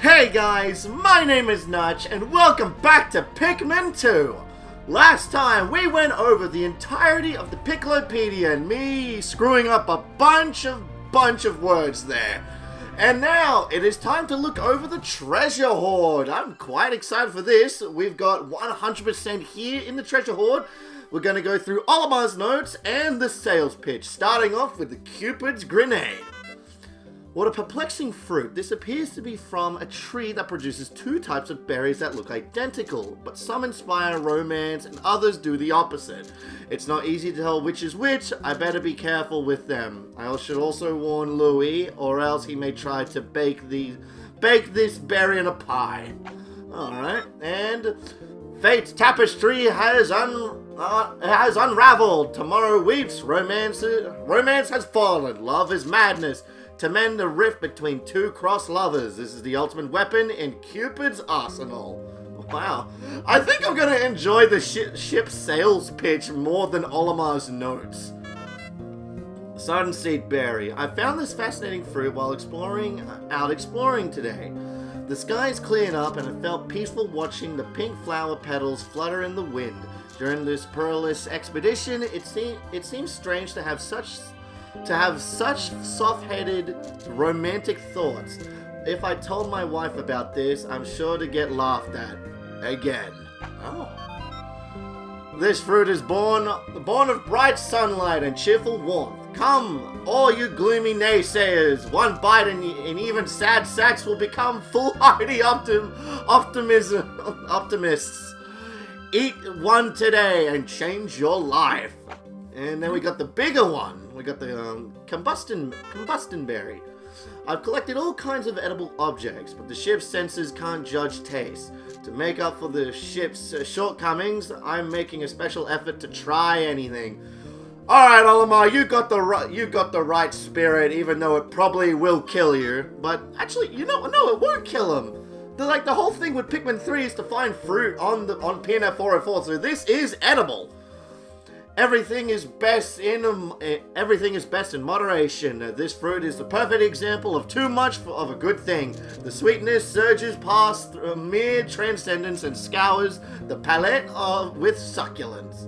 Hey guys, my name is Nutch, and welcome back to Pikmin 2! Last time, we went over the entirety of the Piccolopedia and me screwing up a bunch of words there. And now, it is time to look over the Treasure Hoard. I'm quite excited for this. We've got 100% here in the Treasure Hoard. We're going to go through Olimar's notes and the sales pitch, starting off with the Cupid's Grenade. What a perplexing fruit. This appears to be from a tree that produces two types of berries that look identical, but some inspire romance and others do the opposite. It's not easy to tell which is which. I better be careful with them. I should also warn Louis, or else he may try to bake this berry in a pie. Alright, and Fate's tapestry has unraveled. Tomorrow weeps. Romance has fallen. Love is madness. To mend the rift between two cross lovers. This is the ultimate weapon in Cupid's arsenal. Wow. I think I'm going to enjoy the ship's sales pitch more than Olimar's notes. Sunseed Berry. I found this fascinating fruit while exploring today. The skies cleared up and it felt peaceful watching the pink flower petals flutter in the wind. During this perilous expedition, it seems strange to have such soft-headed, romantic thoughts. If I told my wife about this, I'm sure to get laughed at. Again. Oh. This fruit is born of bright sunlight and cheerful warmth. Come, all you gloomy naysayers. One bite and even sad sacks will become foolhardy optimists. Eat one today and change your life. And then we got the bigger one. We got the combustion berry. I've collected all kinds of edible objects, but the ship's senses can't judge taste. To make up for the ship's shortcomings, I'm making a special effort to try anything. Alright, Olimar, you got the right spirit, even though it probably will kill you. But actually, no, it won't kill him. The whole thing with Pikmin 3 is to find fruit on PNF 404, so this is edible. Everything is best in moderation. This fruit is the perfect example of too much of a good thing. The sweetness surges past mere transcendence and scours the palate with succulence.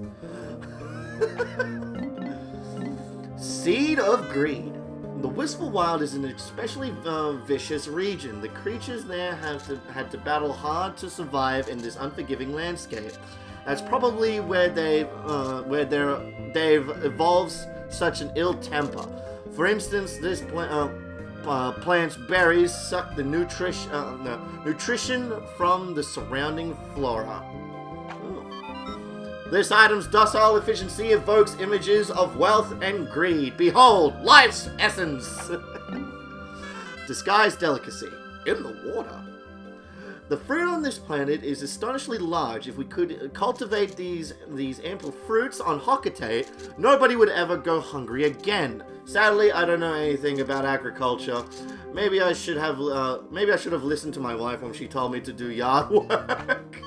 Seed of Greed. The Wistful Wild is an especially vicious region. The creatures there had to battle hard to survive in this unforgiving landscape. That's probably where they've evolved such an ill temper. For instance, this plant's berries suck the nutrition from the surrounding flora. Ooh. This item's docile efficiency evokes images of wealth and greed. Behold, life's essence! Disguised delicacy. In the water. The fruit on this planet is astonishingly large. If we could cultivate these ample fruits on Hocate, nobody would ever go hungry again. Sadly, I don't know anything about agriculture. Maybe I should have listened to my wife when she told me to do yard work.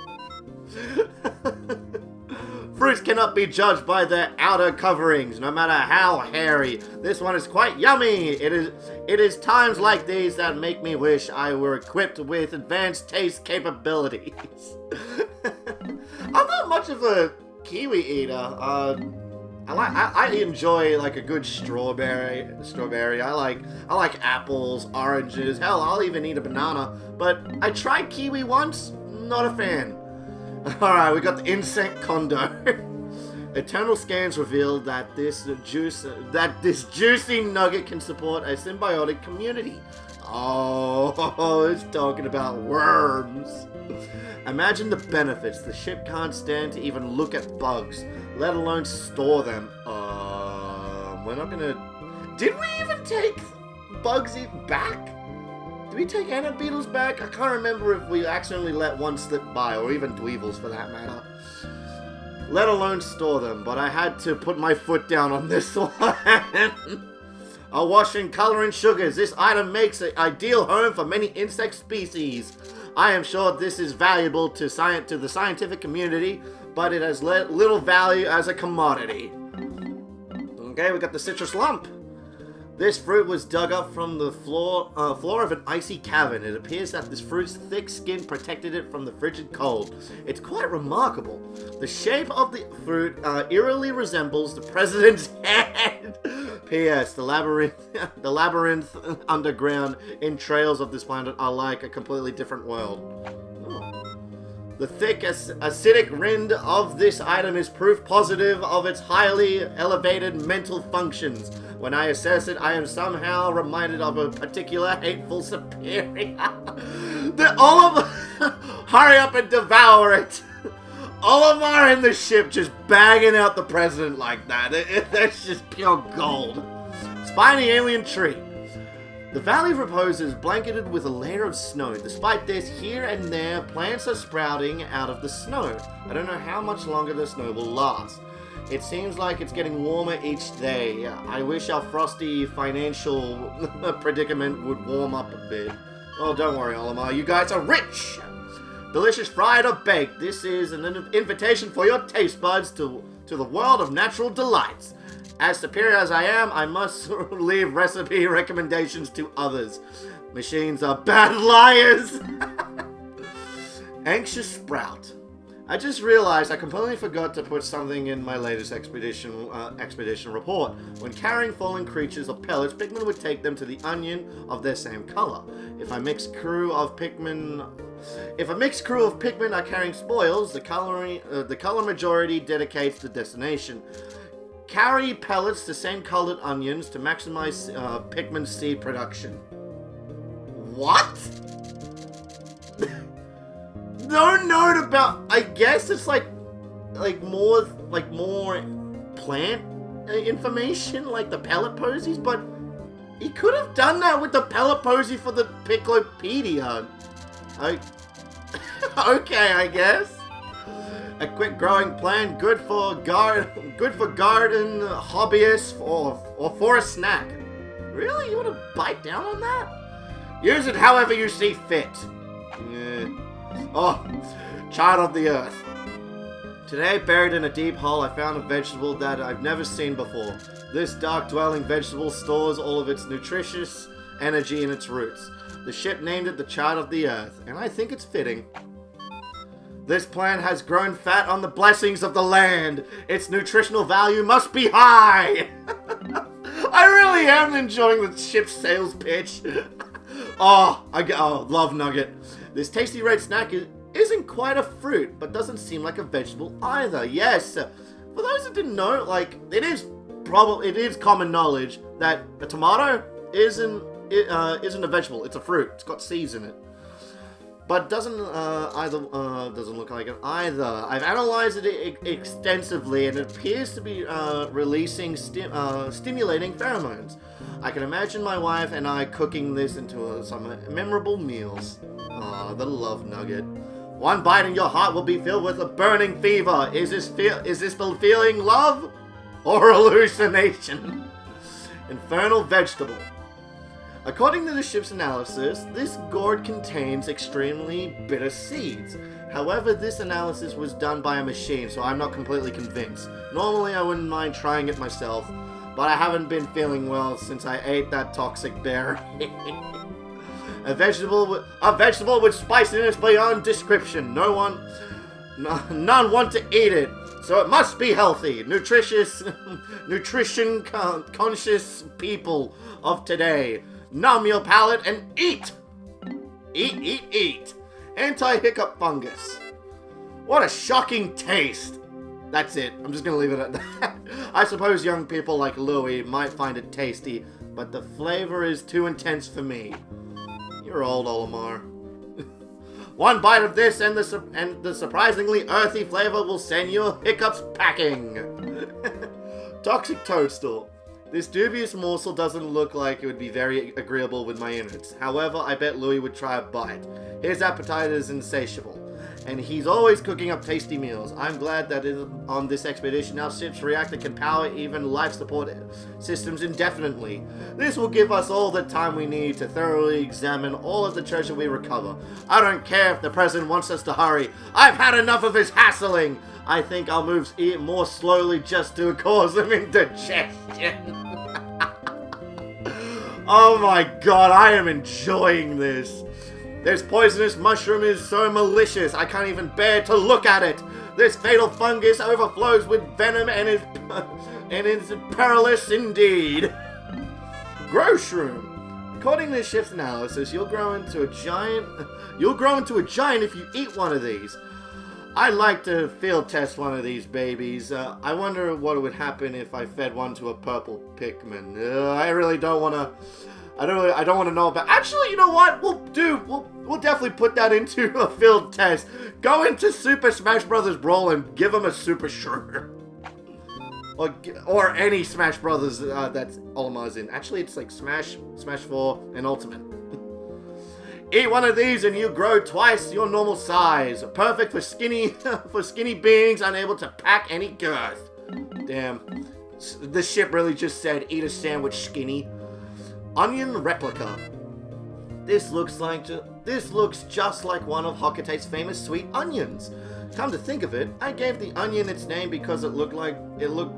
Fruits cannot be judged by their outer coverings, no matter how hairy. This one is quite yummy. It is times like these that make me wish I were equipped with advanced taste capabilities. I'm not much of a kiwi eater. I enjoy like a good strawberry. I like apples, oranges. Hell, I'll even eat a banana. But I tried kiwi once. Not a fan. Alright, we got the insect condo. Eternal scans reveal that this juicy nugget can support a symbiotic community. Oh, it's talking about worms. Imagine the benefits. The ship can't stand to even look at bugs, let alone store them. We're not gonna... Did we even take Bugsy back? Did we take ant beetles back? I can't remember if we accidentally let one slip by, or even dweevils for that matter. Let alone store them, but I had to put my foot down on this one. Awash in color and sugars, this item makes an ideal home for many insect species. I am sure this is valuable to the scientific community, but it has little value as a commodity. Okay, we got the citrus lump. This fruit was dug up from the floor of an icy cavern. It appears that this fruit's thick skin protected it from the frigid cold. It's quite remarkable. The shape of the fruit eerily resembles the president's head. P.S. The labyrinth underground entrails of this planet are like a completely different world. The thick, acidic rind of this item is proof positive of its highly elevated mental functions. When I assess it, I am somehow reminded of a particular hateful superior. Hurry up and devour it! Olimar and the ship just bagging out the president like that. That's just pure gold. Spiny alien tree. The Valley of Repose is blanketed with a layer of snow. Despite this, here and there, plants are sprouting out of the snow. I don't know how much longer the snow will last. It seems like it's getting warmer each day. I wish our frosty financial predicament would warm up a bit. Oh, don't worry, Olimar. You guys are rich! Delicious fried or baked. This is an invitation for your taste buds to the world of natural delights. As superior as I am, I must leave recipe recommendations to others. Machines are bad liars! Anxious Sprout. I just realized I completely forgot to put something in my latest expedition report. When carrying fallen creatures or pellets, Pikmin would take them to the onion of their same color. If a mixed crew of Pikmin are carrying spoils, the color majority dedicates the destination. Carry pellets to same colored onions to maximize Pikmin seed production. What? No note about. I guess it's like more plant information, like the pellet posies, but he could have done that with the pellet posy for the Picklopedia. Okay, I guess. A quick growing plant, good for garden hobbyists or for a snack. Really? You want to bite down on that? Use it however you see fit. Yeah. Oh, child of the earth. Today, buried in a deep hole, I found a vegetable that I've never seen before. This dark-dwelling vegetable stores all of its nutritious energy in its roots. The ship named it the Child of the Earth, and I think it's fitting. This plant has grown fat on the blessings of the land. Its nutritional value must be high. I really am enjoying the ship's sales pitch. Love nugget. This tasty red snack isn't quite a fruit, but doesn't seem like a vegetable either. Yes, for those that didn't know, it is common knowledge that a tomato isn't a vegetable. It's a fruit. It's got seeds in it. But doesn't look like it either. I've analyzed it extensively, and it appears to be releasing stimulating pheromones. I can imagine my wife and I cooking this into some memorable meals. The love nugget. One bite and your heart will be filled with a burning fever. Is this the feeling love or hallucination? Infernal vegetable. According to the ship's analysis, this gourd contains extremely bitter seeds. However, this analysis was done by a machine, so I'm not completely convinced. Normally, I wouldn't mind trying it myself, but I haven't been feeling well since I ate that toxic berry. A vegetable with spiciness beyond description. None want to eat it, so it must be healthy. Nutrition conscious people of today. Numb your palate and eat! Eat! Anti-hiccup fungus. What a shocking taste! That's it. I'm just gonna leave it at that. I suppose young people like Louie might find it tasty, but the flavor is too intense for me. You're old, Olimar. One bite of this and the surprisingly earthy flavor will send your hiccups packing. Toxic toadstool. This dubious morsel doesn't look like it would be very agreeable with my innards. However, I bet Louis would try a bite. His appetite is insatiable, and he's always cooking up tasty meals. I'm glad that on this expedition our ship's reactor can power even life support systems indefinitely. This will give us all the time we need to thoroughly examine all of the treasure we recover. I don't care if the president wants us to hurry. I've had enough of his hassling. I think I'll move more slowly just to cause him indigestion. Oh my god, I am enjoying this. This poisonous mushroom is so malicious, I can't even bear to look at it. This fatal fungus overflows with venom and is perilous indeed. Grow Shroom. According to Shift's analysis, you'll grow into a giant if you eat one of these. I'd like to field test one of these babies. I wonder what would happen if I fed one to a purple Pikmin. I really don't want to. I don't want to know about. Actually, you know what? We'll definitely put that into a field test. Go into Super Smash Bros. Brawl and give them a Super Shroom. Or any Smash Brothers that's Olimar's in. Actually, it's like Smash 4, and Ultimate. Eat one of these and you grow twice your normal size. Perfect for skinny beings unable to pack any girth. Damn. The ship really just said, eat a sandwich, skinny. Onion replica. This looks just like one of Hocotate's famous sweet onions. Come to think of it, I gave the onion its name because it looked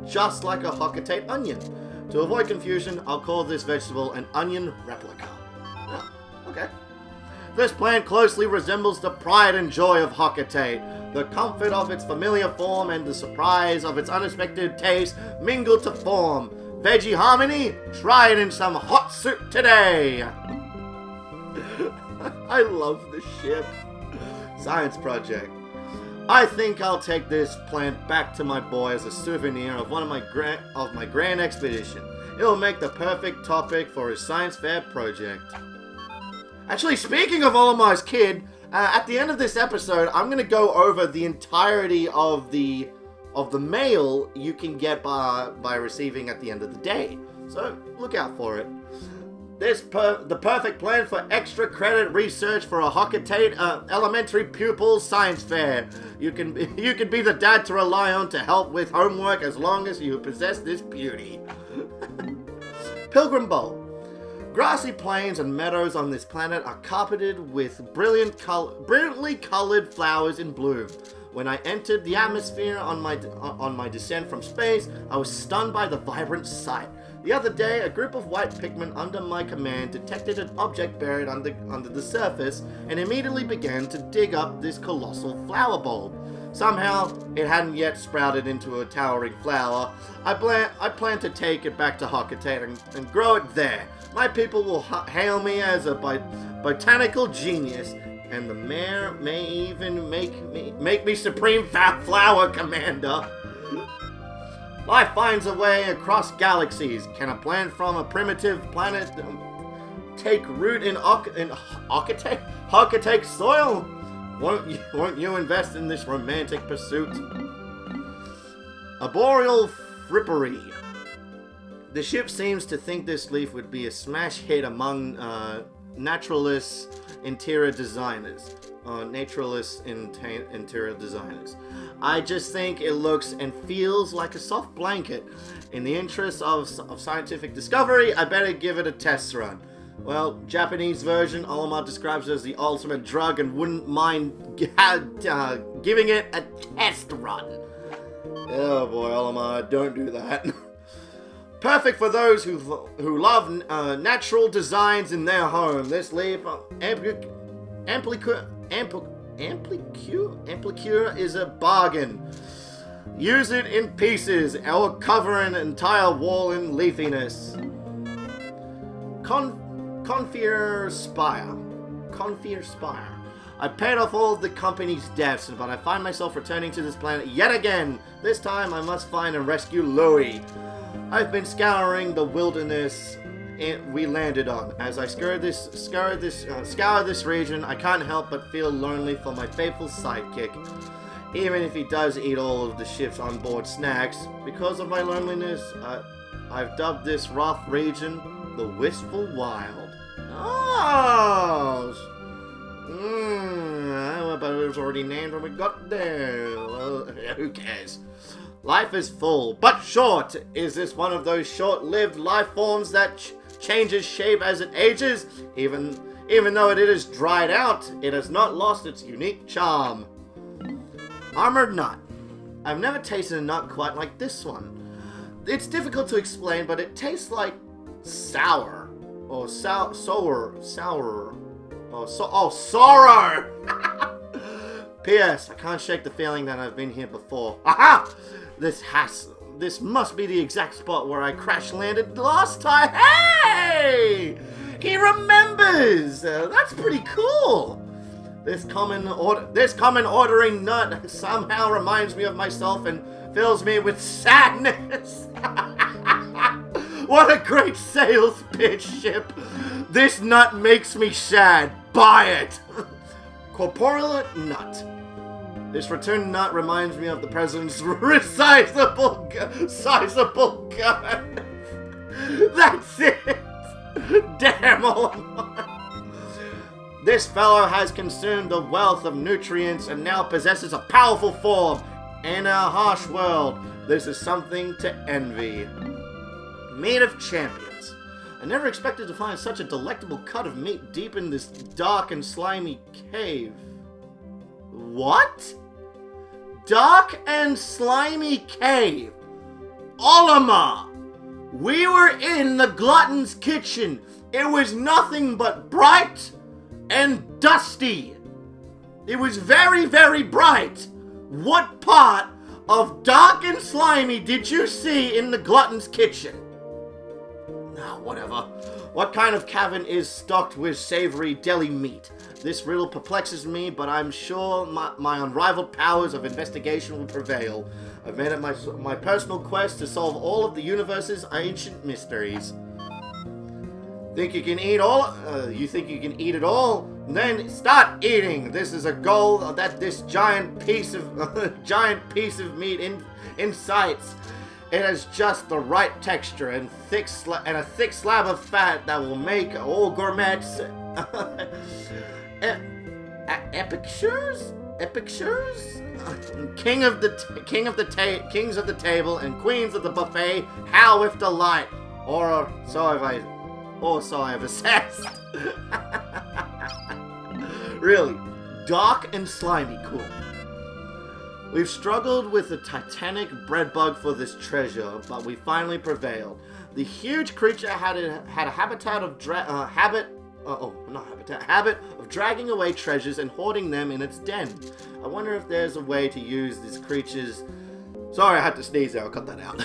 just like a Hocotate onion. To avoid confusion, I'll call this vegetable an onion replica. Oh, okay. This plant closely resembles the pride and joy of Hocotate. The comfort of its familiar form and the surprise of its unexpected taste mingle to form. Veggie harmony? Try it in some hot soup today! I love this ship. Science project. I think I'll take this plant back to my boy as a souvenir of one of my grand expedition. It'll make the perfect topic for his science fair project. Actually, speaking of Olimar's kid, at the end of this episode, I'm gonna go over the entirety of the mail you can get by receiving at the end of the day. So look out for it. The perfect plan for extra credit research for a Hocotate elementary pupil science fair. You can be the dad to rely on to help with homework as long as you possess this beauty. Pilgrim Bowl. Grassy plains and meadows on this planet are carpeted with brilliantly colored flowers in bloom. When I entered the atmosphere on my descent from space, I was stunned by the vibrant sight. The other day, a group of white Pikmin under my command detected an object buried under the surface and immediately began to dig up this colossal flower bulb. Somehow, it hadn't yet sprouted into a towering flower. I plan to take it back to Hocotate and grow it there. My people will hail me as a botanical genius, and the mayor may even make me supreme flower commander. Life finds a way across galaxies. Can a plant from a primitive planet take root in Hocotate soil? Won't you invest in this romantic pursuit? Arboreal frippery. The ship seems to think this leaf would be a smash hit among naturalist interior designers. I just think it looks and feels like a soft blanket. In the interest of scientific discovery, I better give it a test run. Well, Japanese version, Olimar describes it as the ultimate drug and wouldn't mind giving it a test run. Oh boy, Olimar, don't do that. Perfect for those who love natural designs in their home. This leaf Amplicure is a bargain. Use it in pieces or cover an entire wall in leafiness. Confier Spire. I paid off all of the company's debts, but I find myself returning to this planet yet again. This time I must find and rescue Louie. I've been scouring the wilderness we landed on. As I scour this region, I can't help but feel lonely for my faithful sidekick. Even if he does eat all of the ship's onboard snacks, because of my loneliness, I've dubbed this rough region the Wistful Wild. Oh! But it was already named when we got there. Well, who cares? Life is full, but short. Is this one of those short-lived life forms that changes shape as it ages? Even though it is dried out, it has not lost its unique charm. Armored nut. I've never tasted a nut quite like this one. It's difficult to explain, but it tastes like sour. Or sour. Oh, sorrow! P.S. I can't shake the feeling that I've been here before. Aha! This must be the exact spot where I crash landed last time. Hey! He remembers! That's pretty cool. This common ordering nut somehow reminds me of myself and fills me with sadness. What a great sales pitch, Ship. This nut makes me sad. Buy it. Corporeal nut. This returned nut reminds me of the president's sizable gun. That's it. Damn, Olimar. This fellow has consumed a wealth of nutrients and now possesses a powerful form. In a harsh world, this is something to envy. Meat of champions. I never expected to find such a delectable cut of meat deep in this dark and slimy cave. What? Dark and slimy cave. Olimar! We were in the glutton's kitchen. It was nothing but bright and dusty. It was very, very bright. What part of dark and slimy did you see in the glutton's kitchen? Ah, whatever. What kind of cavern is stocked with savory deli meat? This riddle perplexes me, but I'm sure my unrivaled powers of investigation will prevail. I've made it my personal quest to solve all of the universe's ancient mysteries. Think you can eat all? You think you can eat it all? Then start eating. This is a goal that this giant piece of meat incites. It has just the right texture and a thick slab of fat that will make all gourmets epicures? Kings of the table and queens of the buffet howl with delight. Or so I've assessed. Really, dark and slimy, cool. We've struggled with the titanic bread bug for this treasure, but we finally prevailed. The huge creature had a habit of dragging away treasures and hoarding them in its den. I wonder if there's a way to use these creatures. Sorry, I had to sneeze there. I'll cut that out.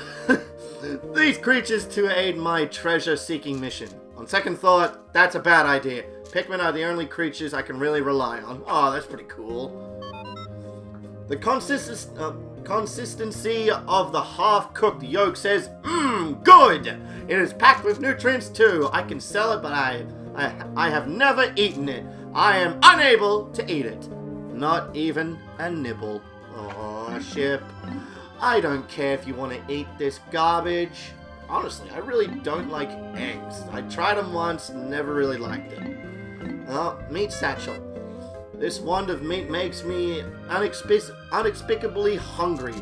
These creatures to aid my treasure-seeking mission. On second thought, that's a bad idea. Pikmin are the only creatures I can really rely on. Oh, that's pretty cool. The consistency of the half-cooked yolk says, good! It is packed with nutrients too. I can sell it, but I have never eaten it. I am unable to eat it. Not even a nibble. Aw, Ship. I don't care if you want to eat this garbage. Honestly, I really don't like eggs. I tried them once, never really liked it. Oh, meat satchel. This wand of meat makes me inexplicably hungry.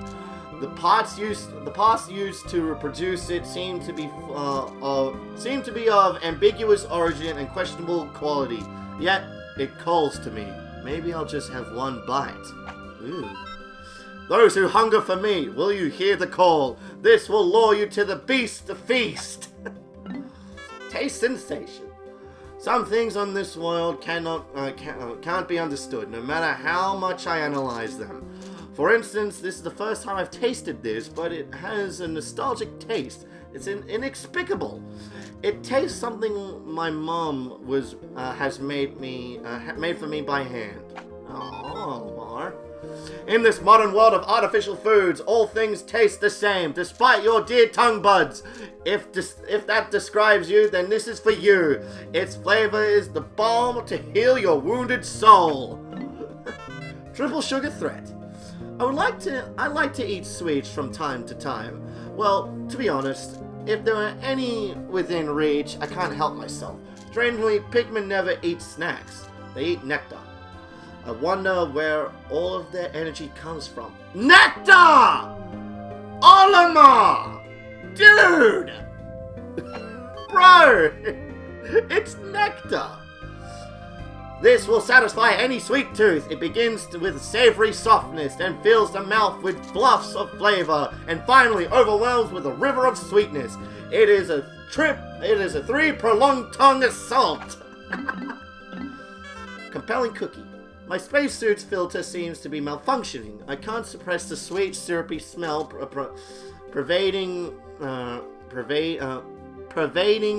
The parts used to reproduce it seem to be of ambiguous origin and questionable quality. Yet it calls to me. Maybe I'll just have one bite. Ooh. Those who hunger for meat, will you hear the call? This will lure you to the beast to feast. Taste sensation. Some things on this world can't be understood, no matter how much I analyze them. For instance, this is the first time I've tasted this, but it has a nostalgic taste. It's inexplicable. It tastes something my mom has made for me by hand. Oh, Lamar. In this modern world of artificial foods, all things taste the same, despite your dear tongue buds. If that describes you, then this is for you. Its flavor is the balm to heal your wounded soul. Triple sugar threat. I like to eat sweets from time to time. Well, to be honest, if there are any within reach, I can't help myself. Strangely, Pikmin never eat snacks. They eat nectar. I wonder where all of their energy comes from. Nectar! Olimar! Dude! Bro! It's nectar! This will satisfy any sweet tooth. It begins with savory softness and fills the mouth with fluffs of flavor, and finally overwhelms with a river of sweetness. It is a 3 prolonged tongue assault. Compelling cookie. My spacesuit's filter seems to be malfunctioning. I can't suppress the sweet, syrupy smell pervading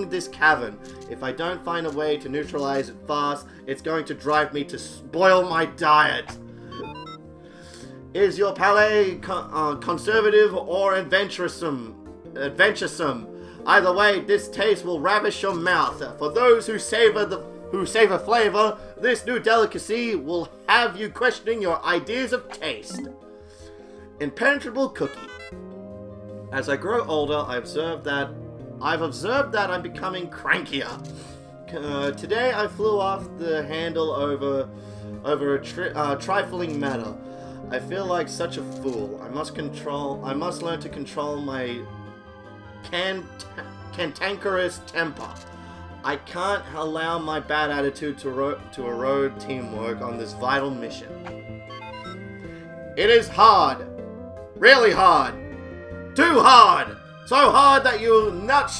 this cavern. If I don't find a way to neutralize it fast, it's going to drive me to spoil my diet. Is your palate conservative or adventuresome? Either way, this taste will ravish your mouth. For those who savor flavor, this new delicacy will have you questioning your ideas of taste. Impenetrable cookie. As I grow older, I've observed that I'm becoming crankier. Today I flew off the handle over a trifling matter. I feel like such a fool. I must learn to control my cantankerous temper. I can't allow my bad attitude to erode teamwork on this vital mission. It is hard. Really hard. Too hard. So hard that you're not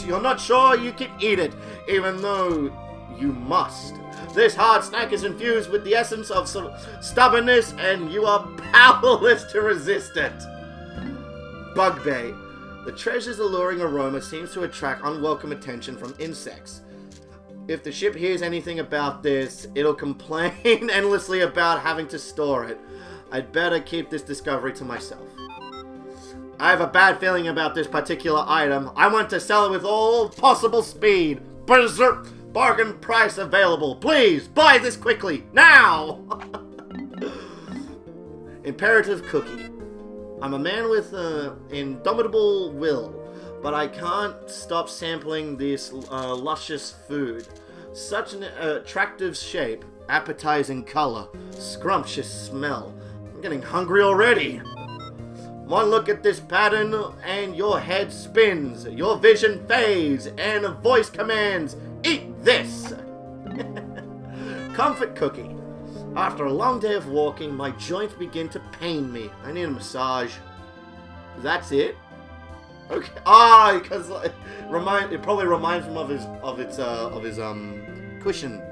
sure you can eat it, even though you must. This hard snack is infused with the essence of stubbornness, and you are powerless to resist it. Bug bait. The treasure's alluring aroma seems to attract unwelcome attention from insects. If the ship hears anything about this, it'll complain endlessly about having to store it. I'd better keep this discovery to myself. I have a bad feeling about this particular item. I want to sell it with all possible speed. Berserk bargain price available. Please, buy this quickly. Now! Imperative cookie. I'm a man with indomitable will, but I can't stop sampling this luscious food. Such an attractive shape, appetizing color, scrumptious smell. I'm getting hungry already. One look at this pattern and your head spins, your vision fades, and a voice commands, "Eat this!" Comfort cookie. After a long day of walking, my joints begin to pain me. I need a massage. That's it? Okay. Because it probably reminds him of his cushion,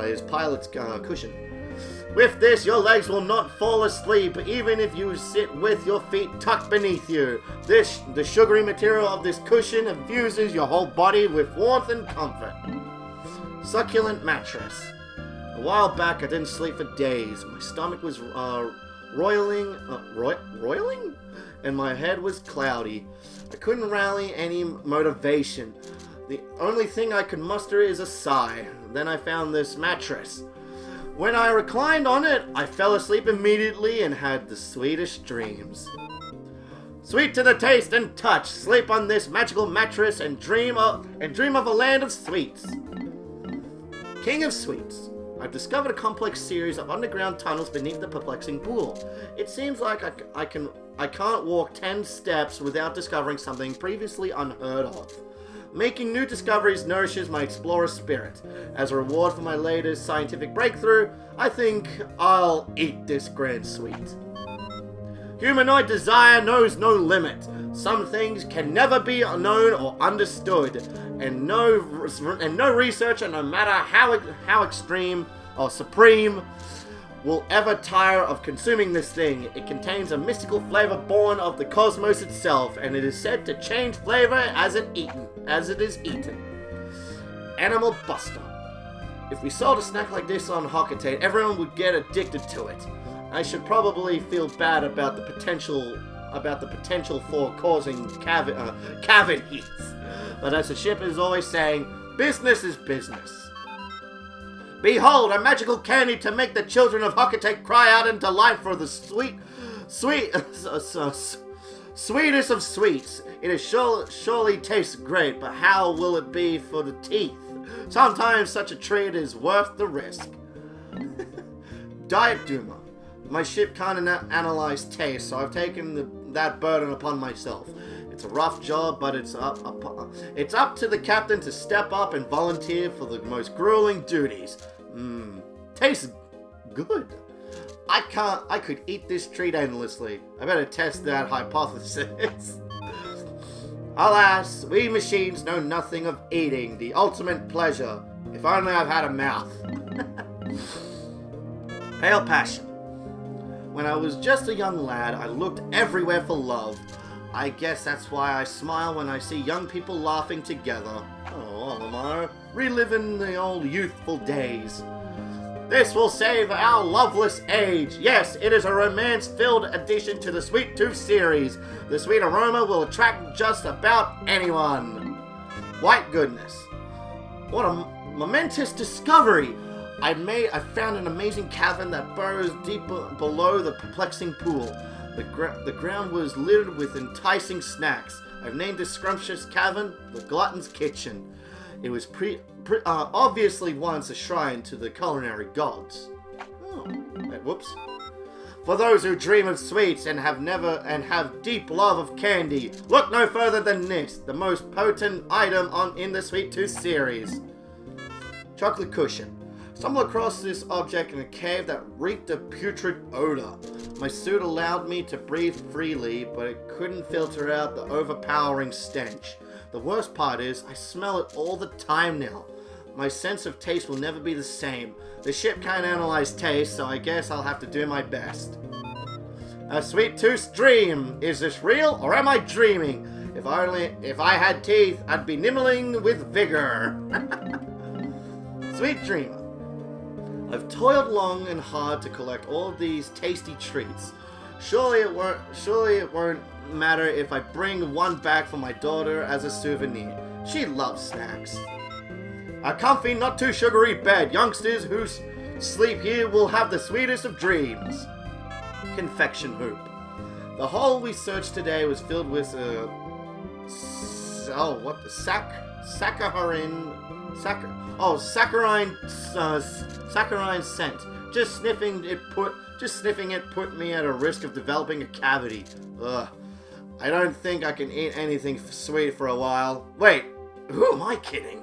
his pilot's cushion. With this, your legs will not fall asleep, even if you sit with your feet tucked beneath you. The sugary material of this cushion infuses your whole body with warmth and comfort. Succulent mattress. A while back, I didn't sleep for days. My stomach was roiling, and my head was cloudy. I couldn't rally any motivation. The only thing I could muster is a sigh. Then I found this mattress. When I reclined on it, I fell asleep immediately and had the sweetest dreams. Sweet to the taste and touch, sleep on this magical mattress and dream of a land of sweets. King of Sweets. I've discovered a complex series of underground tunnels beneath the perplexing pool. It seems like I can't walk 10 steps without discovering something previously unheard of. Making new discoveries nourishes my explorer spirit. As a reward for my latest scientific breakthrough, I think I'll eat this grand sweet. Humanoid desire knows no limit. Some things can never be known or understood, and no researcher, no matter how extreme or supreme, will ever tire of consuming this thing. It contains a mystical flavor born of the cosmos itself, and it is said to change flavor as it is eaten. Animal Buster. If we sold a snack like this on Hockatate, everyone would get addicted to it. I should probably feel bad about the potential for causing cavities. But as the ship is always saying, business is business. Behold, a magical candy to make the children of Hockatate cry out in delight for the sweetest of sweets. It is surely tastes great, but how will it be for the teeth? Sometimes such a treat is worth the risk. Diet Duma. My ship can't analyze taste, so I've taken that burden upon myself. It's a rough job, but it's up to the captain to step up and volunteer for the most grueling duties. Tastes good. I could eat this treat endlessly. I better test that hypothesis. Alas, we machines know nothing of eating, the ultimate pleasure. If only I've had a mouth. Pale passion. When I was just a young lad, I looked everywhere for love. I guess that's why I smile when I see young people laughing together. Oh, Olimar, reliving the old youthful days. This will save our loveless age. Yes, it is a romance-filled addition to the Sweet Tooth series. The sweet aroma will attract just about anyone. White goodness. What a momentous discovery. I found an amazing cavern that burrows deep below the perplexing pool. The ground was littered with enticing snacks. I've named this scrumptious cavern the Glutton's Kitchen. It was obviously once a shrine to the culinary gods. Oh, whoops. For those who dream of sweets and have deep love of candy, look no further than this, the most potent item in the Sweet Tooth series. Chocolate cushion. Stumbled across this object in a cave that reeked of putrid odor. My suit allowed me to breathe freely, but it couldn't filter out the overpowering stench. The worst part is, I smell it all the time now. My sense of taste will never be the same. The ship can't analyze taste, so I guess I'll have to do my best. A Sweet Tooth's dream. Is this real, or am I dreaming? If I had teeth, I'd be nibbling with vigor. Sweet dreamer. I've toiled long and hard to collect all of these tasty treats. Surely it won't matter if I bring one back for my daughter as a souvenir. She loves snacks. A comfy, not too sugary bed. Youngsters who sleep here will have the sweetest of dreams. Confection hoop. The hole we searched today was filled with saccharine scent. Just sniffing it put me at a risk of developing a cavity. Ugh. I don't think I can eat anything sweet for a while. Wait, who am I kidding?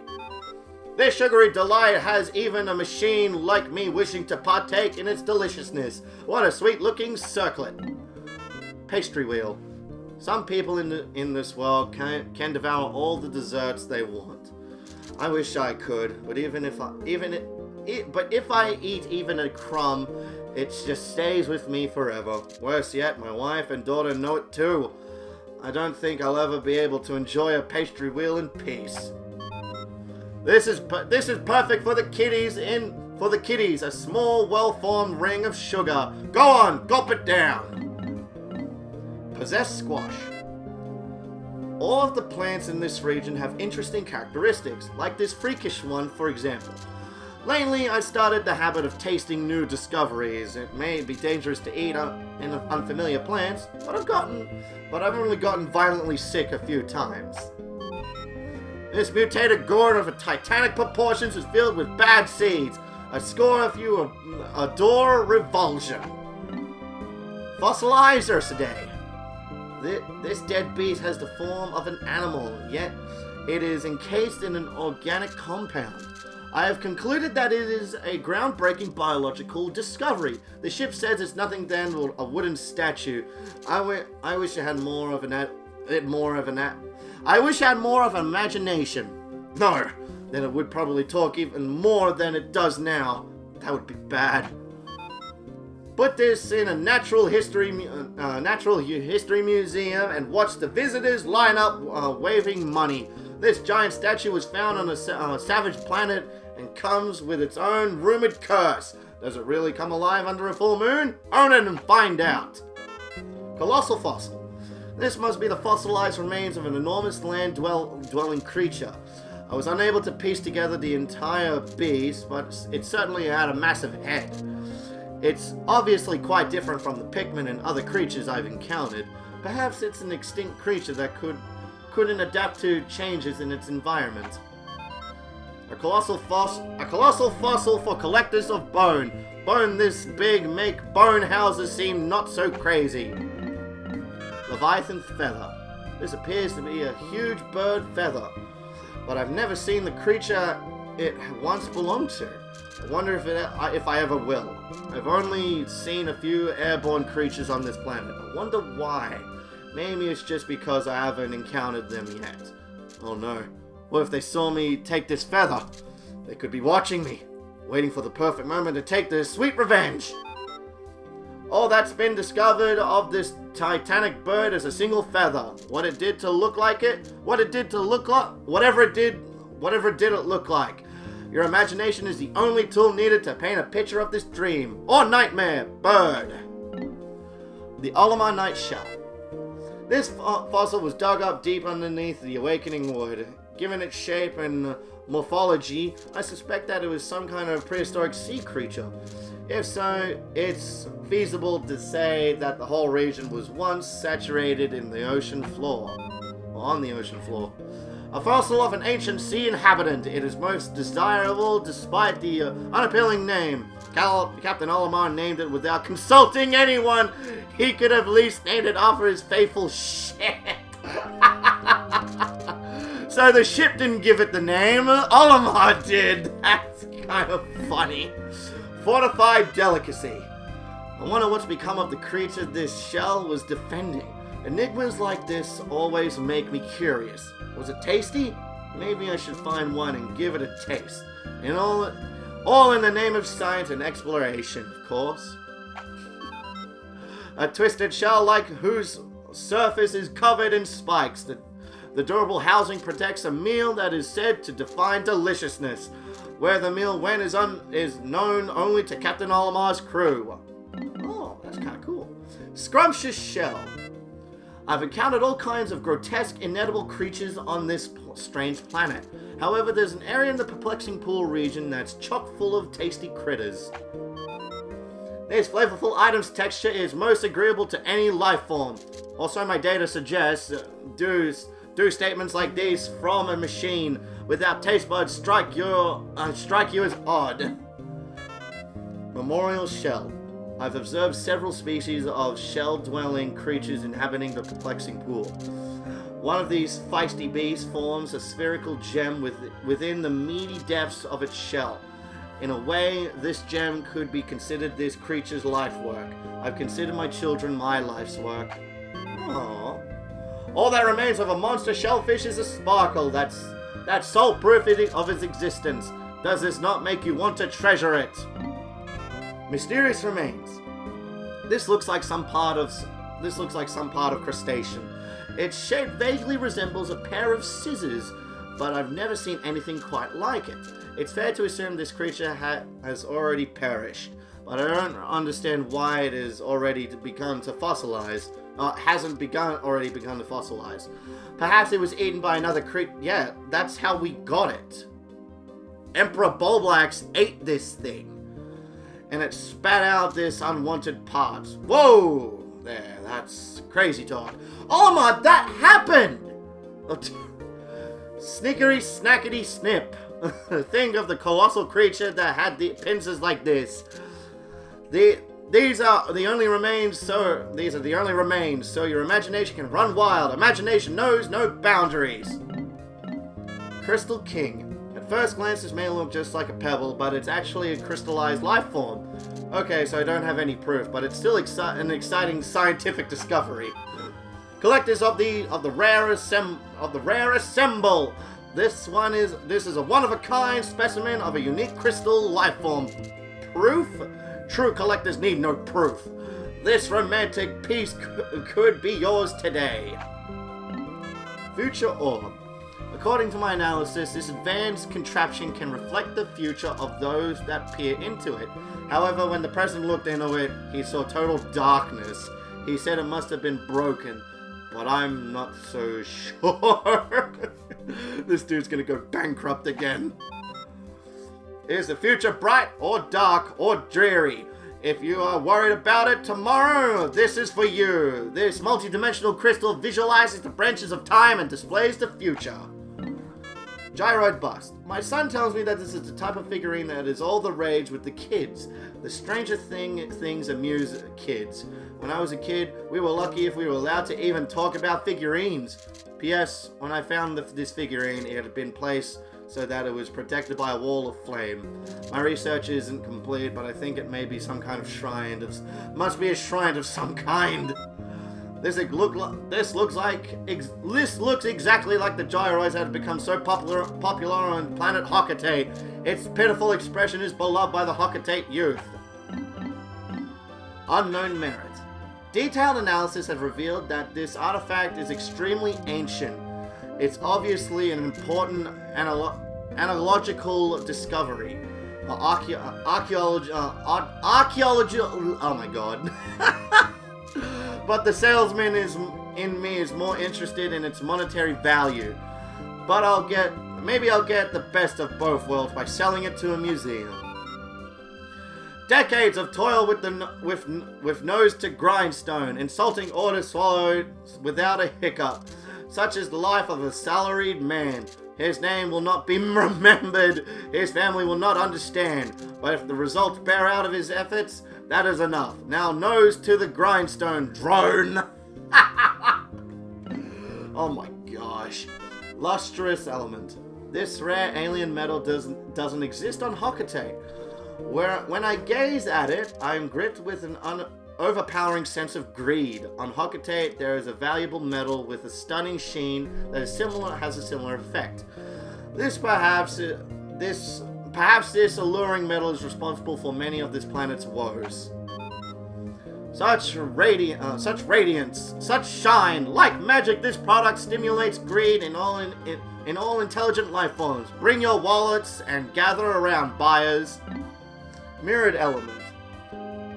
This sugary delight has even a machine like me wishing to partake in its deliciousness. What a sweet-looking circlet. Pastry wheel. Some people in this world can devour all the desserts they want. I wish I could, but if I eat even a crumb, it just stays with me forever. Worse yet, my wife and daughter know it too. I don't think I'll ever be able to enjoy a pastry wheel in peace. This is perfect for the kiddies. A small, well-formed ring of sugar. Go on, gulp it down. Possessed squash. All of the plants in this region have interesting characteristics, like this freakish one, for example. Lately, I started the habit of tasting new discoveries. It may be dangerous to eat in unfamiliar plants, but I've only gotten violently sick a few times. This mutated gourd of titanic proportions is filled with bad seeds. I score if you adore revulsion. Fossilized Ursidae. This dead beast has the form of an animal, yet it is encased in an organic compound. I have concluded that it is a groundbreaking biological discovery. The ship says it's nothing than a wooden statue. I wish it had more of an imagination. No, then it would probably talk even more than it does now. That would be bad. Put this in a natural history museum and watch the visitors line up waving money. This giant statue was found on a savage planet and comes with its own rumored curse. Does it really come alive under a full moon? Own it and find out. Colossal fossil. This must be the fossilized remains of an enormous land-dwelling creature. I was unable to piece together the entire beast, but it certainly had a massive head. It's obviously quite different from the Pikmin and other creatures I've encountered. Perhaps it's an extinct creature that couldn't adapt to changes in its environment. A colossal fossil for collectors of bone. Bone this big make bone houses seem not so crazy. Leviathan feather. This appears to be a huge bird feather, but I've never seen the creature it once belonged to. I wonder if I ever will. I've only seen a few airborne creatures on this planet. I wonder why. Maybe it's just because I haven't encountered them yet. Oh no. What if they saw me take this feather? They could be watching me, waiting for the perfect moment to take their sweet revenge. All that's been discovered of this titanic bird is a single feather. What it did to look like it, whatever it did it look like. Your imagination is the only tool needed to paint a picture of this dream or nightmare bird. The Olimar Night Shell. This fossil was dug up deep underneath the awakening wood. Given its shape and morphology, I suspect that it was some kind of prehistoric sea creature. If so, it's feasible to say that the whole region was once saturated in the ocean floor, or on the ocean floor. A fossil of an ancient sea inhabitant, it is most desirable despite the unappealing name. Captain Olimar named it without consulting anyone. He could have at least named it after his faithful ship. So the ship didn't give it the name, Olimar did. That's kind of funny. Fortified delicacy. I wonder what's become of the creature this shell was defending. Enigmas like this always make me curious. Was it tasty? Maybe I should find one and give it a taste. And all in the name of science and exploration, of course. A twisted shell like whose surface is covered in spikes. The durable housing protects a meal that is said to define deliciousness. Where the meal went is known only to Captain Olimar's crew. Oh, that's kind of cool. Scrumptious shell. I've encountered all kinds of grotesque, inedible creatures on this strange planet. However, there's an area in the Perplexing Pool region that's chock full of tasty critters. This flavorful item's texture is most agreeable to any life form. Also, my data suggests, do statements like these from a machine without taste buds strike you as odd. Memorial shell. I've observed several species of shell-dwelling creatures inhabiting the Perplexing Pool. One of these feisty beasts forms a spherical gem within the meaty depths of its shell. In a way, this gem could be considered this creature's life work. I've considered my children my life's work. Aww. All that remains of a monster shellfish is a sparkle. That's sole proof of its existence. Does this not make you want to treasure it? Mysterious remains. This looks like some part of crustacean. Its shape vaguely resembles a pair of scissors, but I've never seen anything quite like it. It's fair to assume this creature has already perished, but I don't understand why it has already begun to fossilize. Already begun to fossilize. Perhaps it was eaten by another creature. Yeah, that's how we got it. Emperor Bulblax ate this thing, and it spat out this unwanted part. Whoa! There, that's crazy talk. Olimar, that happened! Snickery snackety snip. Think of the colossal creature that had the pincers like this. These are the only remains, so your imagination can run wild. Imagination knows no boundaries. Crystal King. At first glance, this may look just like a pebble, but it's actually a crystallized life form. Okay, so I don't have any proof, but it's still an exciting scientific discovery. Collectors of the rare assemble. This is a one-of-a-kind specimen of a unique crystal life form. Proof? True collectors need no proof. This romantic piece could be yours today. Future Orb. According to my analysis, this advanced contraption can reflect the future of those that peer into it. However, when the president looked into it, he saw total darkness. He said it must have been broken, but I'm not so sure. This dude's gonna go bankrupt again. Is the future bright or dark or dreary? If you are worried about it tomorrow, this is for you. This multi-dimensional crystal visualizes the branches of time and displays the future. Gyroid Bust. My son tells me that this is the type of figurine that is all the rage with the kids. The stranger things amuse kids. When I was a kid, we were lucky if we were allowed to even talk about figurines. P.S. When I found this figurine, it had been placed so that it was protected by a wall of flame. My research isn't complete, but I think it may be some kind of shrine. Must be a shrine of some kind. This looks exactly like the gyroids that have become so popular on planet Hockatate. Its pitiful expression is beloved by the Hockatate youth. Unknown merit. Detailed analysis have revealed that this artifact is extremely ancient. It's obviously an important analogical discovery. Archaeology. Oh my god. But the salesman in me is more interested in its monetary value. But maybe I'll get the best of both worlds by selling it to a museum. Decades of toil with nose to grindstone, insulting orders swallowed without a hiccup. Such is the life of a salaried man. His name will not be remembered, his family will not understand, but if the results bear out of his efforts, that is enough. Now nose to the grindstone, drone! Oh my gosh. Lustrous element. This rare alien metal doesn't exist on Hockatate. When I gaze at it, I am gripped with an overpowering sense of greed. On Hockatate, there is a valuable metal with a stunning sheen that has a similar effect. Perhaps this alluring metal is responsible for many of this planet's woes. Such radiance, such shine, like magic, this product stimulates greed in all intelligent life forms. Bring your wallets and gather around, buyers. Mirrored element.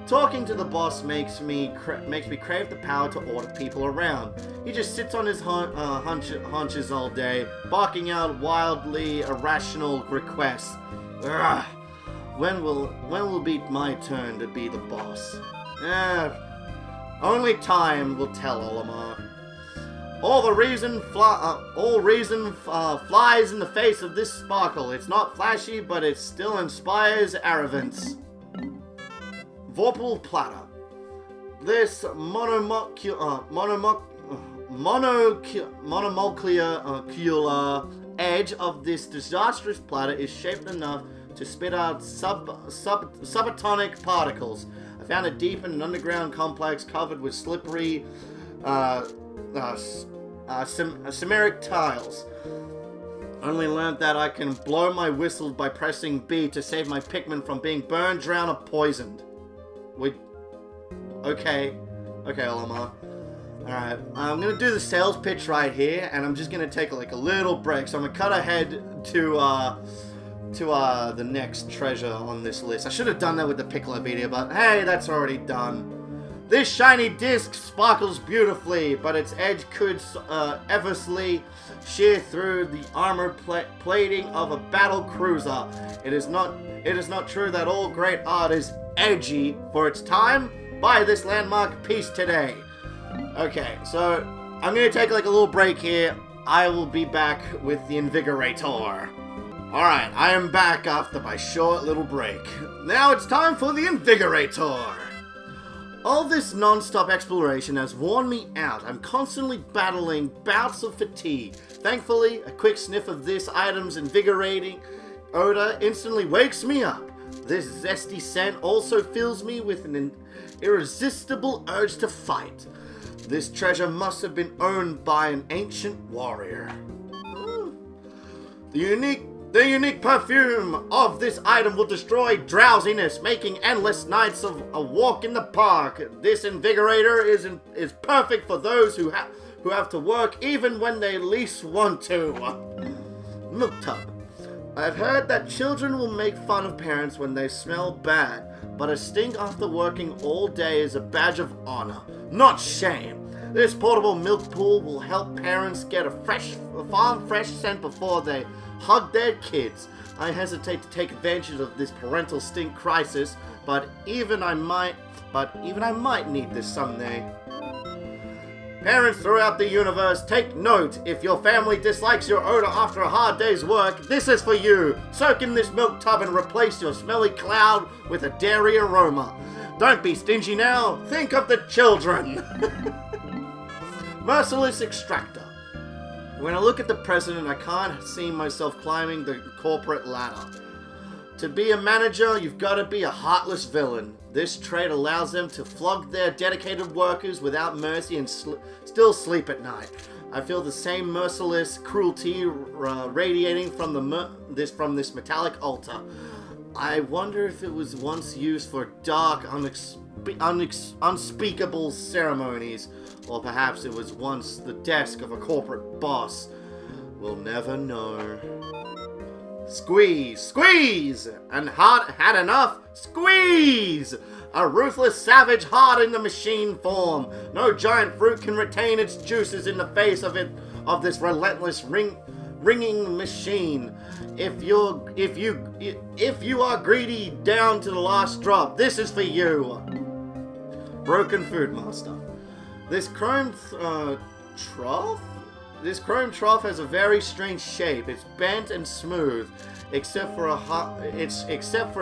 Talking to the boss makes me crave the power to order people around. He just sits on his haunches all day, barking out wildly irrational requests. Ugh. When will be my turn to be the boss? Only time will tell, Olimar. All reason flies in the face of this sparkle. It's not flashy, but it still inspires arrogance. Vorpal platter. This monomolecular edge of this disastrous platter is shaped enough to spit out subatomic particles. I found it deep in an underground complex covered with slippery Samaric tiles. Only learned that I can blow my whistle by pressing B to save my Pikmin from being burned, drowned, or poisoned. Okay, Olimar. Alright, I'm gonna do the sales pitch right here, and I'm just gonna take like a little break. So I'm gonna cut ahead to the next treasure on this list. I should have done that with the Piccolo video, but hey, that's already done. This shiny disc sparkles beautifully, but its edge could effortlessly shear through the armor plating of a battle cruiser. It is not true that all great art is edgy for its time. Buy this landmark piece today. Okay, so I'm gonna take like a little break here. I will be back with the Invigorator. Alright, I am back after my short little break. Now it's time for the Invigorator. All this non-stop exploration has worn me out. I'm constantly battling bouts of fatigue. Thankfully, a quick sniff of this item's invigorating odor instantly wakes me up. This zesty scent also fills me with an irresistible urge to fight. This treasure must have been owned by an ancient warrior. The unique perfume of this item will destroy drowsiness, making endless nights of a walk in the park. This Invigorator is perfect for those who have to work even when they least want to. Milk tub. I've heard that children will make fun of parents when they smell bad, but a stink after working all day is a badge of honor, not shame. This portable milk pool will help parents get a farm fresh scent before they hug their kids. I hesitate to take advantage of this parental stink crisis, but even I might need this someday. Parents throughout the universe, take note. If your family dislikes your odor after a hard day's work, this is for you. Soak in this milk tub and replace your smelly cloud with a dairy aroma. Don't be stingy now. Think of the children. Merciless Extractor. When I look at the president, I can't see myself climbing the corporate ladder. To be a manager, you've got to be a heartless villain. This trait allows them to flog their dedicated workers without mercy and still sleep at night. I feel the same merciless cruelty radiating from this metallic altar. I wonder if it was once used for dark, unspeakable ceremonies, or perhaps it was once the desk of a corporate boss. We'll never know. Squeeze! Squeeze! And had enough? Squeeze! A ruthless savage heart in the machine form. No giant fruit can retain its juices in the face of this relentless ringing machine. If you are greedy down to the last drop, this is for you. Broken Food Master. This chrome trough? This chrome trough has a very strange shape. It's bent and smooth, except for a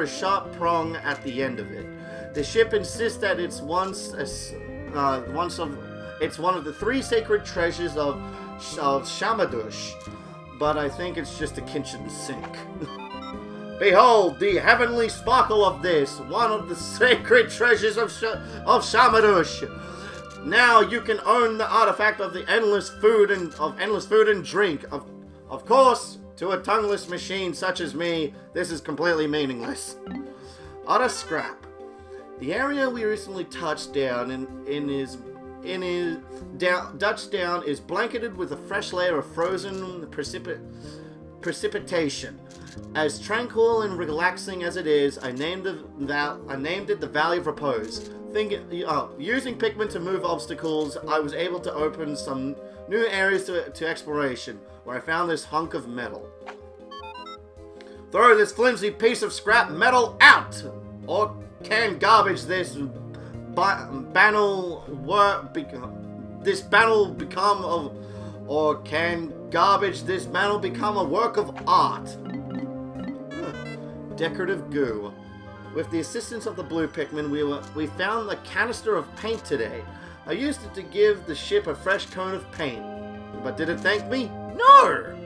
sharp prong at the end of it. The ship insists that it's one of the 3 sacred treasures of Shamadush, but I think it's just a kitchen sink. Behold the heavenly sparkle of this, one of the sacred treasures of Shamadush. Now you can own the artifact of the endless food and drink. Of course, to a tongueless machine such as me, this is completely meaningless. Utter scrap. The area we recently touched down is blanketed with a fresh layer of frozen precipitation. As tranquil and relaxing as it is, I named it the Valley of Repose. Using Pikmin to move obstacles, I was able to open some new areas to exploration, where I found this hunk of metal. Throw this flimsy piece of scrap metal out! Or can garbage this banal become a work of art? Decorative goo. With the assistance of the blue Pikmin, we found the canister of paint today. I used it to give the ship a fresh coat of paint. But did it thank me? No!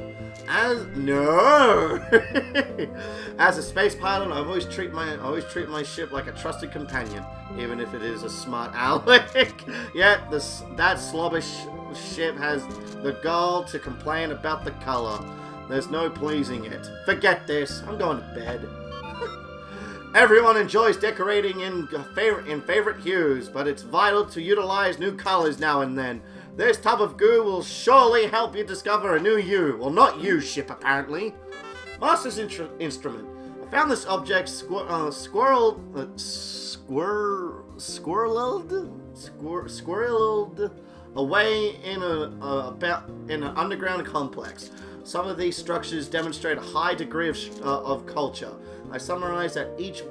As a space pilot, I always treat my ship like a trusted companion, even if it is a smart aleck. Yet that slobbish ship has the gall to complain about the color. There's no pleasing it. Forget this. I'm going to bed. Everyone enjoys decorating in favorite hues, but it's vital to utilize new colors now and then. This tub of goo will surely help you discover a new you. Well, not you, ship, apparently. Master's instrument. I found this object squirreled away in an underground complex. Some of these structures demonstrate a high degree of culture. I surmise that each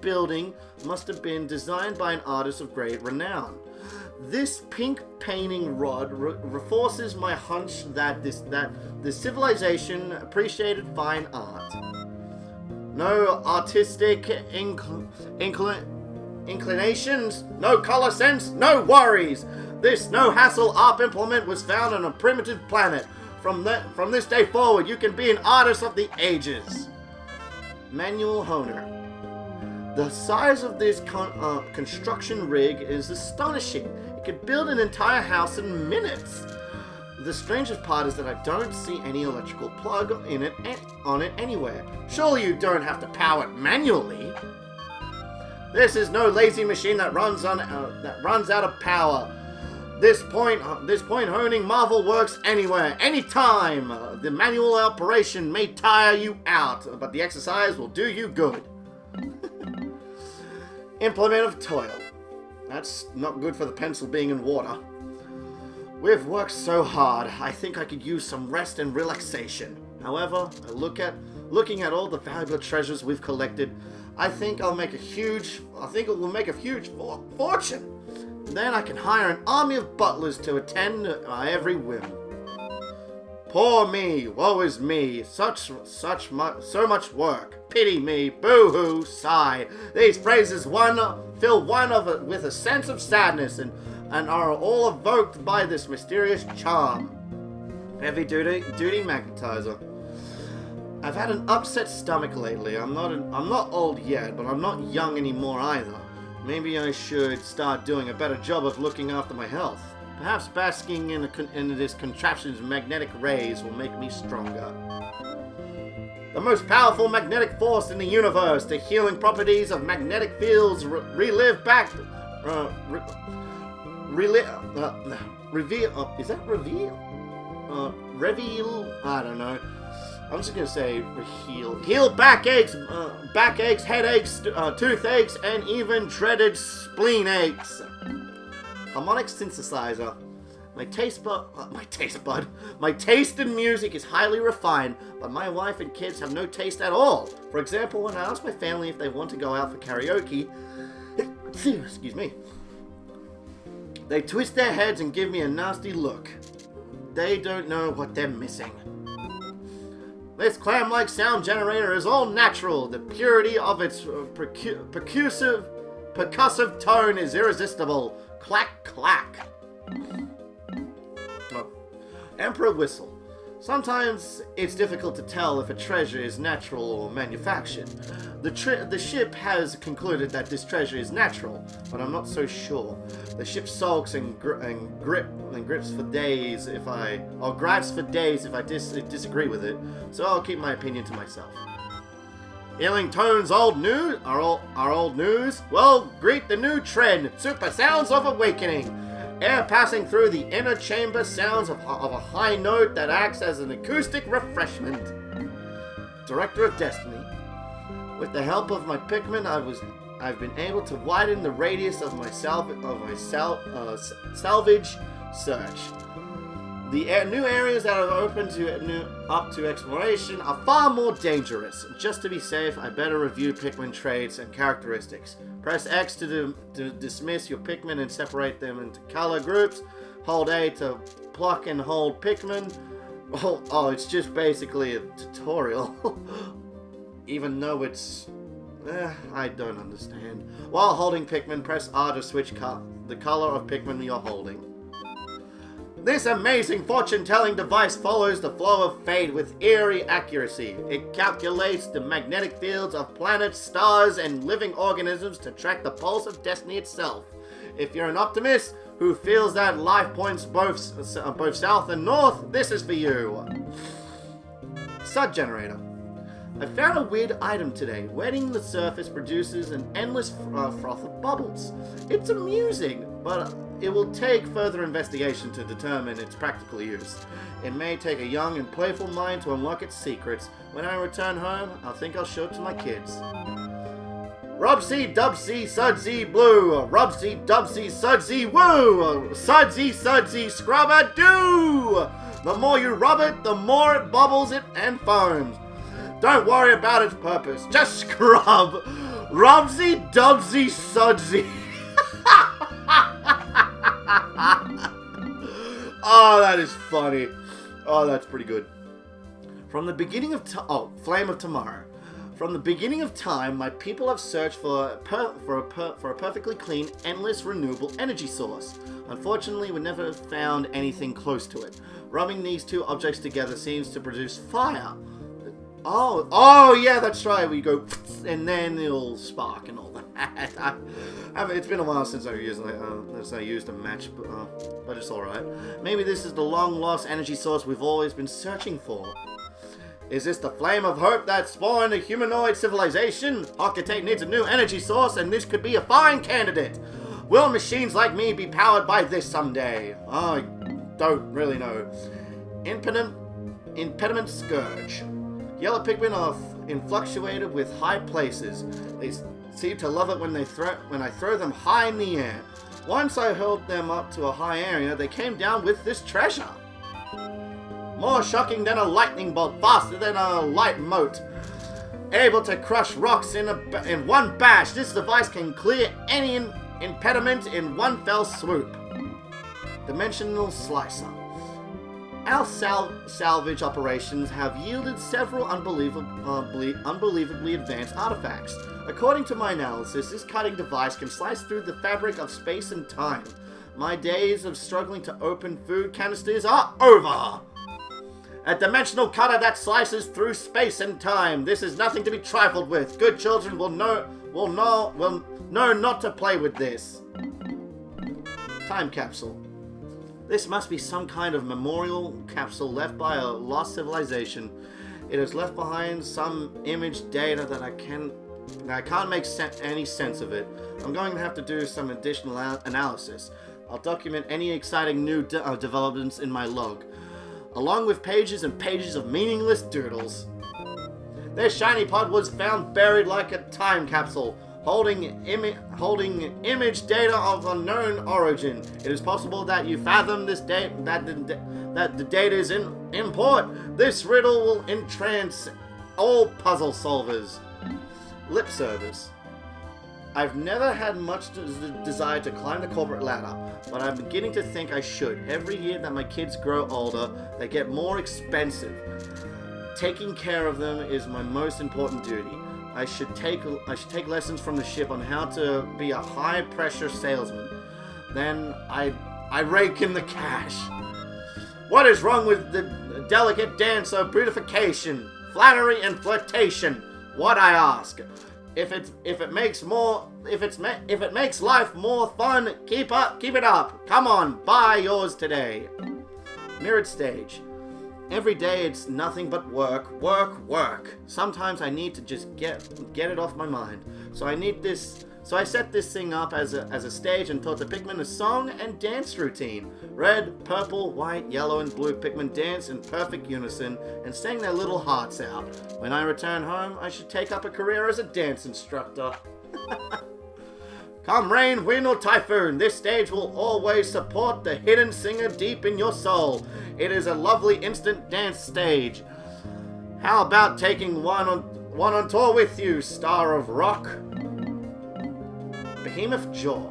building must have been designed by an artist of great renown. This pink painting rod reinforces my hunch that the civilization appreciated fine art. No artistic inclinations, no color sense, no worries. This no-hassle art implement was found on a primitive planet. From this day forward, you can be an artist of the ages. Manual Honer. The size of this construction rig is astonishing. It could build an entire house in minutes. The strangest part is that I don't see any electrical plug on it anywhere. Surely you don't have to power it manually. This is no lazy machine that runs out of power. This point honing marvel works anywhere, anytime. The manual operation may tire you out, but the exercise will do you good. Implement of toil. That's not good for the pencil being in water. We've worked so hard. I think I could use some rest and relaxation. However, looking at all the valuable treasures we've collected, I think it will make a huge fortune. Then I can hire an army of butlers to attend my every whim. Poor me, woe is me, so much work. Pity me, boo-hoo, sigh. These phrases fill one with a sense of sadness and are all evoked by this mysterious charm. Heavy duty magnetizer. I've had an upset stomach lately. I'm not old yet, but I'm not young anymore either. Maybe I should start doing a better job of looking after my health. Perhaps basking in this contraption's magnetic rays will make me stronger. The most powerful magnetic force in the universe. The healing properties of magnetic fields reveal. Is that reveal? Reveal? I don't know. I'm just gonna say heal backaches, headaches, toothaches, and even dreaded spleen aches. Harmonic synthesizer. My taste in music is highly refined, but my wife and kids have no taste at all. For example, when I ask my family if they want to go out for karaoke, excuse me, they twist their heads and give me a nasty look. They don't know what they're missing. This clam-like sound generator is all natural. The purity of its percussive tone is irresistible. Clack, clack. Oh. Emperor whistle. Sometimes it's difficult to tell if a treasure is natural or manufactured. The ship has concluded that this treasure is natural, but I'm not so sure. The ship sulks and grips for days if I disagree with it, so I'll keep my opinion to myself. Healing tones old news are old news. Well, greet the new trend, super sounds of awakening. Air passing through the inner chamber sounds of a high note that acts as an acoustic refreshment. Director of Destiny. With the help of my Pikmin, I've been able to widen the radius of my salvage search. The new areas that are open up to exploration are far more dangerous. Just to be safe, I better review Pikmin traits and characteristics. Press X to dismiss your Pikmin and separate them into color groups. Hold A to pluck and hold Pikmin. Oh, it's just basically a tutorial. Even though it's... I don't understand. While holding Pikmin, press R to switch the color of Pikmin you're holding. This amazing fortune-telling device follows the flow of fate with eerie accuracy. It calculates the magnetic fields of planets, stars, and living organisms to track the pulse of destiny itself. If you're an optimist who feels that life points both south and north, this is for you. Sud generator. I found a weird item today. Wetting the surface produces an endless froth of bubbles. It's amusing, but it will take further investigation to determine its practical use. It may take a young and playful mind to unlock its secrets. When I return home, I think I'll show it to my kids. Rubsy, dubsy, sudsy, blue. Rubsy, dubsy, sudsy, woo. Sudsy, sudsy, scrub-a-doo. The more you rub it, the more it bubbles it and foams. Don't worry about its purpose. Just scrub. Rubsy, dubsy, sudsy. Oh, that is funny. Oh, that's pretty good. From the beginning of Flame of Tomorrow. From the beginning of time, my people have searched for a perfectly clean, endless, renewable energy source. Unfortunately, we never found anything close to it. Rubbing these two objects together seems to produce fire. Oh, yeah, that's right. We go, and then it'll spark and all that. It's been a while since I used a match, but it's all right. Maybe this is the long-lost energy source we've always been searching for. Is this the flame of hope that spawned a humanoid civilization? Architect needs a new energy source, and this could be a fine candidate. Will machines like me be powered by this someday? I don't really know. Impediment Scourge. Yellow Pikmin are influctuated with high places. They seem to love it when I throw them high in the air. Once I held them up to a high area, they came down with this treasure. More shocking than a lightning bolt, faster than a light mote. Able to crush rocks in one bash, this device can clear any impediment in one fell swoop. Dimensional Slicer. Our salvage operations have yielded several unbelievably advanced artifacts. According to my analysis, this cutting device can slice through the fabric of space and time. My days of struggling to open food canisters are over! A dimensional cutter that slices through space and time. This is nothing to be trifled with. Good children will know not to play with this. Time capsule. This must be some kind of memorial capsule left by a lost civilization. It has left behind some image data that I can't make any sense of it. I'm going to have to do some additional analysis. I'll document any exciting new developments in my log, along with pages and pages of meaningless doodles. This shiny pod was found buried like a time capsule, holding image data of unknown origin. It is possible that you fathom this that the data is in import. This riddle will entrance all puzzle solvers. Lip service. I've never had much desire to climb the corporate ladder, but I'm beginning to think I should. Every year that my kids grow older, they get more expensive. Taking care of them is my most important duty. I should take lessons from the ship on how to be a high-pressure salesman. Then I rake in the cash. What is wrong with the delicate dance of beautification, flattery, and flirtation? What I ask. If it makes life more fun, keep it up. Come on, buy yours today. Mirrored stage. Every day it's nothing but work, work, work. Sometimes I need to just get it off my mind. So I set this thing up as a stage and taught the Pikmin a song and dance routine. Red, purple, white, yellow, and blue Pikmin dance in perfect unison and sang their little hearts out. When I return home, I should take up a career as a dance instructor. Come rain, wind, or typhoon, this stage will always support the hidden singer deep in your soul. It is a lovely instant dance stage. How about taking one on tour with you, star of rock? Behemoth jaw.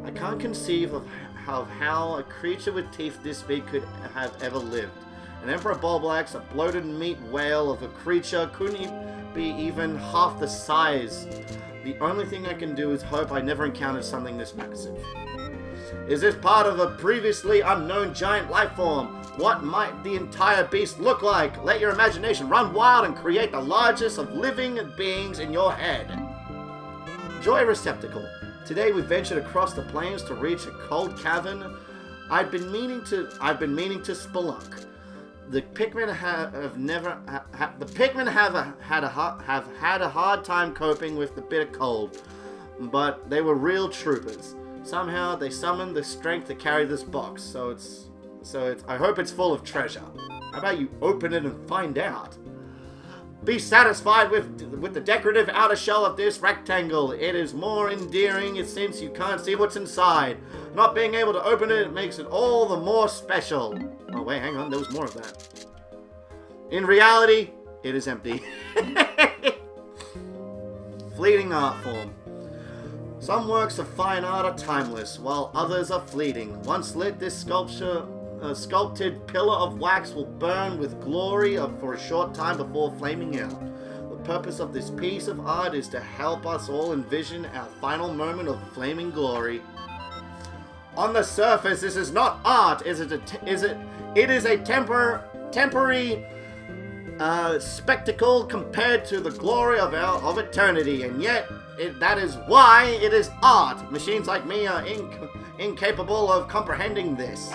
I can't conceive of how a creature with teeth this big could have ever lived. An Emperor Bulblax, a bloated meat whale of a creature, couldn't be even half the size. The only thing I can do is hope I never encounter something this massive. Is this part of a previously unknown giant life form? What might the entire beast look like? Let your imagination run wild and create the largest of living beings in your head. Joy receptacle. Today we ventured across the plains to reach a cold cavern. I've been meaning to spelunk. The Pikmin have had a hard time coping with the bitter cold, but they were real troopers. Somehow they summoned the strength to carry this box. So it's. I hope it's full of treasure. How about you open it and find out? Be satisfied with the decorative outer shell of this rectangle. It is more endearing since you can't see what's inside. Not being able to open it makes it all the more special. Oh wait, hang on, there was more of that. In reality, it is empty. Fleeting art form. Some works of fine art are timeless, while others are fleeting. Once lit, this sculpted pillar of wax will burn with glory for a short time before flaming out. The purpose of this piece of art is to help us all envision our final moment of flaming glory. On the surface, this is not art. It is a temporary spectacle compared to the glory of eternity, and yet that is why it is art. Machines like me are incapable of comprehending this.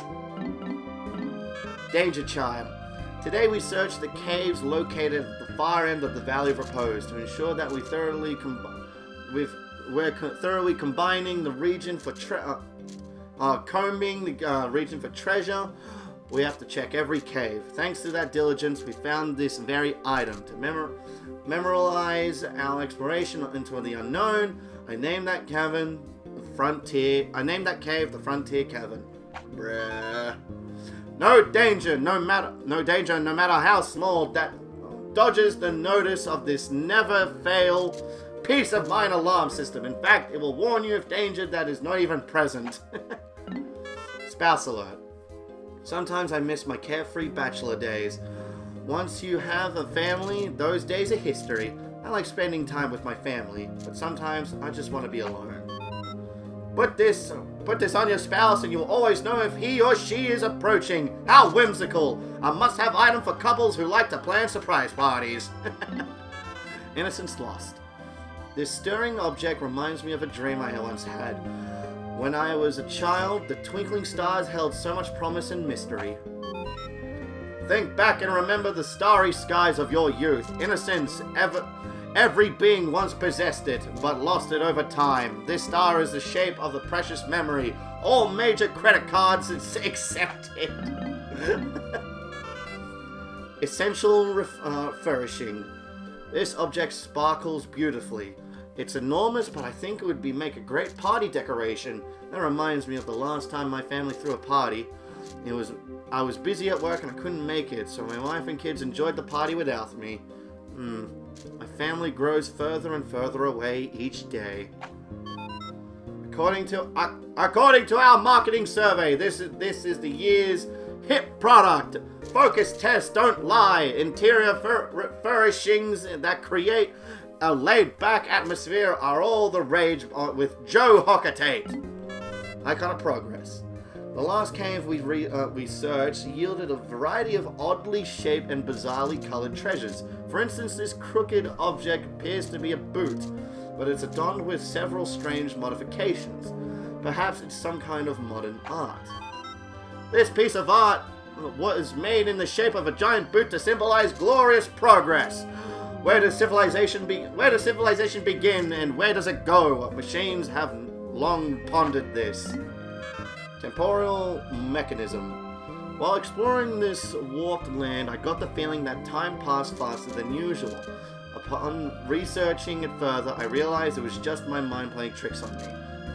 Danger chime. Today we searched the caves located at the far end of the Valley of Repose to ensure that we're thoroughly combining the region for combing the region for treasure. We have to check every cave. Thanks to that diligence, we found this very item. To memorialize our exploration into the unknown, I named that cave the Frontier Cavern. Bruh. No danger, no matter how small, that dodges the notice of this never-fail peace of mind alarm system. In fact, it will warn you of danger that is not even present. Spouse alert. Sometimes I miss my carefree bachelor days. Once you have a family, those days are history. I like spending time with my family, but sometimes I just want to be alone. Put this on your spouse and you'll always know if he or she is approaching. How whimsical! A must-have item for couples who like to plan surprise parties. Innocence lost. This stirring object reminds me of a dream I once had. When I was a child, the twinkling stars held so much promise and mystery. Think back and remember the starry skies of your youth. Innocence, every being once possessed it, but lost it over time. This star is the shape of the precious memory. All major credit cards accepted. Essential refurbishing. This object sparkles beautifully. It's enormous, but I think it would make a great party decoration. That reminds me of the last time my family threw a party. I was busy at work and I couldn't make it, so my wife and kids enjoyed the party without me. My family grows further and further away each day. According to our marketing survey, this is the year's hip product. Focus tests don't lie. Interior furnishings that create a laid-back atmosphere are all the rage with Joe Hockatate. Icon of progress. The last cave we researched yielded a variety of oddly shaped and bizarrely colored treasures. For instance, this crooked object appears to be a boot, but it's adorned with several strange modifications. Perhaps it's some kind of modern art. This piece of art was made in the shape of a giant boot to symbolize glorious progress. Where does civilization begin and where does it go? Machines have long pondered this. Temporal mechanism. While exploring this warped land, I got the feeling that time passed faster than usual. Upon researching it further, I realized it was just my mind playing tricks on me.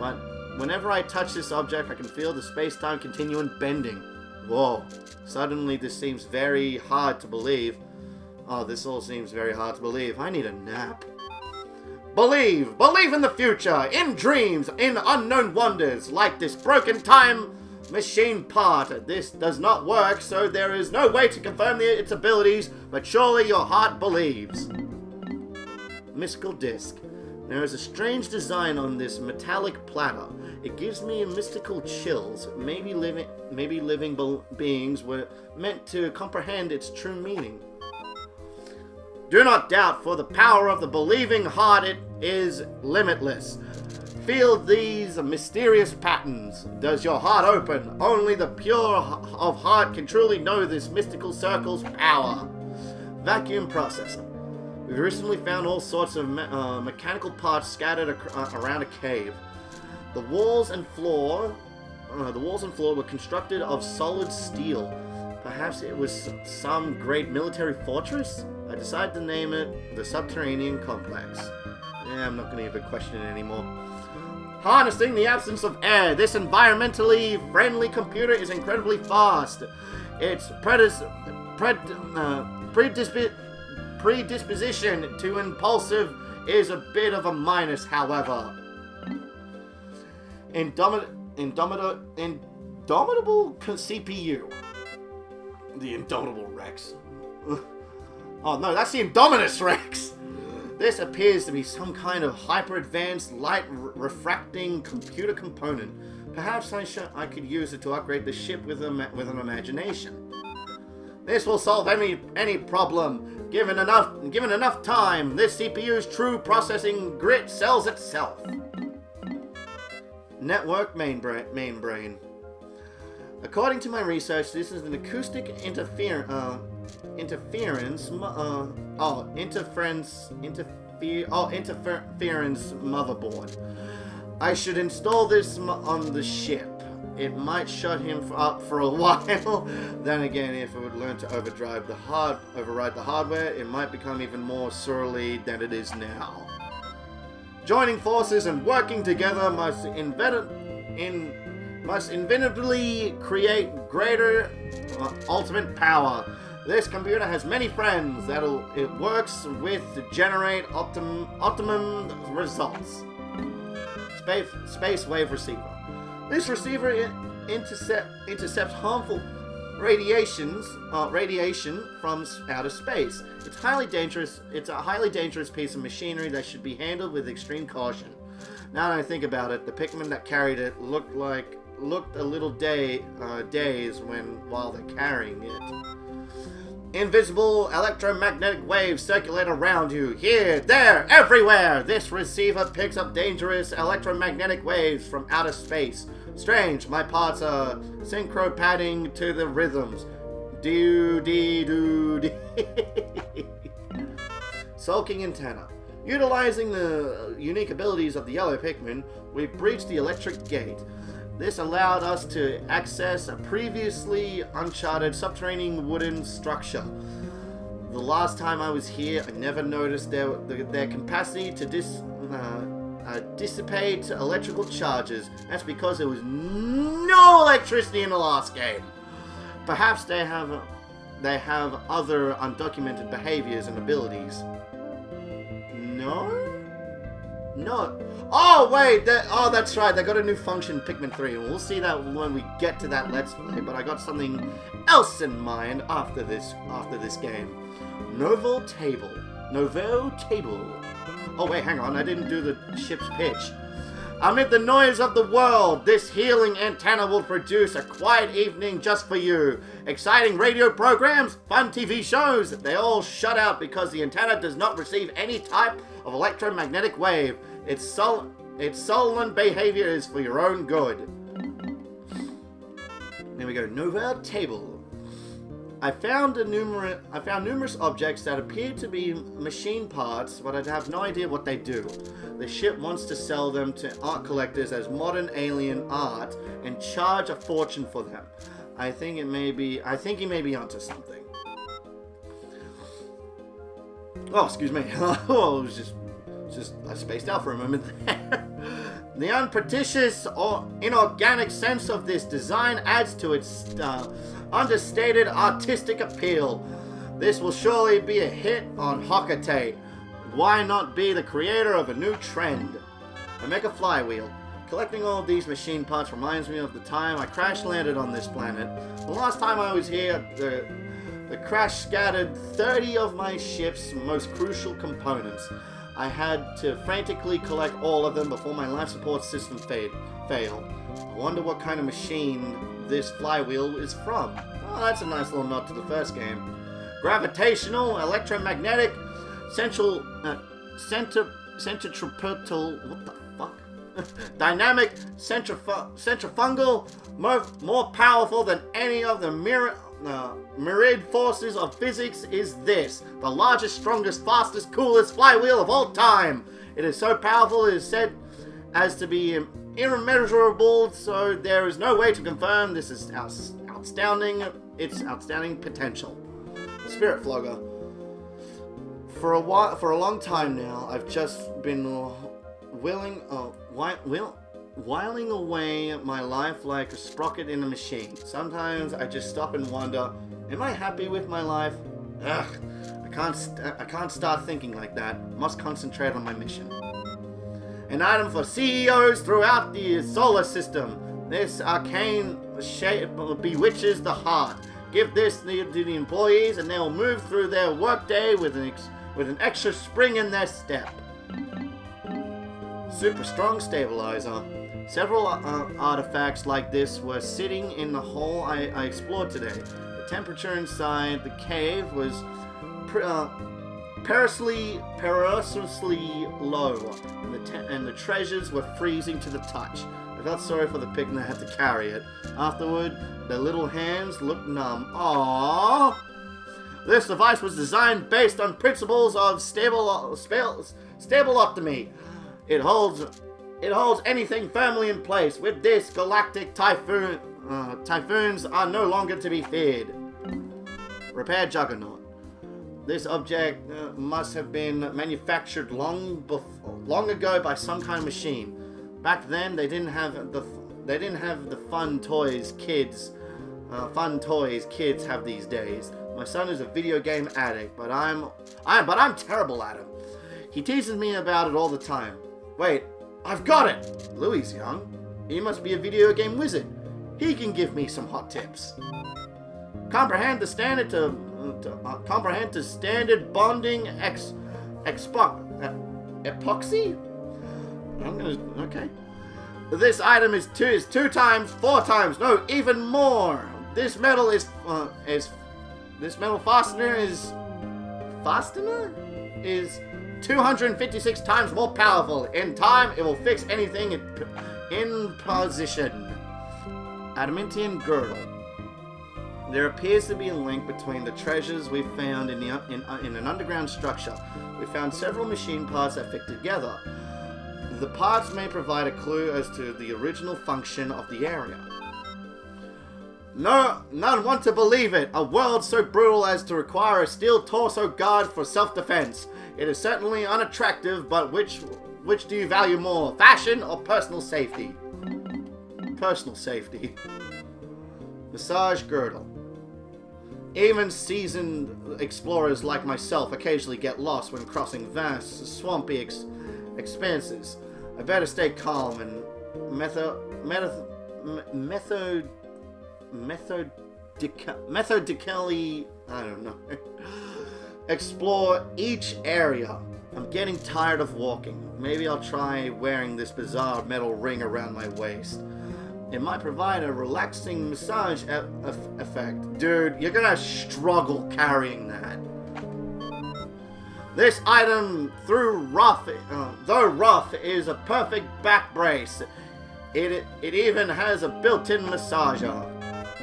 But whenever I touch this object, I can feel the space-time continuum bending. Whoa. Suddenly this seems very hard to believe. Oh, this all seems very hard to believe. I need a nap. Believe! Believe in the future! In dreams! In unknown wonders! Like this broken time machine part. This does not work, so there is no way to confirm its abilities, but surely your heart believes. Mystical disc. There is a strange design on this metallic platter. It gives me mystical chills. Maybe living beings were meant to comprehend its true meaning. Do not doubt, for the power of the believing heart it is limitless. Feel these mysterious patterns. Does your heart open? Only the pure of heart can truly know this mystical circle's power. Vacuum processor. We've recently found all sorts of mechanical parts scattered around a cave. The walls and floor were constructed of solid steel. Perhaps it was some great military fortress? I decided to name it the Subterranean Complex. I'm not going to even question it anymore. Harnessing the absence of air. This environmentally friendly computer is incredibly fast. Its predisposition to impulsive is a bit of a minus, however. Indomitable CPU. The Indomitable Rex. Oh no, that's the Indominus Rex! This appears to be some kind of hyper-advanced light-refracting computer component. Perhaps I could use it to upgrade the ship with an imagination. This will solve any problem. Given enough time, this CPU's true processing grit sells itself. Network main brain. According to my research, this is an acoustic interference motherboard. I should install this on the ship. It might shut him up for a while. Then again, if it would learn to override the hardware, it might become even more surly than it is now. Joining forces and working together must inevitably create greater ultimate power. This computer has many friends that it works with to generate optimum results. Space wave receiver. This receiver intercepts harmful radiation from outer space. It's highly dangerous. It's a highly dangerous piece of machinery that should be handled with extreme caution. Now that I think about it, the Pikmin that carried it looked a little dazed while they're carrying it. Invisible electromagnetic waves circulate around you. Here, there, everywhere! This receiver picks up dangerous electromagnetic waves from outer space. Strange, my parts are synchro-padding to the rhythms. Do-dee-do-dee. Sulking antenna. Utilizing the unique abilities of the yellow Pikmin, we breached the electric gate. This allowed us to access a previously uncharted subterranean wooden structure. The last time I was here, I never noticed their capacity to dissipate electrical charges. That's because there was no electricity in the last game. Perhaps they have other undocumented behaviors and abilities. No. Oh, wait. That's right. They got a new function in Pikmin 3. We'll see that when we get to that Let's Play. But I got something else in mind after this game. Novel table. Oh, wait. Hang on. I didn't do the ship's pitch. Amid the noise of the world, this healing antenna will produce a quiet evening just for you. Exciting radio programs, fun TV shows, they all shut out because the antenna does not receive any type of electromagnetic wave. Its sullen behavior is for your own good. There we go. Novel table. I found numerous objects that appear to be machine parts, but I have no idea what they do. The ship wants to sell them to art collectors as modern alien art and charge a fortune for them. I think he may be onto something. Oh, excuse me. Oh, it was just I spaced out for a moment there. The unpretentious or inorganic sense of this design adds to its understated artistic appeal. This will surely be a hit on Hokate. Why not be the creator of a new trend? I make a flywheel. Collecting all of these machine parts reminds me of the time I crash-landed on this planet. The last time I was here, the crash scattered 30 of my ship's most crucial components. I had to frantically collect all of them before my life support system failed. I wonder what kind of machine this flywheel is from. Oh, that's a nice little nod to the first game. Gravitational, electromagnetic, centripetal, what the fuck? Dynamic, centrifugal, more powerful than any of the myriad forces of physics is this. The largest, strongest, fastest, coolest flywheel of all time. It is so powerful it is said as to be immeasurable, so there is no way to confirm this is its outstanding potential. Spirit Flogger. For a long time now, I've just been whiling away my life like a sprocket in a machine. Sometimes I just stop and wonder, am I happy with my life? Ugh, I can't start thinking like that. Must concentrate on my mission. An item for CEOs throughout the solar system. This arcane shape bewitches the heart. Give this to the employees and they will move through their workday with an extra spring in their step. Super strong stabilizer. Several artifacts like this were sitting in the hole I explored today. The temperature inside the cave was perilously low, and the treasures were freezing to the touch. I felt sorry for the Pikmin that had to carry it. Afterward, their little hands looked numb. Aww. This device was designed based on principles of stabilotomy. It holds anything firmly in place. With this, galactic typhoons are no longer to be feared. Repair Juggernaut. This object must have been manufactured long ago by some kind of machine. Back then, they didn't have the fun toys kids have these days. My son is a video game addict, but I'm terrible at him. He teases me about it all the time. Wait, I've got it! Louie's young. He must be a video game wizard. He can give me some hot tips. comprehend the standard comprehend the standard bonding epoxy. Okay. This item is two times, 4 times, no, even more. This metal fastener is 256 times more powerful. In time, it will fix anything in position. Adamantium girdle. There appears to be a link between the treasures we found in an underground structure. We found several machine parts that fit together. The parts may provide a clue as to the original function of the area. No, none want to believe it. A world so brutal as to require a steel torso guard for self-defense. It is certainly unattractive, but which do you value more, fashion or personal safety? Personal safety. Massage girdle. Even seasoned explorers like myself occasionally get lost when crossing vast, swampy expanses. I better stay calm and methodically, I don't know, explore each area. I'm getting tired of walking. Maybe I'll try wearing this bizarre metal ring around my waist. It might provide a relaxing massage effect. Dude, you're gonna struggle carrying that. This item, though rough, is a perfect back brace. It even has a built-in massager.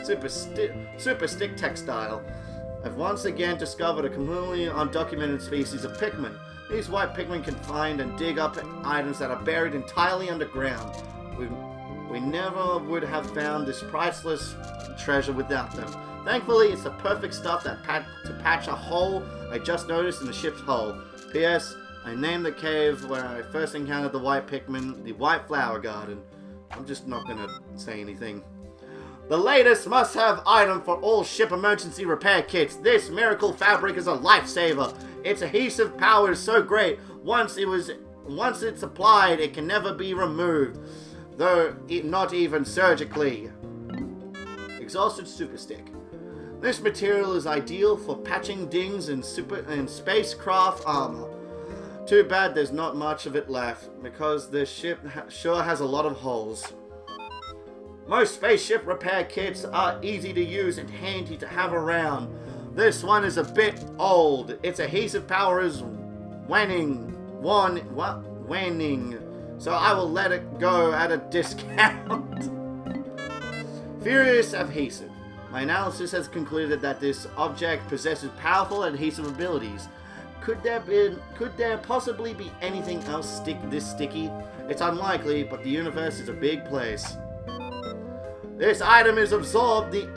Super stick textile. I've once again discovered a completely undocumented species of Pikmin. These white Pikmin can find and dig up items that are buried entirely underground. We never would have found this priceless treasure without them. Thankfully, it's the perfect stuff to patch a hole I just noticed in the ship's hull. P.S. I named the cave where I first encountered the white Pikmin the White Flower Garden. I'm just not gonna say anything. The latest must-have item for all ship emergency repair kits. This miracle fabric is a lifesaver. Its adhesive power is so great. Once it's applied, it can never be removed, though not even surgically. Exhausted super stick. This material is ideal for patching dings in spacecraft armor. Too bad there's not much of it left, because this ship sure has a lot of holes. Most spaceship repair kits are easy to use and handy to have around. This one is a bit old. Its adhesive power is waning. So I will let it go at a discount. Furious adhesive. My analysis has concluded that this object possesses powerful adhesive abilities. Could there possibly be anything else this sticky? It's unlikely, but the universe is a big place. This item has absorbed the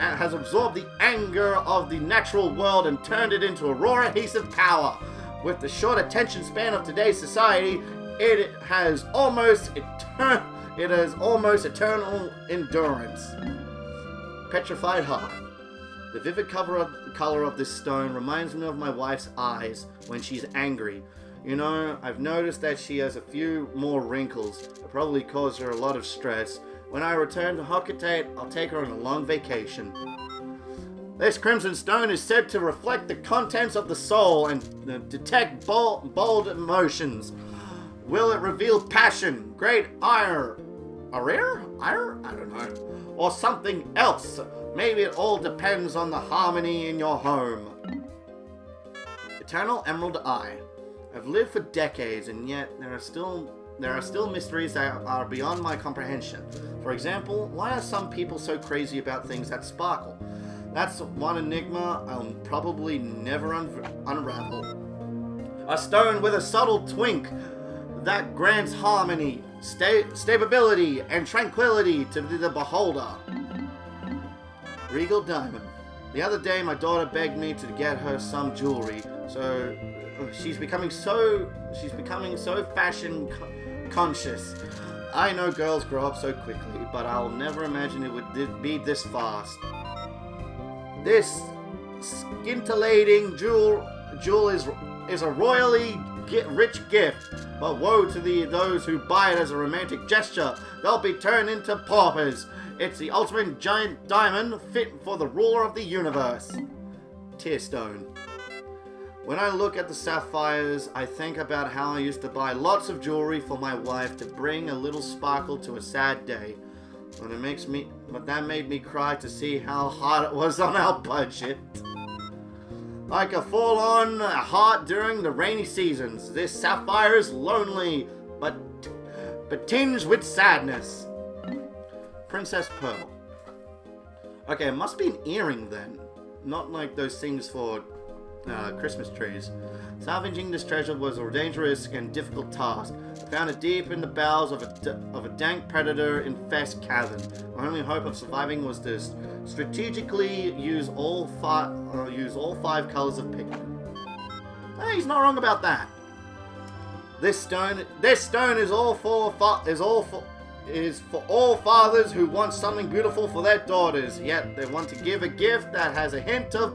anger of the natural world and turned it into a raw adhesive power. With the short attention span of today's society, it has almost eternal endurance. Petrified heart. The vivid color of this stone reminds me of my wife's eyes when she's angry. You know, I've noticed that she has a few more wrinkles. It probably caused her a lot of stress. When I return to Hockatate, I'll take her on a long vacation. This crimson stone is said to reflect the contents of the soul and detect bold emotions. Will it reveal passion, great ire? Ire? I don't know. Or something else. Maybe it all depends on the harmony in your home. Eternal Emerald Eye. I've lived for decades, and yet there are still mysteries that are beyond my comprehension. For example, why are some people so crazy about things that sparkle? That's one enigma I'll probably never unravel. A stone with a subtle twink that grants harmony, stability, and tranquility to the beholder. Regal Diamond. The other day, my daughter begged me to get her some jewelry, so she's becoming so fashion conscious. I know girls grow up so quickly, but I'll never imagine it would be this fast. This scintillating jewel is a royally rich gift, but woe to those who buy it as a romantic gesture. They'll be turned into paupers. It's the ultimate giant diamond fit for the ruler of the universe. Tearstone. When I look at the sapphires, I think about how I used to buy lots of jewelry for my wife to bring a little sparkle to a sad day. But that made me cry to see how hard it was on our budget. Like a full-on heart during the rainy seasons, this sapphire is lonely, but tinged with sadness. Princess Pearl. Okay, it must be an earring then. Not like those things for Christmas trees. Salvaging this treasure was a dangerous and difficult task. I found it deep in the bowels of a dank predator-infested cavern. My only hope of surviving was to strategically use all five colors of Pikmin. Hey, he's not wrong about that. This stone is for all fathers who want something beautiful for their daughters, yet they want to give a gift that has a hint of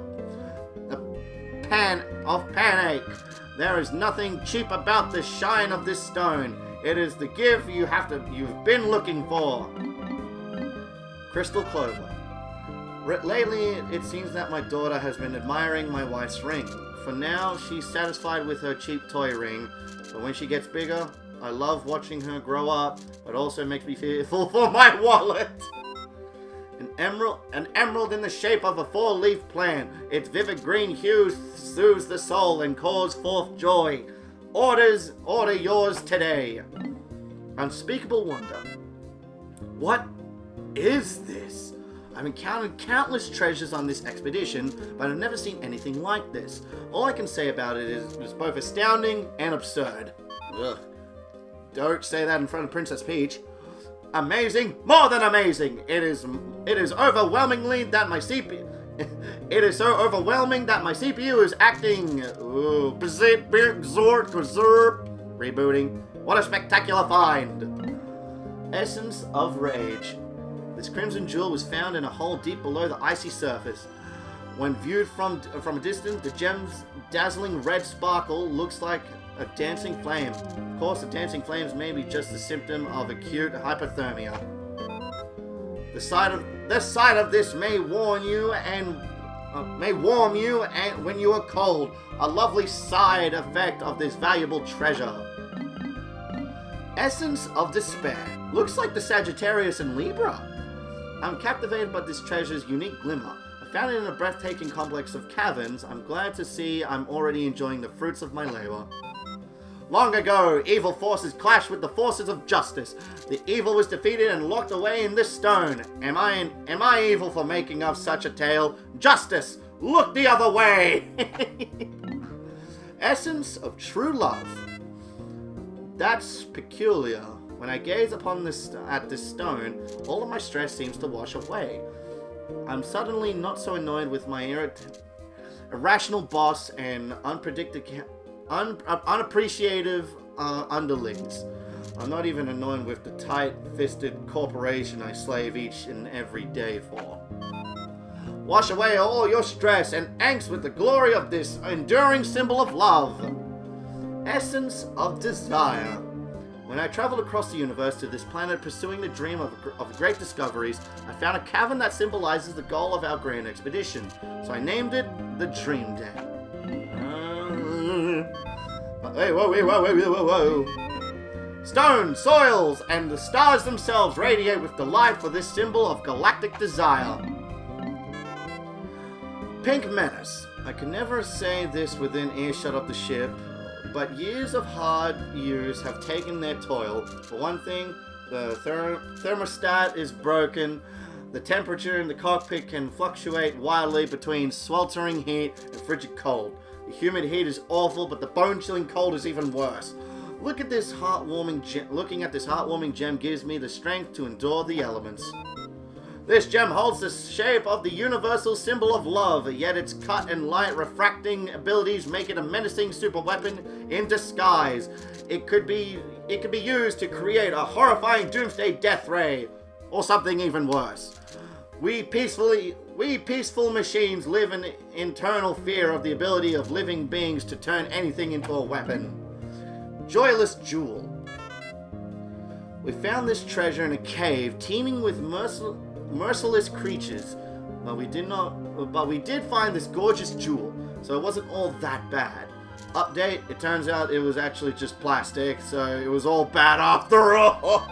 panic. There is nothing cheap about the shine of this stone. It is the gift you've been looking for. Crystal Clover. Lately, it seems that my daughter has been admiring my wife's ring. For now, she's satisfied with her cheap toy ring, but when she gets bigger, I love watching her grow up, but also makes me fearful for my wallet. An emerald in the shape of a four-leaf plant. Its vivid green hue soothes the soul and calls forth joy. Order yours today. Unspeakable wonder. What is this? I've encountered countless treasures on this expedition, but I've never seen anything like this. All I can say about it is it's both astounding and absurd. Ugh. Don't say that in front of Princess Peach. Amazing, more than amazing. It is overwhelmingly that my CPU. It is so overwhelming that my CPU is acting. Rebooting. What a spectacular find! Essence of Rage. This crimson jewel was found in a hole deep below the icy surface. When viewed from a distance, the gem's dazzling red sparkle looks like a dancing flame. Of course, the dancing flames may be just a symptom of acute hypothermia. The sight of this may warm you when you are cold. A lovely side effect of this valuable treasure. Essence of Despair. Looks like the Sagittarius and Libra. I'm captivated by this treasure's unique glimmer. I found it in a breathtaking complex of caverns. I'm glad to see I'm already enjoying the fruits of my labor. Long ago, evil forces clashed with the forces of justice. The evil was defeated and locked away in this stone. Am I evil for making up such a tale? Justice, look the other way! Essence of True Love. That's peculiar. When I gaze upon this stone, all of my stress seems to wash away. I'm suddenly not so annoyed with my irrational boss and unappreciative underlings. I'm not even annoyed with the tight-fisted corporation I slave each and every day for. Wash away all your stress and angst with the glory of this enduring symbol of love. Essence of Desire. When I traveled across the universe to this planet pursuing the dream of great discoveries, I found a cavern that symbolizes the goal of our grand expedition. So I named it the Dream Den. Hey, whoa. Stone, soils, and the stars themselves radiate with delight for this symbol of galactic desire. Pink Menace. I could never say this within earshot of the ship, but years of hard use have taken their toll. For one thing, the thermostat is broken. The temperature in the cockpit can fluctuate wildly between sweltering heat and frigid cold. The humid heat is awful, but the bone-chilling cold is even worse. Looking at this heartwarming gem gives me the strength to endure the elements. This gem holds the shape of the universal symbol of love, yet its cut and light refracting abilities make it a menacing superweapon in disguise. It could be used to create a horrifying doomsday death ray, or something even worse. We peaceful machines live in internal fear of the ability of living beings to turn anything into a weapon. Joyless Jewel. We found this treasure in a cave teeming with merciless creatures, but we did find this gorgeous jewel, so it wasn't all that bad. Update, it turns out it was actually just plastic, so it was all bad after all.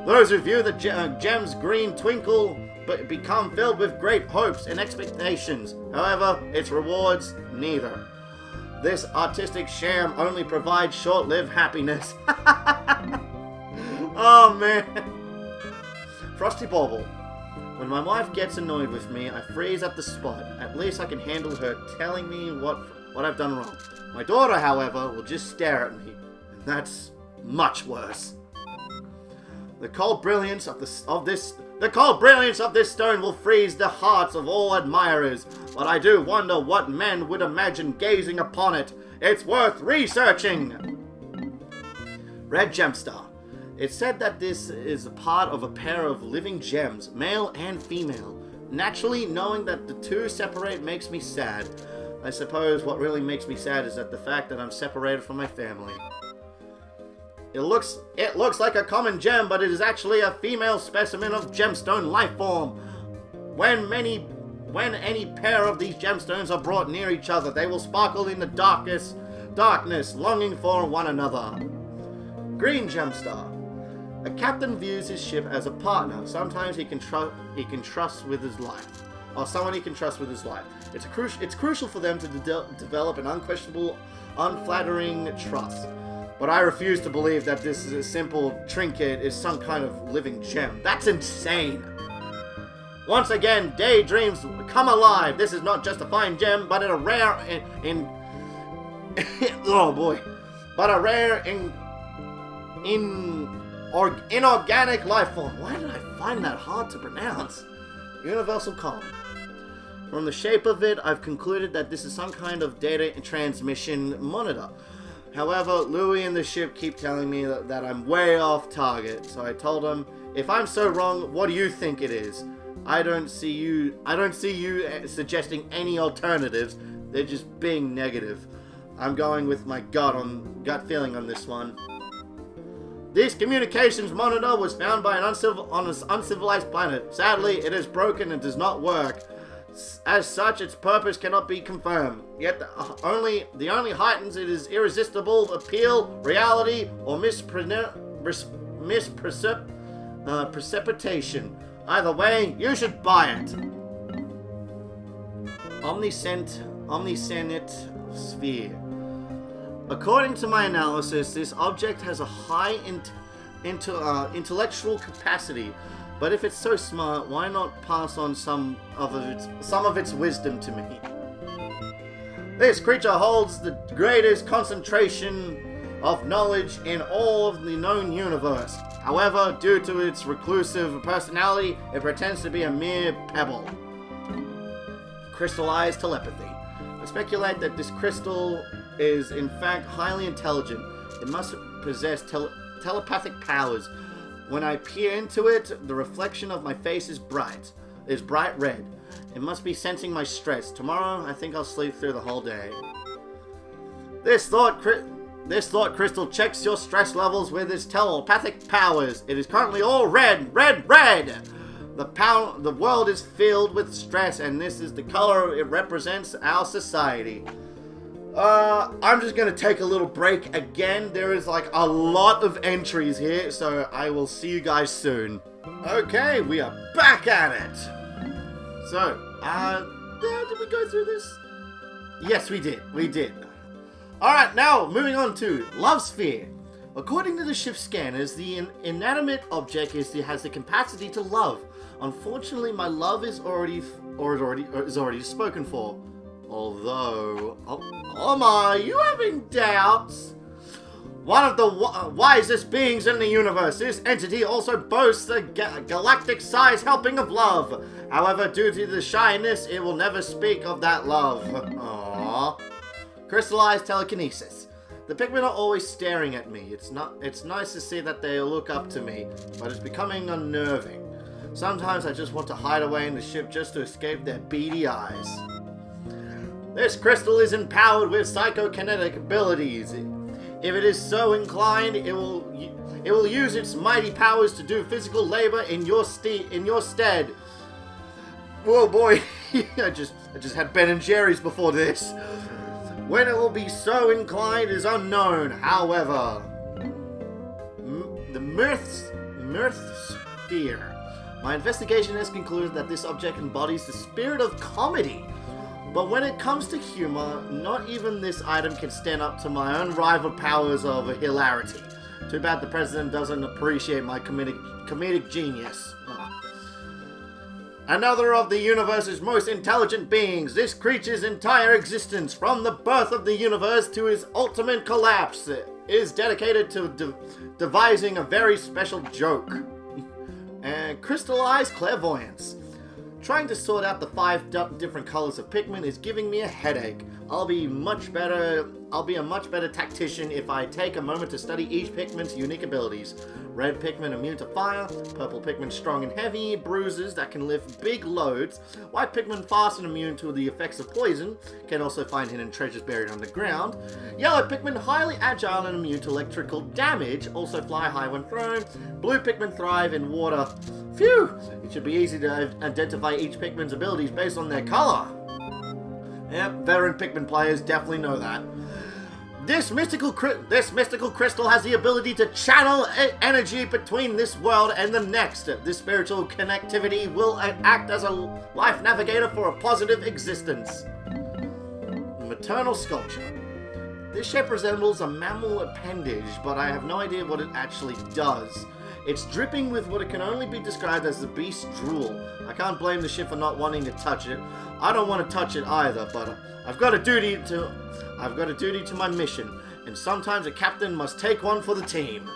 Those who view the gem's green twinkle but become filled with great hopes and expectations. However, its rewards, neither. This artistic sham only provides short-lived happiness. Oh man. Frosty Bauble. When my wife gets annoyed with me, I freeze at the spot. At least I can handle her telling me what I've done wrong. My daughter, however, will just stare at me, and that's much worse. The cold brilliance of this stone will freeze the hearts of all admirers, but I do wonder what men would imagine gazing upon it. It's worth researching! Red Gemstar. It's said that this is a part of a pair of living gems, male and female. Naturally, knowing that the two separate makes me sad. I suppose what really makes me sad is that the fact that I'm separated from my family. It looks like a common gem, but it is actually a female specimen of gemstone life form. When any pair of these gemstones are brought near each other, they will sparkle in the darkness, longing for one another. Green Gemstar. A captain views his ship as a partner. Sometimes he can trust with his life, or someone he can trust with his life. It's crucial for them to develop an unquestionable, unflattering trust. But I refuse to believe that this is a simple trinket is some kind of living gem. That's insane. Once again, daydreams come alive. This is not just a fine gem, but a rare oh boy, but a rare inorganic life form. Why did I find that hard to pronounce? Universal calm. From the shape of it, I've concluded that this is some kind of data transmission monitor. However, Louie and the ship keep telling me that I'm way off target, so I told them, if I'm so wrong, what do you think it is? I don't see you suggesting any alternatives. They're just being negative. I'm going with my gut feeling on this one. This communications monitor was found by an uncivilized planet. Sadly, it is broken and does not work. As such, its purpose cannot be confirmed. Yet the only heightens it is irresistible appeal, reality, or precipitation. Either way, you should buy it. Omniscient sphere. According to my analysis, this object has a high intellectual capacity. But if it's so smart, why not pass on some of its wisdom to me? This creature holds the greatest concentration of knowledge in all of the known universe. However, due to its reclusive personality, it pretends to be a mere pebble. Crystallized telepathy. I speculate that this crystal is in fact highly intelligent. It must possess telepathic powers. When I peer into it, the reflection of my face is bright red. It must be sensing my stress. Tomorrow, I think I'll sleep through the whole day. This thought crystal checks your stress levels with its telepathic powers. It is currently all red. The world is filled with stress, and this is the color it represents our society. I'm just gonna take a little break again. There is like a lot of entries here, so I will see you guys soon. Okay, we are back at it. So, did we go through this? Yes, we did. Alright, now, moving on to Love Sphere. According to the ship's scanners, the inanimate object has the capacity to love. Unfortunately, my love is already spoken for. Although, are you having doubts? One of the wisest beings in the universe, this entity also boasts a galactic-sized helping of love. However, due to the shyness, it will never speak of that love. Aww. Crystallized telekinesis. The Pikmin are always staring at me. It's nice to see that they look up to me, but it's becoming unnerving. Sometimes I just want to hide away in the ship just to escape their beady eyes. This crystal is empowered with psychokinetic abilities. If it is so inclined, it will use its mighty powers to do physical labor in your stead. Whoa, boy! I just had Ben and Jerry's before this. When it will be so inclined is unknown. However, the mirth sphere. My investigation has concluded that this object embodies the spirit of comedy. But when it comes to humor, not even this item can stand up to my unrivaled powers of hilarity. Too bad the president doesn't appreciate my comedic genius. Another of the universe's most intelligent beings, this creature's entire existence, from the birth of the universe to his ultimate collapse, is dedicated to devising a very special joke. And crystallized clairvoyance. Trying to sort out the 5 different colors of Pikmin is giving me a headache. I'll be a much better tactician if I take a moment to study each Pikmin's unique abilities. Red Pikmin immune to fire, purple Pikmin strong and heavy, bruisers that can lift big loads, white Pikmin fast and immune to the effects of poison, can also find hidden treasures buried underground, yellow Pikmin highly agile and immune to electrical damage, also fly high when thrown, blue Pikmin thrive in water. Phew! It should be easy to identify each Pikmin's abilities based on their color. Yep, veteran Pikmin players definitely know that. This mystical crystal has the ability to channel energy between this world and the next. This spiritual connectivity will act as a life navigator for a positive existence. Maternal sculpture. This shape resembles a mammal appendage, but I have no idea what it actually does. It's dripping with what it can only be described as the beast's drool. I can't blame the ship for not wanting to touch it. I don't want to touch it either, but I've got a duty to my mission, and sometimes a captain must take one for the team.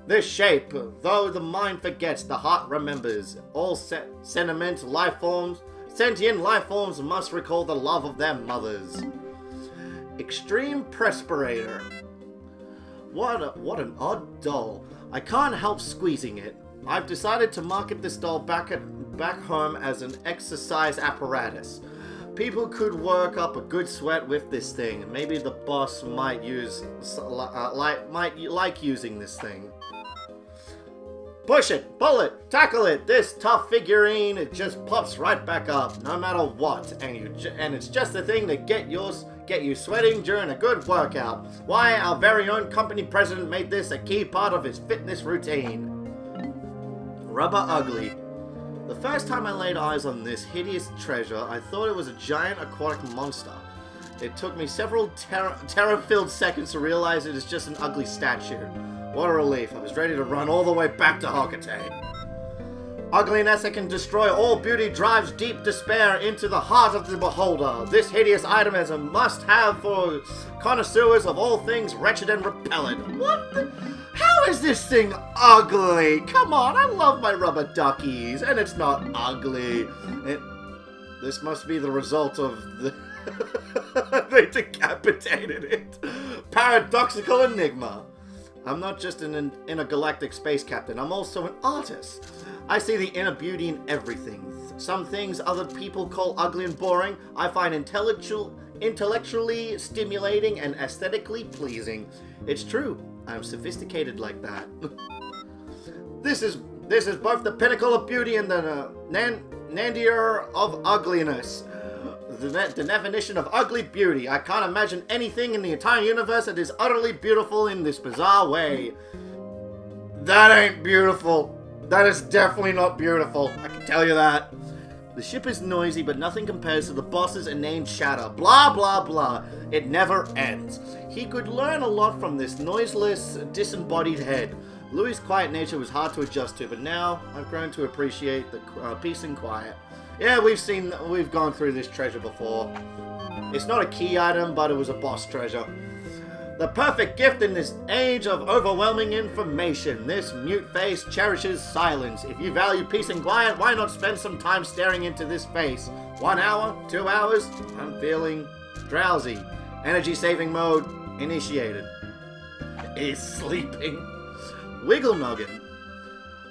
This shape, though the mind forgets, the heart remembers. All sentient life forms must recall the love of their mothers. Extreme Presperator. What an odd doll. I can't help squeezing it. I've decided to market this doll back home as an exercise apparatus. People could work up a good sweat with this thing. Maybe the boss might like using this thing. Push it, pull it, tackle it. This tough figurine, it just pops right back up, no matter what. And it's just the thing to get you sweating during a good workout. Why, our very own company president made this a key part of his fitness routine. Rubber Ugly. The first time I laid eyes on this hideous treasure, I thought it was a giant aquatic monster. It took me several terror-filled seconds to realize it is just an ugly statue. What a relief. I was ready to run all the way back to Hokate. Ugliness that can destroy all beauty drives deep despair into the heart of the beholder. This hideous item is a must-have for connoisseurs of all things wretched and repellent. What the... How is this thing ugly? Come on, I love my rubber duckies, and it's not ugly. This must be the result of the... They decapitated it. Paradoxical enigma. I'm not just an intergalactic space captain, I'm also an artist. I see the inner beauty in everything. Some things other people call ugly and boring, I find intellectually stimulating and aesthetically pleasing. It's true, I'm sophisticated like that. This is both the pinnacle of beauty and the nadir of ugliness. The definition of ugly beauty. I can't imagine anything in the entire universe that is utterly beautiful in this bizarre way. That ain't beautiful. That is definitely not beautiful. I can tell you that. The ship is noisy, but nothing compares to the boss's inane chatter. Blah, blah, blah. It never ends. He could learn a lot from this noiseless, disembodied head. Louis' quiet nature was hard to adjust to, but now I've grown to appreciate the peace and quiet. Yeah, we've gone through this treasure before. It's not a key item, but it was a boss treasure. The perfect gift in this age of overwhelming information. This mute face cherishes silence. If you value peace and quiet, why not spend some time staring into this face? 1 hour? 2 hours? I'm feeling drowsy. Energy saving mode initiated. He's sleeping. Wiggle Noggin.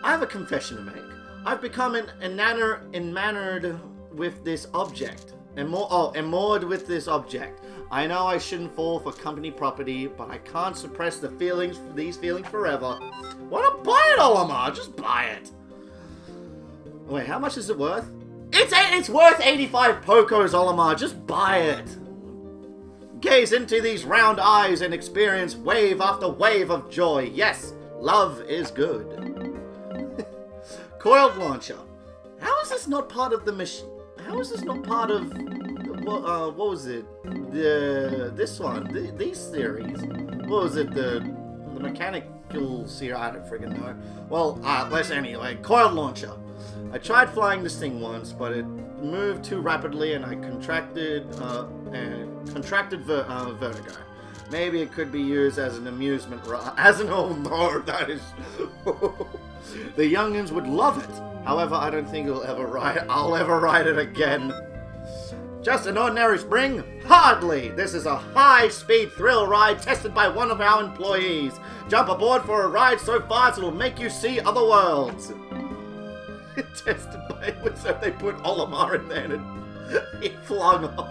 I have a confession to make. I've become enamored with this object. Moored with this object. I know I shouldn't fall for company property, but I can't suppress these feelings forever. Why not buy it, Olimar? Just buy it. Wait, how much is it worth? It's worth 85 Pokos, Olimar. Just buy it. Gaze into these round eyes and experience wave after wave of joy. Yes, love is good. Coiled launcher. How is this not part of the machine? How is this not part of what was it? This one, these series. What was it? The mechanical series. I don't friggin' know. Well, anyway. Coiled launcher. I tried flying this thing once, but it moved too rapidly, and I contracted vertigo. Maybe it could be used as an amusement ride. Oh no, that is. The youngins would love it. However, I don't think I'll ever ride it again. Just an ordinary spring? Hardly! This is a high-speed thrill ride tested by one of our employees. Jump aboard for a ride so fast it'll make you see other worlds. Tested by... So they put Olimar in there and he flung off.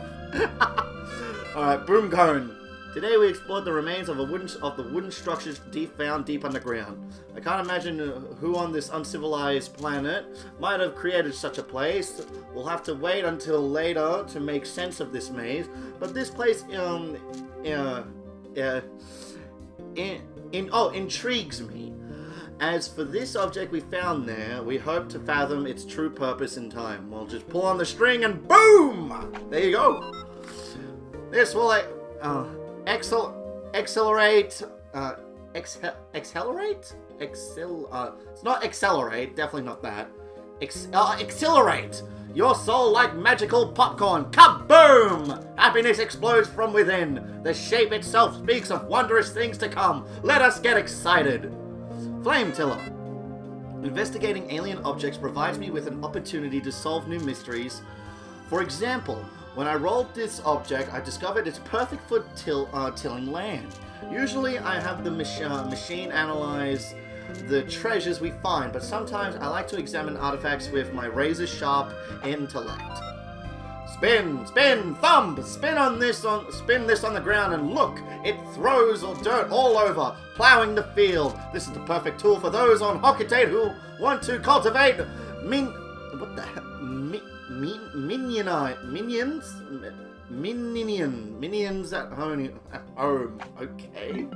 Alright, boom cone. Today we explored the remains of the wooden structures found deep underground. I can't imagine who on this uncivilized planet might have created such a place. We'll have to wait until later to make sense of this maze. But this place intrigues me. As for this object we found there, we hope to fathom its true purpose in time. We'll just pull on the string and boom! There you go. This will accelerate. It's not accelerate, definitely not that. Accelerate your soul like magical popcorn. Kaboom! Happiness explodes from within. The shape itself speaks of wondrous things to come. Let us get excited. Flame Tiller. Investigating alien objects provides me with an opportunity to solve new mysteries. For example, when I rolled this object, I discovered it's perfect for tilling land. Usually I have the machine analyze the treasures we find, but sometimes I like to examine artifacts with my razor-sharp intellect. Spin, spin, thumb, spin this on the ground and look, it throws dirt all over, plowing the field. This is the perfect tool for those on Hocketate who want to cultivate minions at home. Okay.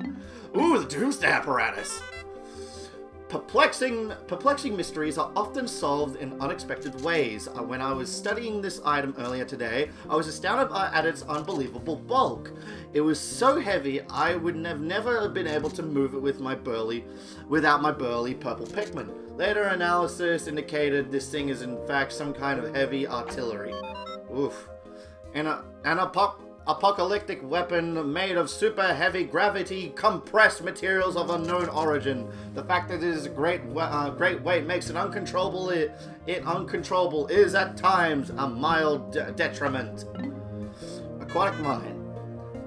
Ooh, the doomsday apparatus. Perplexing mysteries are often solved in unexpected ways. When I was studying this item earlier today, I was astounded at its unbelievable bulk. It was so heavy, I would have never been able to move it without my burly purple Pikmin. Later analysis indicated this thing is in fact some kind of heavy artillery. Oof. An apocalyptic weapon made of super heavy gravity compressed materials of unknown origin. The fact that it is great weight makes it uncontrollable. It uncontrollable is at times a mild detriment. Aquatic mine.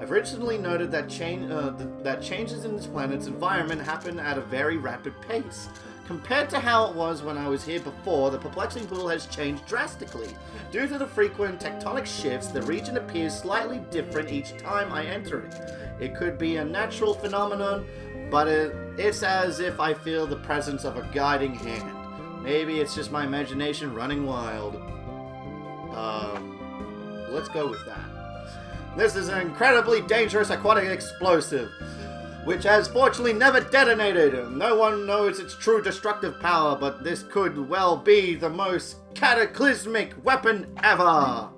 I've recently noted that changes in this planet's environment happen at a very rapid pace. Compared to how it was when I was here before, the perplexing pool has changed drastically. Due to the frequent tectonic shifts, the region appears slightly different each time I enter it. It could be a natural phenomenon, but it's as if I feel the presence of a guiding hand. Maybe it's just my imagination running wild. Let's go with that. This is an incredibly dangerous aquatic explosive, which has fortunately never detonated. No one knows its true destructive power, but this could well be the most cataclysmic weapon ever.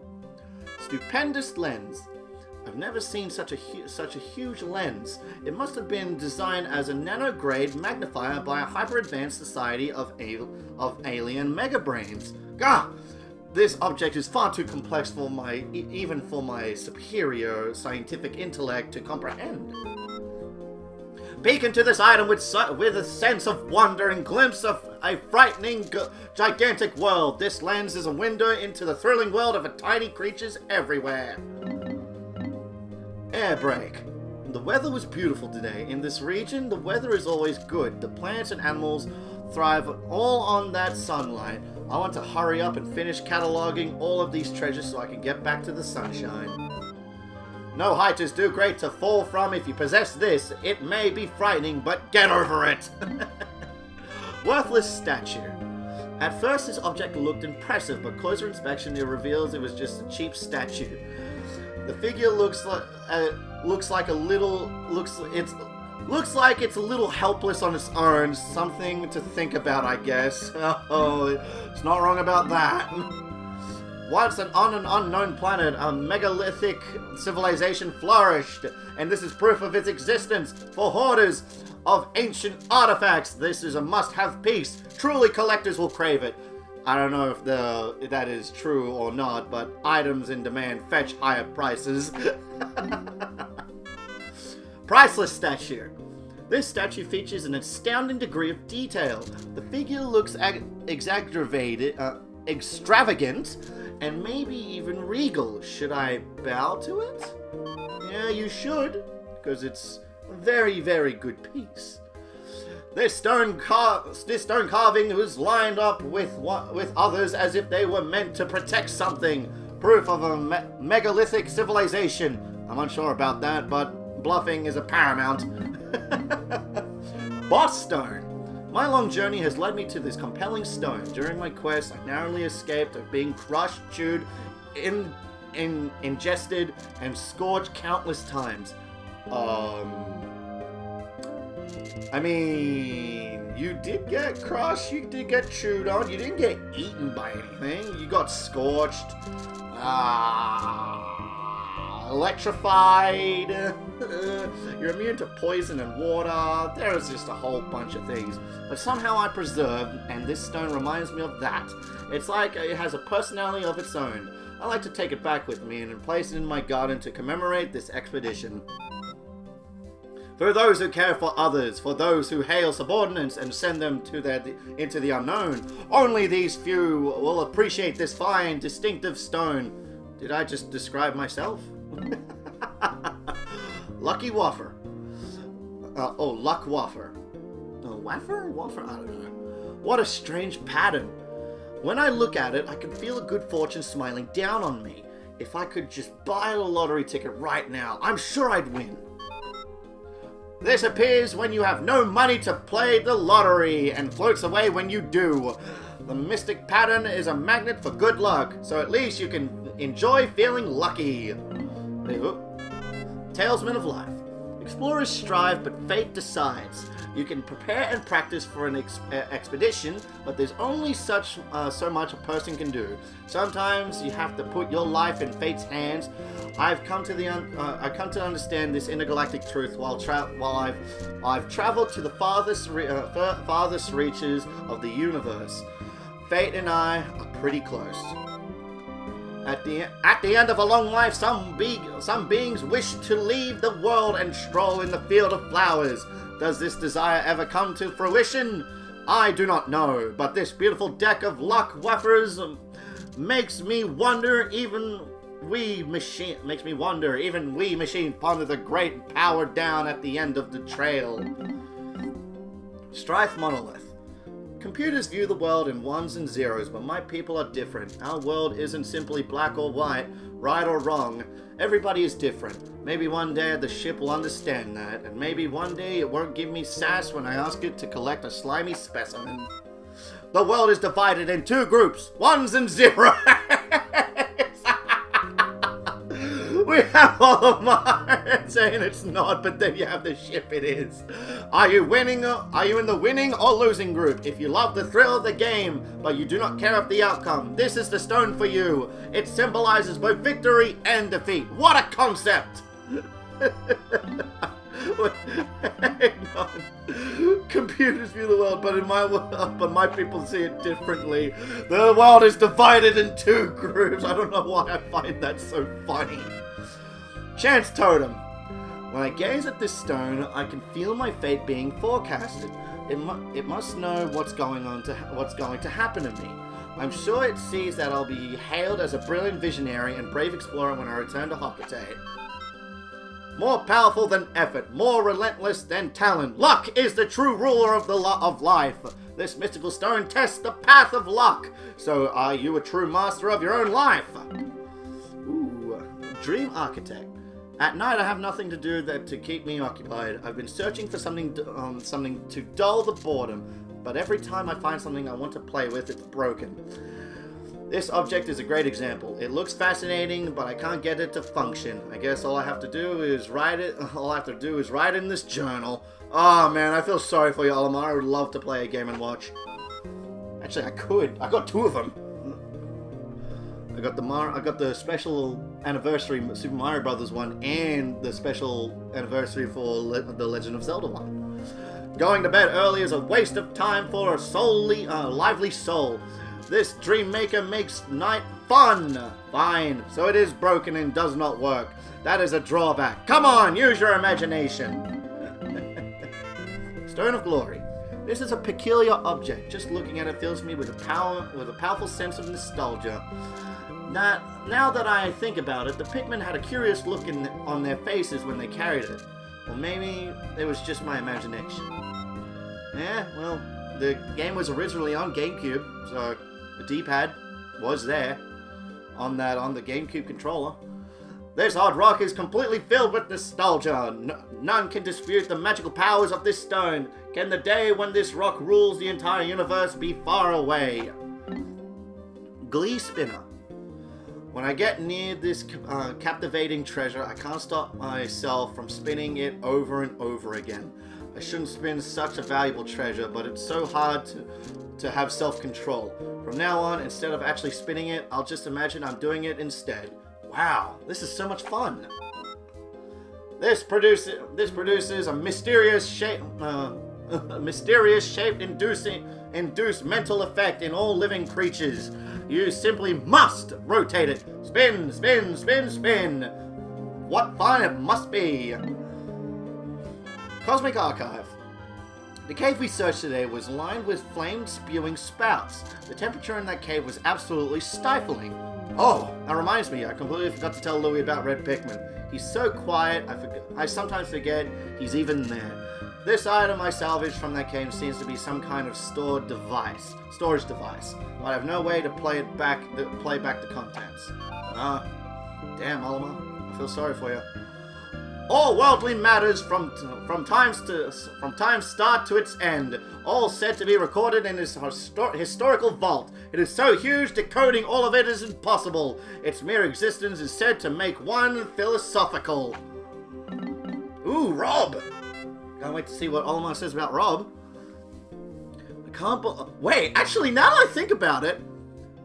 Stupendous lens. I've never seen such a huge lens. It must have been designed as a nano-grade magnifier by a hyper-advanced society of alien megabrains. Gah! This object is far too complex for even for my superior scientific intellect to comprehend. Peek into this item with a sense of wonder and glimpse of a frightening, gigantic world. This lens is a window into the thrilling world of tiny creatures everywhere. Air brake. The weather was beautiful today. In this region, the weather is always good. The plants and animals thrive all on that sunlight. I want to hurry up and finish cataloging all of these treasures so I can get back to the sunshine. No height is too great to fall from. If you possess this, it may be frightening, but get over it. Worthless statue. At first, this object looked impressive, but closer inspection it reveals it was just a cheap statue. The figure looks like it's a little helpless on its own. Something to think about, I guess. Oh, it's not wrong about that. Once on an unknown planet, a megalithic civilization flourished, and this is proof of its existence. For hoarders of ancient artifacts, this is a must-have piece. Truly, collectors will crave it. I don't know if that is true or not, but items in demand fetch higher prices. Priceless statue. This statue features an astounding degree of detail. The figure looks extravagant, and maybe even regal. Should I bow to it? Yeah, you should, because it's a very, very good piece. This stone carving was lined up with others as if they were meant to protect something. Proof of a megalithic civilization. I'm unsure about that, but bluffing is a paramount. Boss stone. My long journey has led me to this compelling stone. During my quest, I narrowly escaped of being crushed, chewed, ingested, and scorched countless times. I mean, you did get crushed, you did get chewed on, you didn't get eaten by anything. You got scorched, electrified, you're immune to poison and water. There is just a whole bunch of things. But somehow I preserved, and this stone reminds me of that. It's like it has a personality of its own. I like to take it back with me and place it in my garden to commemorate this expedition. For those who care for others, for those who hail subordinates and send them into the unknown, only these few will appreciate this fine, distinctive stone. Did I just describe myself? Lucky Wafer. Luck Wafer. Wafer? Wafer? I don't know. What a strange pattern. When I look at it, I can feel a good fortune smiling down on me. If I could just buy a lottery ticket right now, I'm sure I'd win. This appears when you have no money to play the lottery and floats away when you do. The mystic pattern is a magnet for good luck, so at least you can enjoy feeling lucky. Talesman of Life. Explorers strive, but fate decides. You can prepare and practice for an expedition, but there's only so much a person can do. Sometimes you have to put your life in fate's hands. I've come to understand this intergalactic truth while I've traveled to the farthest reaches of the universe. Fate and I are pretty close. At the end of a long life, some beings wish to leave the world and stroll in the field of flowers. Does this desire ever come to fruition? I do not know, but this beautiful deck of luck wafers makes me wonder. Even we machine ponder the great power down at the end of the trail. Strife Monolith. Computers view the world in ones and zeros, but my people are different. Our world isn't simply black or white, right or wrong. Everybody is different. Maybe one day the ship will understand that, and maybe one day it won't give me sass when I ask it to collect a slimy specimen. The world is divided in two groups, ones and zeros. We have all of mine saying it's not, but then you have the ship it is. Are you winning? Are you in the winning or losing group? If you love the thrill of the game, but you do not care of the outcome, this is the stone for you. It symbolizes both victory and defeat. What a concept! Hang on. Computers view the world, but my people see it differently. The world is divided in two groups. I don't know why I find that so funny. Chance Totem. When I gaze at this stone, I can feel my fate being forecasted. It must know what's going to happen to me. I'm sure it sees that I'll be hailed as a brilliant visionary and brave explorer when I return to Hockatate. More powerful than effort, more relentless than talent. Luck is the true ruler of of life. This mystical stone tests the path of luck. So are you a true master of your own life? Ooh, dream architect. At night I have nothing to do to keep me occupied. I've been searching for something to dull the boredom, but every time I find something I want to play with, it's broken. This object is a great example. It looks fascinating, but I can't get it to function. I guess all I have to do is write it. All I have to do is write in this journal. Oh man, I feel sorry for you, Olimar. I would love to play a Game & Watch. Actually, I could. I got 2 of them. I got the special anniversary Super Mario Brothers one and the special anniversary for the Legend of Zelda one. Going to bed early is a waste of time for a lively soul. This dream maker makes night fun. Fine, so it is broken and does not work. That is a drawback. Come on, use your imagination. Stone of Glory. This is a peculiar object. Just looking at it fills me with a powerful sense of nostalgia. Now that I think about it, the Pikmin had a curious look on their faces when they carried it. Or maybe it was just my imagination. Yeah, well, the game was originally on GameCube, so the D-pad was there on the GameCube controller. This hard rock is completely filled with nostalgia. None can dispute the magical powers of this stone. Can the day when this rock rules the entire universe be far away? Glee Spinner. When I get near this captivating treasure, I can't stop myself from spinning it over and over again. I shouldn't spin such a valuable treasure, but it's so hard to have self-control. From now on, instead of actually spinning it, I'll just imagine I'm doing it instead. Wow, this is so much fun. This produces a mysterious shape, induced mental effect in all living creatures. You simply must rotate it. Spin, spin, spin, spin. What fun it must be. Cosmic Archive. The cave we searched today was lined with flame-spewing spouts. The temperature in that cave was absolutely stifling. Oh, that reminds me, I completely forgot to tell Louie about Red Pikmin. He's so quiet, I sometimes forget he's even there. This item I salvaged from that cave seems to be some kind of storage device, but I have no way to play back the contents. Damn, Olimar, I feel sorry for you. All worldly matters from time's start to its end, all said to be recorded in his historical vault. It is so huge, decoding all of it is impossible. Its mere existence is said to make one philosophical. Ooh, Rob! Can't wait to see what Olimar says about Rob. Wait, actually, now that I think about it,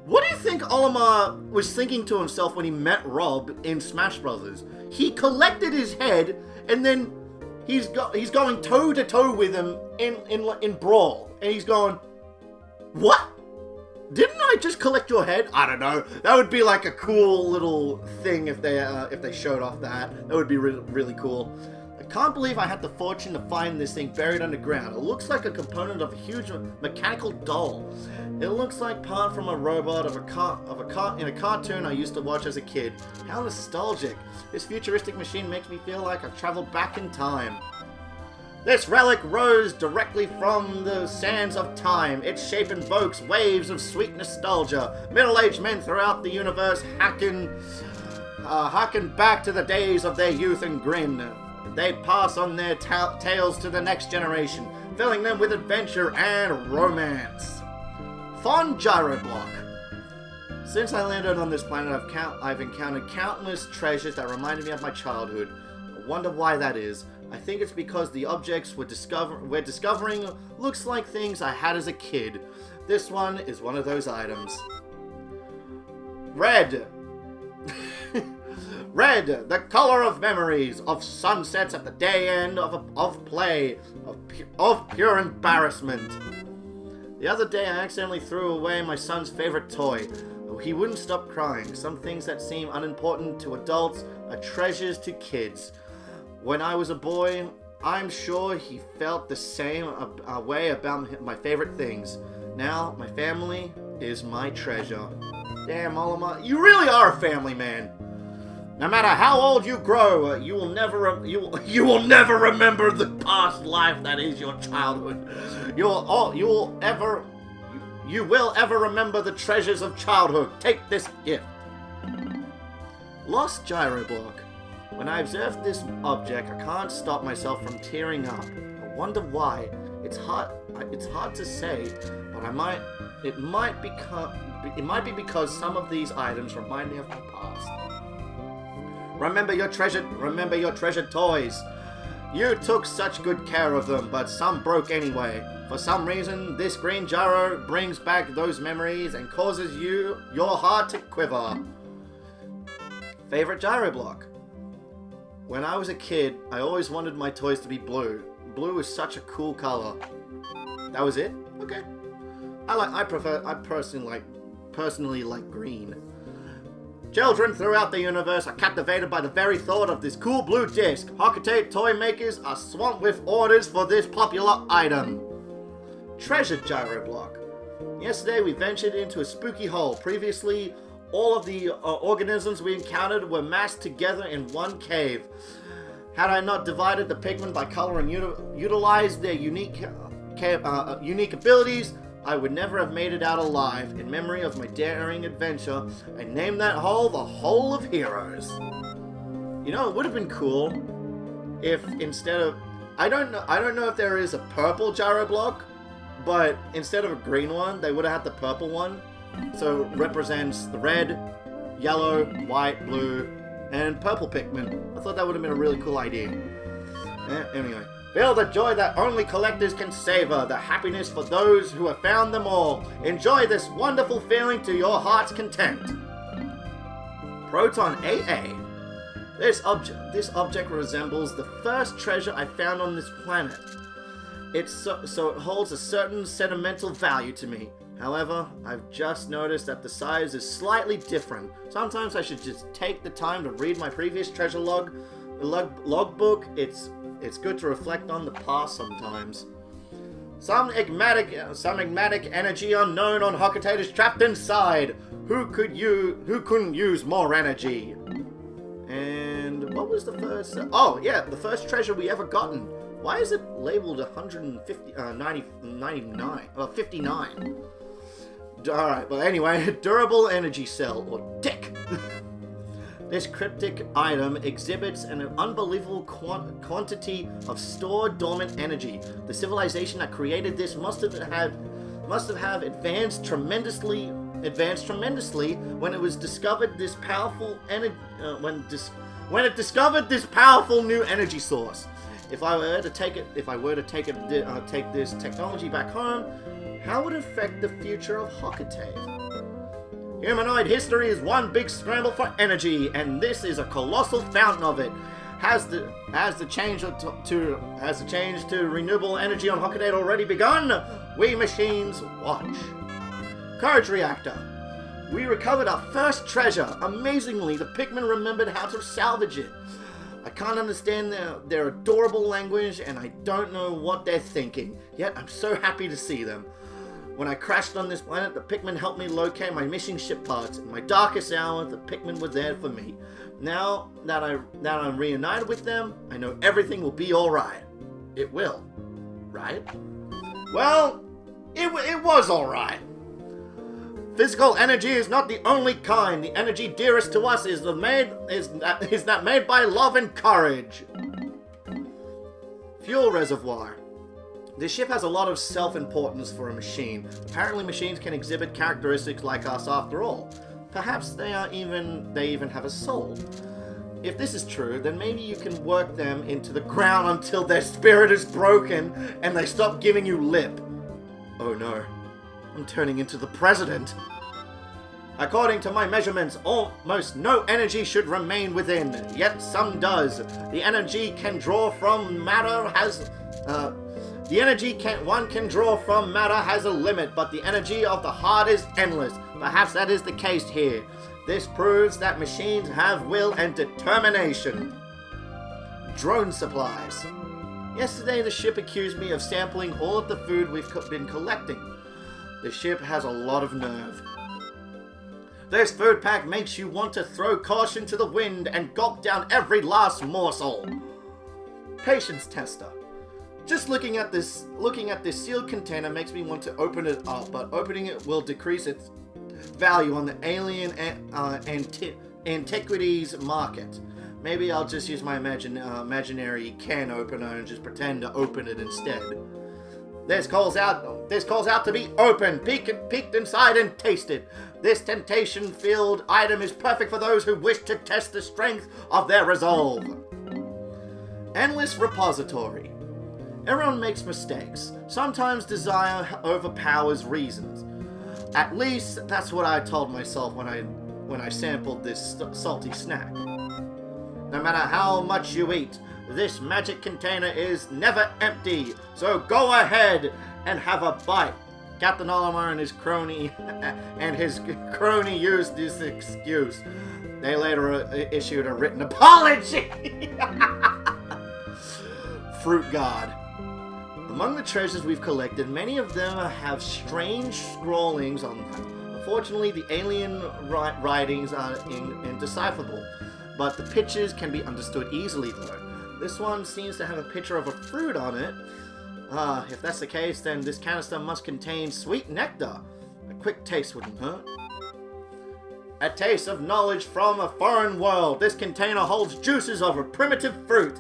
what do you think Olimar was thinking to himself when he met Rob in Smash Brothers? He collected his head, and then he's going toe to toe with him in Brawl, and he's going, "What? Didn't I just collect your head?" I don't know. That would be like a cool little thing if they showed off that. That would be really cool. I can't believe I had the fortune to find this thing buried underground. It looks like a component of a huge mechanical doll. It looks like part from a robot in a cartoon I used to watch as a kid. How nostalgic. This futuristic machine makes me feel like I've traveled back in time. This relic rose directly from the sands of time. Its shape invokes waves of sweet nostalgia. Middle-aged men throughout the universe harken back to the days of their youth and grin. They pass on their tales to the next generation, filling them with adventure and romance. Thon Gyro Block. Since I landed on this planet, I've encountered countless treasures that reminded me of my childhood. I wonder why that is. I think it's because the objects we're discovering looks like things I had as a kid. This one is one of those items. Red. Red, the color of memories, of sunsets at the day end, of play, of pure embarrassment. The other day I accidentally threw away my son's favorite toy. He wouldn't stop crying. Some things that seem unimportant to adults are treasures to kids. When I was a boy, I'm sure he felt the same way about my favorite things. Now, my family is my treasure. Damn, Olimar, you really are a family man. No matter how old you grow, you will never remember the past life that is your childhood. You will ever remember the treasures of childhood. Take this gift. Lost gyro block. When I observe this object, I can't stop myself from tearing up. I wonder why. It's hard to say, but it might be because some of these items remind me of my past. Remember your treasured toys. You took such good care of them, but some broke anyway. For some reason, this green gyro brings back those memories and causes your heart to quiver. Favorite gyro block? When I was a kid, I always wanted my toys to be blue. Blue is such a cool color. That was it? Okay. I personally like green. Children throughout the universe are captivated by the very thought of this cool blue disc. Hocotate toy makers are swamped with orders for this popular item. Treasured gyro block. Yesterday we ventured into a spooky hole. Previously, all of the organisms we encountered were massed together in one cave. Had I not divided the Pikmin by color and utilized their unique abilities, I would never have made it out alive. In memory of my daring adventure, I named that hole the Hole of Heroes. You know, it would have been cool if instead of... I don't know if there is a purple gyro block, but instead of a green one, they would have had the purple one. So it represents the red, yellow, white, blue, and purple Pikmin. I thought that would have been a really cool idea. Anyway. Feel the joy that only collectors can savor, the happiness for those who have found them all. Enjoy this wonderful feeling to your heart's content. Proton AA. This object resembles the first treasure I found on this planet. So it holds a certain sentimental value to me. However, I've just noticed that the size is slightly different. Sometimes I should just take the time to read my previous treasure logbook. It's good to reflect on the past sometimes. Some enigmatic energy unknown on Hocotate is trapped inside. Who couldn't use more energy? And what was the first? Oh yeah, the first treasure we ever gotten. Why is it labeled 59? Alright, well anyway, durable energy cell, or DIC. This cryptic item exhibits an unbelievable quantity of stored dormant energy. The civilization that created this must have advanced tremendously when it discovered this powerful new energy source. If I were to take this technology back home, how would it affect the future of Hocotate? Humanoid history is one big scramble for energy, and this is a colossal fountain of it. Has the change to renewable energy on Hocotate already begun? We machines watch. Courage reactor. We recovered our first treasure. Amazingly, the Pikmin remembered how to salvage it. I can't understand their adorable language, and I don't know what they're thinking. Yet I'm so happy to see them. When I crashed on this planet, the Pikmin helped me locate my missing ship parts. In my darkest hour, the Pikmin were there for me. Now that I'm reunited with them, I know everything will be alright. It will. Right? Well, it was alright. Physical energy is not the only kind. The energy dearest to us is that made by love and courage. Fuel reservoir. This ship has a lot of self-importance for a machine. Apparently machines can exhibit characteristics like us after all. Perhaps they even have a soul. If this is true, then maybe you can work them into the ground until their spirit is broken and they stop giving you lip. Oh no, I'm turning into the president. According to my measurements, almost no energy should remain within, yet some does. The energy can draw from matter one can draw from matter has a limit, but the energy of the heart is endless. Perhaps that is the case here. This proves that machines have will and determination. Drone supplies. Yesterday, the ship accused me of sampling all of the food we've been collecting. The ship has a lot of nerve. This food pack makes you want to throw caution to the wind and gulp down every last morsel. Patience tester. Just looking at this sealed container makes me want to open it up, but opening it will decrease its value on the alien antiquities market. Maybe I'll just use my imaginary can opener and just pretend to open it instead. This calls out to be opened, peeked inside and tasted. This temptation-filled item is perfect for those who wish to test the strength of their resolve. Endless repository. Everyone makes mistakes. Sometimes desire overpowers reasons. At least that's what I told myself when I sampled this salty snack. No matter how much you eat, this magic container is never empty. So go ahead and have a bite. Captain Olimar and his crony used this excuse. They later issued a written apology. Fruit God. Among the treasures we've collected, many of them have strange scrawlings on them. Unfortunately, the alien writings are indecipherable, but the pictures can be understood easily though. This one seems to have a picture of a fruit on it. If that's the case, then this canister must contain sweet nectar. A quick taste wouldn't hurt. A taste of knowledge from a foreign world. This container holds juices of a primitive fruit.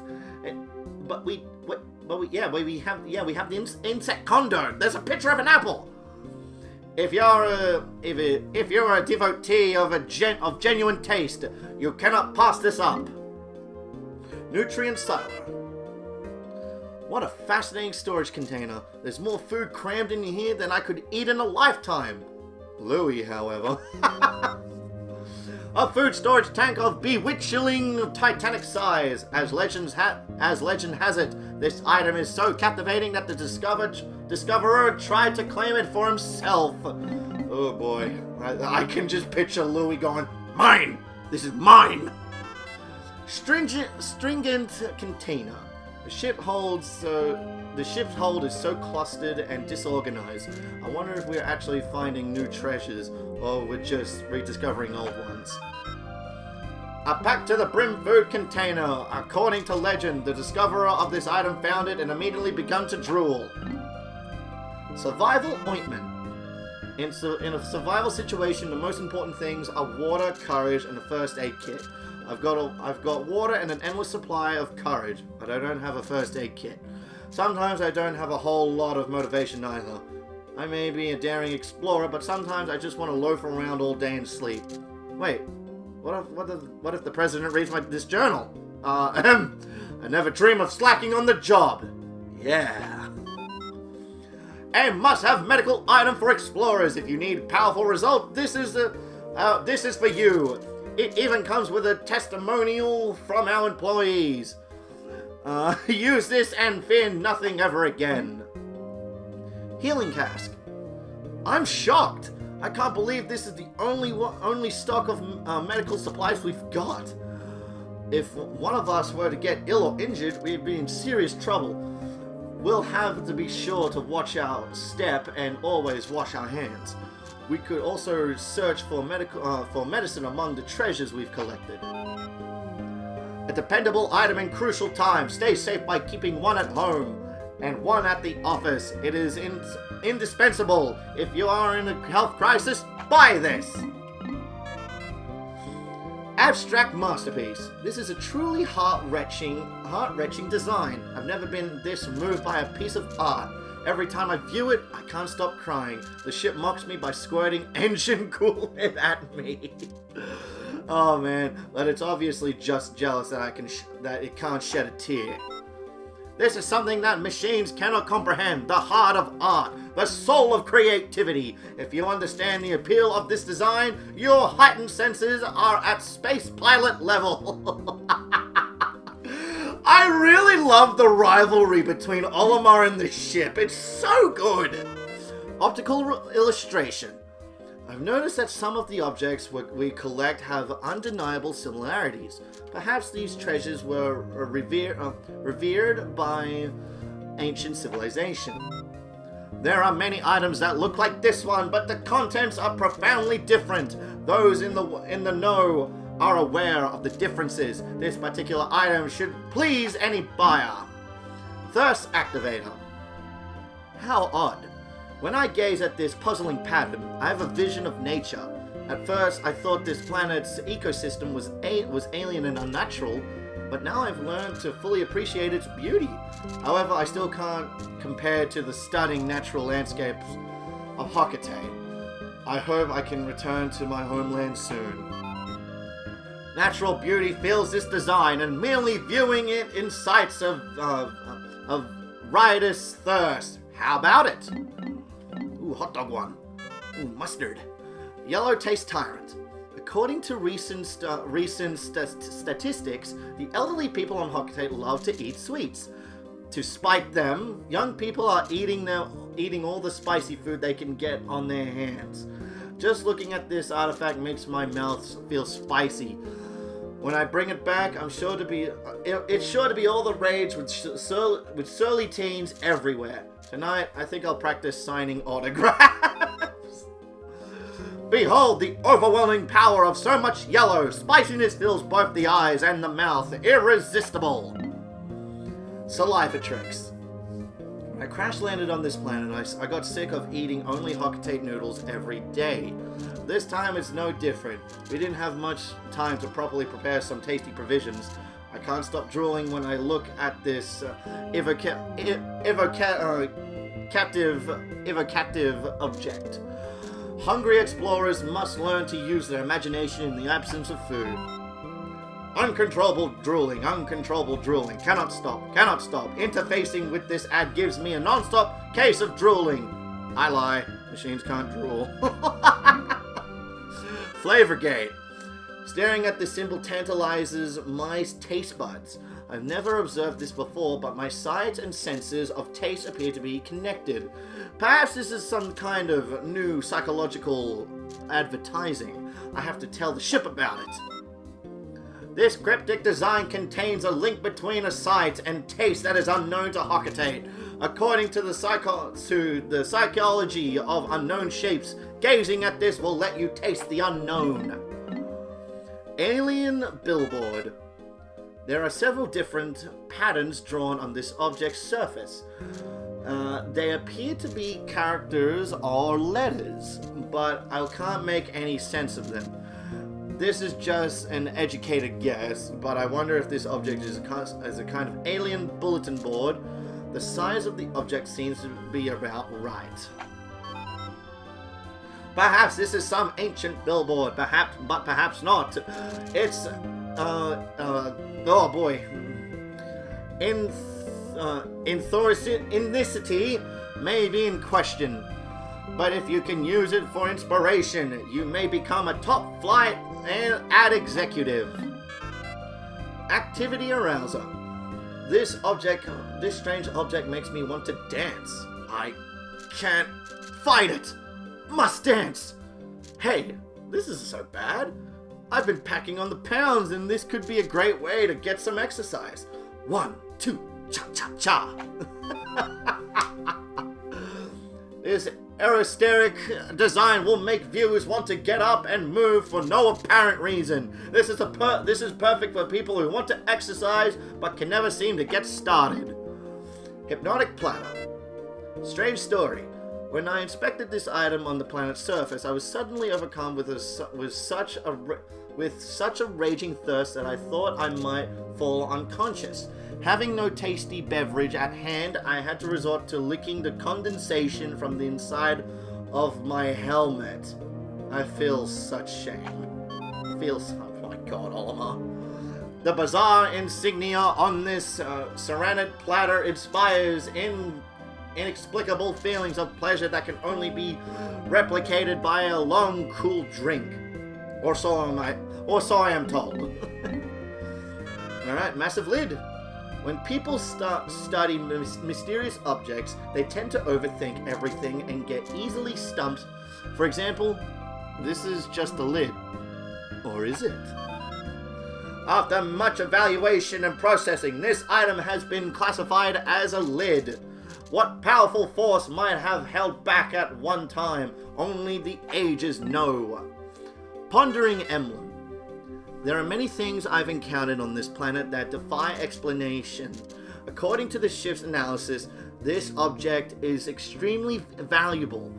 We have the insect condom. There's a picture of an apple. If you're a devotee of genuine taste, you cannot pass this up. Nutrient silo. What a fascinating storage container. There's more food crammed in here than I could eat in a lifetime. Louis, however. A food storage tank of bewitching titanic size. As legend has it, this item is so captivating that the discoverer tried to claim it for himself. Oh boy, I can just picture Louis going, "Mine! This is mine!" Stringent container. The ship's hold is so clustered and disorganized. I wonder if we're actually finding new treasures, or we're just rediscovering old ones. A packed to the brim food container. According to legend, the discoverer of this item found it and immediately began to drool. Survival ointment. In a survival situation, the most important things are water, courage, and a first aid kit. I've got water and an endless supply of courage, but I don't have a first aid kit. Sometimes I don't have a whole lot of motivation either. I may be a daring explorer, but sometimes I just want to loaf around all day and sleep. Wait, what if the president reads this journal? I never dream of slacking on the job. Yeah. A must-have medical item for explorers. If you need powerful results, this is for you. It even comes with a testimonial from our employees. Use this and fear nothing ever again. Healing cask. I'm shocked. I can't believe this is the only stock of medical supplies we've got. If one of us were to get ill or injured, we'd be in serious trouble. We'll have to be sure to watch our step and always wash our hands. We could also search for medicine among the treasures we've collected. A dependable item in crucial times. Stay safe by keeping one at home and one at the office. It is indispensable. If you are in a health crisis, buy this. Abstract masterpiece. This is a truly heart-wrenching design. I've never been this moved by a piece of art. Every time I view it, I can't stop crying. The ship mocks me by squirting engine coolant at me. Oh man, but it's obviously just jealous that it can't shed a tear. This is something that machines cannot comprehend. The heart of art, the soul of creativity. If you understand the appeal of this design, your heightened senses are at space pilot level. I really love the rivalry between Olimar and the ship. It's so good. Optical illustration. I've noticed that some of the objects we collect have undeniable similarities. Perhaps these treasures were revered by ancient civilization. There are many items that look like this one, but the contents are profoundly different. Those in the know are aware of the differences. This particular item should please any buyer. Thirst Activator. How odd. When I gaze at this puzzling pattern, I have a vision of nature. At first, I thought this planet's ecosystem was alien and unnatural, but now I've learned to fully appreciate its beauty. However, I still can't compare to the stunning natural landscapes of Hokate. I hope I can return to my homeland soon. Natural beauty fills this design, and merely viewing it incites of riotous thirst. How about it? Ooh, hot dog one. Ooh, mustard. Yellow Taste Tyrant. According to recent statistics, the elderly people on Hokate love to eat sweets. To spite them, young people are eating all the spicy food they can get on their hands. Just looking at this artifact makes my mouth feel spicy. When I bring it back, it's sure to be all the rage with surly teens everywhere. Tonight, I think I'll practice signing autographs. Behold the overwhelming power of so much yellow. Spiciness fills both the eyes and the mouth. Irresistible. Saliva tricks. When I crash-landed on this planet, I got sick of eating only Hokate noodles every day. This time it's no different. We didn't have much time to properly prepare some tasty provisions. I can't stop drooling when I look at this captive object. Hungry explorers must learn to use their imagination in the absence of food. Uncontrollable drooling, cannot stop. Interfacing with this ad gives me a non-stop case of drooling. I lie, machines can't drool. Flavorgate. Staring at the symbol tantalizes my taste buds. I've never observed this before, but my sight and senses of taste appear to be connected. Perhaps this is some kind of new psychological advertising. I have to tell the ship about it. This cryptic design contains a link between a sight and taste that is unknown to Hokate. According to the psychology of unknown shapes, gazing at this will let you taste the unknown. Alien Billboard. There are several different patterns drawn on this object's surface. They appear to be characters or letters, but I can't make any sense of them. This is just an educated guess, but I wonder if this object is a kind of alien bulletin board. The size of the object seems to be about right. Perhaps this is some ancient billboard, but perhaps not. It's, oh boy. Ethnicity may be in question, but if you can use it for inspiration, you may become a top-flight ad executive. Activity arouser. This strange object makes me want to dance. I can't fight it. Must dance. Hey, this isn't so bad. I've been packing on the pounds, and this could be a great way to get some exercise. 1, 2, cha-cha-cha. This aerosteric design will make viewers want to get up and move for no apparent reason. This is perfect for people who want to exercise but can never seem to get started. Hypnotic platter. Strange story. When I inspected this item on the planet's surface, I was suddenly overcome with such a raging thirst that I thought I might fall unconscious. Having no tasty beverage at hand, I had to resort to licking the condensation from the inside of my helmet. I feel such shame. Oh my god, Olimar. The bizarre insignia on this ceramic platter inspires inexplicable feelings of pleasure that can only be replicated by a long, cool drink. Or so I am told. Alright, massive lid. When people study mysterious objects, they tend to overthink everything and get easily stumped. For example, this is just a lid. Or is it? After much evaluation and processing, this item has been classified as a lid. What powerful force might have held back at one time? Only the ages know. Pondering emblem. There are many things I've encountered on this planet that defy explanation. According to the ship's analysis, this object is extremely valuable.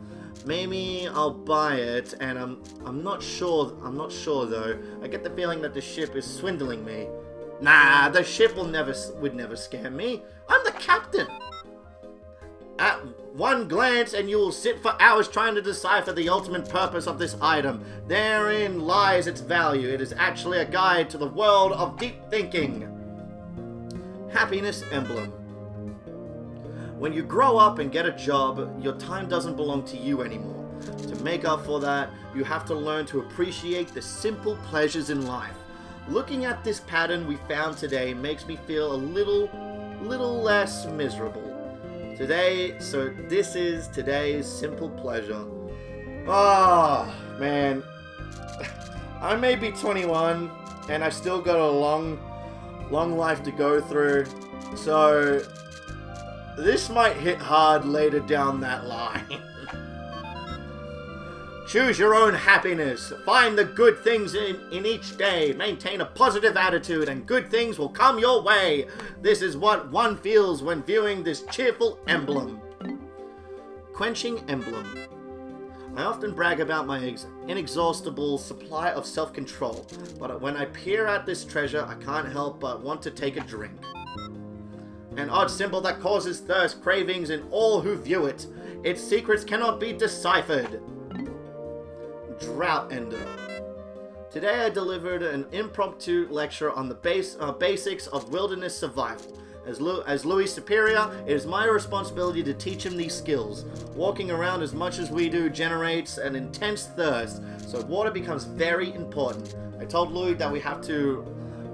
Maybe I'll buy it, and I'm not sure though. I get the feeling that the ship is swindling me. Nah, the ship would never scam me. I'm the captain. At one glance, and you will sit for hours trying to decipher the ultimate purpose of this item. Therein lies its value. It is actually a guide to the world of deep thinking. Happiness emblem. When you grow up and get a job, your time doesn't belong to you anymore. To make up for that, you have to learn to appreciate the simple pleasures in life. Looking at this pattern we found today makes me feel a little less miserable. This is today's simple pleasure. Oh, man. I may be 21, and I still got a long life to go through, so this might hit hard later down that line. Choose your own happiness. Find the good things in each day. Maintain a positive attitude and good things will come your way. This is what one feels when viewing this cheerful emblem. Quenching emblem. I often brag about my inexhaustible supply of self-control, but when I peer at this treasure, I can't help but want to take a drink. An odd symbol that causes thirst cravings in all who view it. Its secrets cannot be deciphered. Drought ender. Today I delivered an impromptu lecture on the basics of wilderness survival. As Louis' superior, it is my responsibility to teach him these skills. Walking around as much as we do generates an intense thirst, so water becomes very important. I told Louis that we have to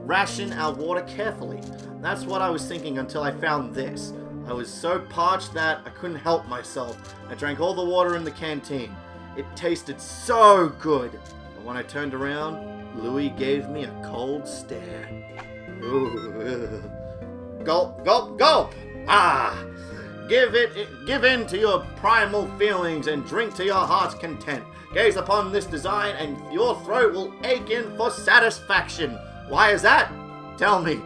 ration our water carefully. That's what I was thinking until I found this. I was so parched that I couldn't help myself. I drank all the water in the canteen. It tasted so good. But when I turned around, Louis gave me a cold stare. Ooh. Gulp, gulp, gulp! Ah! Give in to your primal feelings and drink to your heart's content. Gaze upon this design and your throat will ache in for satisfaction. Why is that? Tell me,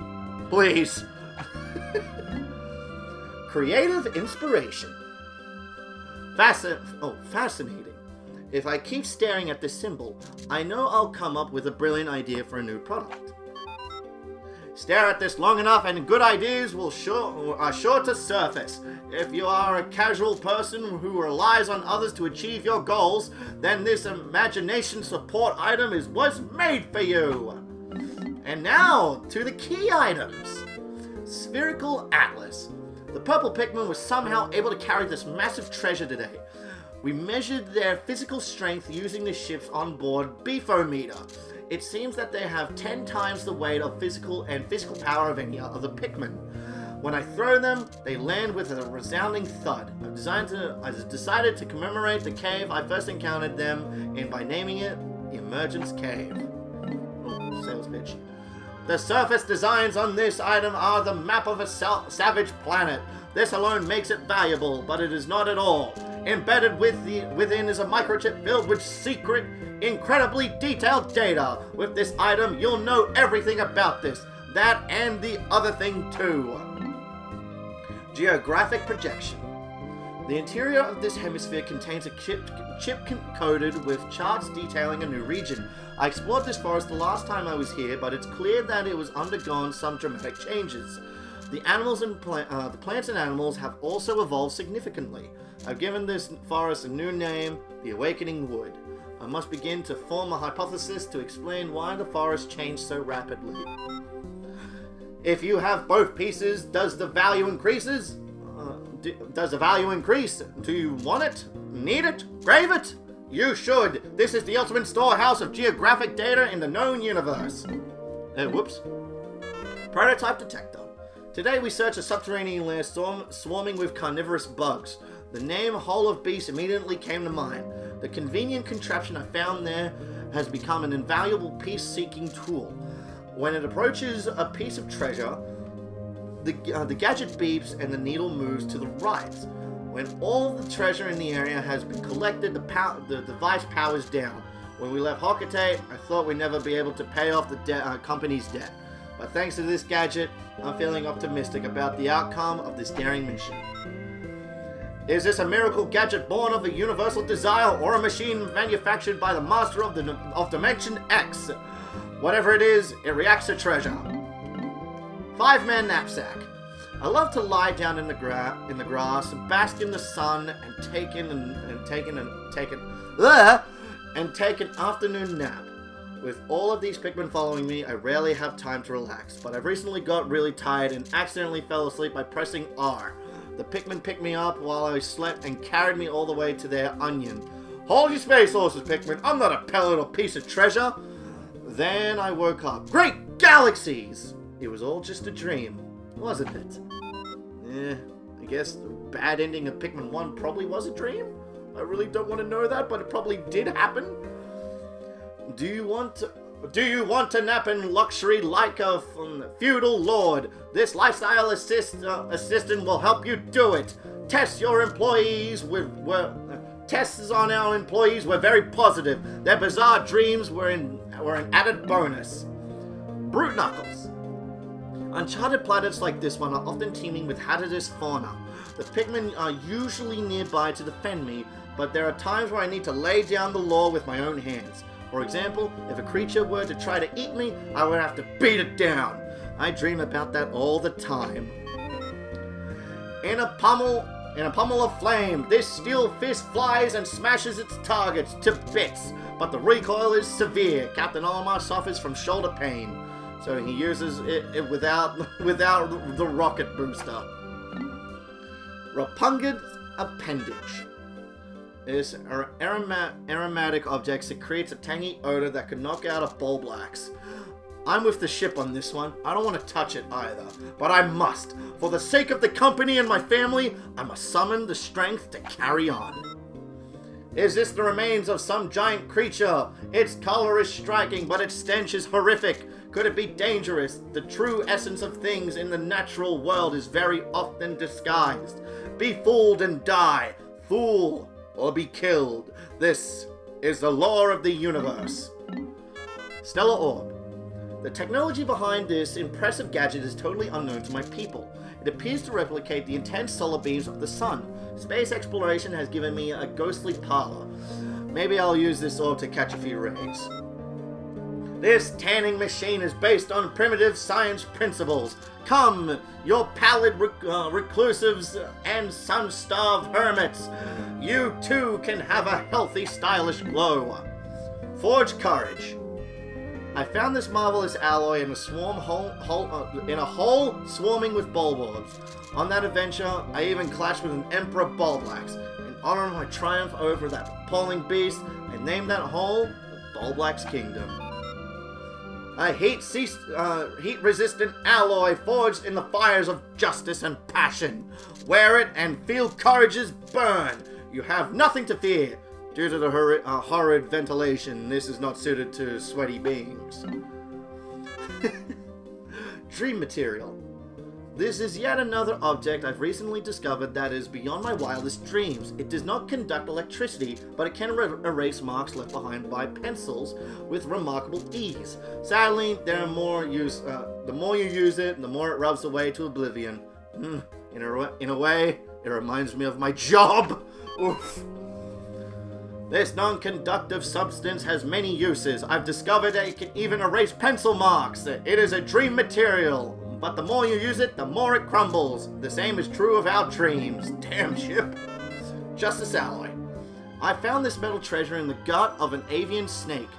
please. Creative inspiration. Fascinating. If I keep staring at this symbol, I know I'll come up with a brilliant idea for a new product. Stare at this long enough and good ideas are sure to surface. If you are a casual person who relies on others to achieve your goals, then this imagination support item was made for you. And now, to the key items. Spherical Atlas. The purple Pikmin was somehow able to carry this massive treasure today. We measured their physical strength using the ship's onboard beefometer. It seems that they have 10 times the weight of physical power of any other Pikmin. When I throw them, they land with a resounding thud. I decided to commemorate the cave I first encountered them in by naming it the Emergence Cave. Oh, sales pitch. The surface designs on this item are the map of a savage planet. This alone makes it valuable, but it is not at all. Embedded within is a microchip filled with secret, incredibly detailed data. With this item, you'll know everything about this, that, and the other thing too. Geographic projection. The interior of this hemisphere contains a chip coated with charts detailing a new region. I explored this forest the last time I was here, but it's clear that it was undergone some dramatic changes. The animals and the plants and animals have also evolved significantly. I've given this forest a new name, the Awakening Wood. I must begin to form a hypothesis to explain why the forest changed so rapidly. If you have both pieces, does the value increase? Does the value increase? Do you want it? Need it? Crave it? You should. This is the ultimate storehouse of geographic data in the known universe. Whoops. Prototype detector. Today we search a subterranean lair swarming with carnivorous bugs. The name Hole of Beasts immediately came to mind. The convenient contraption I found there has become an invaluable peace-seeking tool. When it approaches a piece of treasure, The gadget beeps and the needle moves to the right. When all the treasure in the area has been collected, the device powers down. When we left Hocate, I thought we'd never be able to pay off the company's debt. But thanks to this gadget, I'm feeling optimistic about the outcome of this daring mission. Is this a miracle gadget born of a universal desire, or a machine manufactured by the master of Dimension X? Whatever it is, it reacts to treasure. 5-man knapsack. I love to lie down in the grass, bask in the sun, and take an afternoon nap. With all of these Pikmin following me, I rarely have time to relax, but I've recently got really tired and accidentally fell asleep by pressing R. The Pikmin picked me up while I slept and carried me all the way to their onion. Hold your space horses, Pikmin. I'm not a pellet or piece of treasure. Then I woke up. Great galaxies! It was all just a dream, wasn't it? I guess the bad ending of Pikmin 1 probably was a dream. I really don't want to know that, but it probably did happen. Do you want to nap in luxury like a feudal lord? This lifestyle assistant will help you do it. Tests on our employees were very positive. Their bizarre dreams were an added bonus. Brute Knuckles. Uncharted planets like this one are often teeming with hazardous fauna. The Pikmin are usually nearby to defend me, but there are times where I need to lay down the law with my own hands. For example, if a creature were to try to eat me, I would have to beat it down. I dream about that all the time. In a pummel of flame, this steel fist flies and smashes its targets to bits, but the recoil is severe. Captain Olimar suffers from shoulder pain, so he uses it without the rocket booster. Repugnant appendage. This aromatic object secretes a tangy odor that could knock out a Bulblax. I'm with the ship on this one. I don't want to touch it either, but I must. For the sake of the company and my family, I must summon the strength to carry on. Is this the remains of some giant creature? Its color is striking, but its stench is horrific. Could it be dangerous? The true essence of things in the natural world is very often disguised. Be fooled and die. Fool or be killed. This is the law of the universe. Stellar Orb. The technology behind this impressive gadget is totally unknown to my people. It appears to replicate the intense solar beams of the sun. Space exploration has given me a ghostly parlor. Maybe I'll use this orb to catch a few rays. This tanning machine is based on primitive science principles. Come, your pallid reclusives and sun-starved hermits. You too can have a healthy, stylish glow. Forge Courage. I found this marvelous alloy in a hole swarming with bulbs. On that adventure, I even clashed with an Emperor Bulblax. In honor of my triumph over that appalling beast, I named that hole the Bulblax Kingdom. A heat-resistant alloy forged in the fires of justice and passion. Wear it and feel courage's burn. You have nothing to fear. Due to the horrid ventilation, this is not suited to sweaty beings. Dream material. This is yet another object I've recently discovered that is beyond my wildest dreams. It does not conduct electricity, but it can erase marks left behind by pencils with remarkable ease. Sadly, the more you use it, the more it rubs away to oblivion. In a way, it reminds me of my job. Oof. This non-conductive substance has many uses. I've discovered that it can even erase pencil marks. It is a dream material, but the more you use it, the more it crumbles. The same is true of our dreams. Damn ship. Justice Alloy. I found this metal treasure in the gut of an avian snake.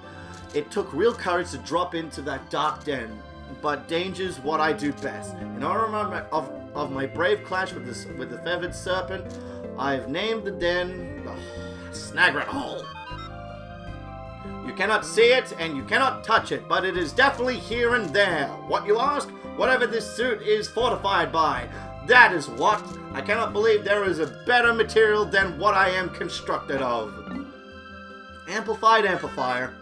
It took real courage to drop into that dark den, but danger's what I do best. In honor of my brave clash with the feathered serpent, I've named the den the Snagret Hole. You cannot see it and you cannot touch it, but it is definitely here and there. What you ask? Whatever this suit is fortified by. That is what. I cannot believe there is a better material than what I am constructed of. Amplified amplifier.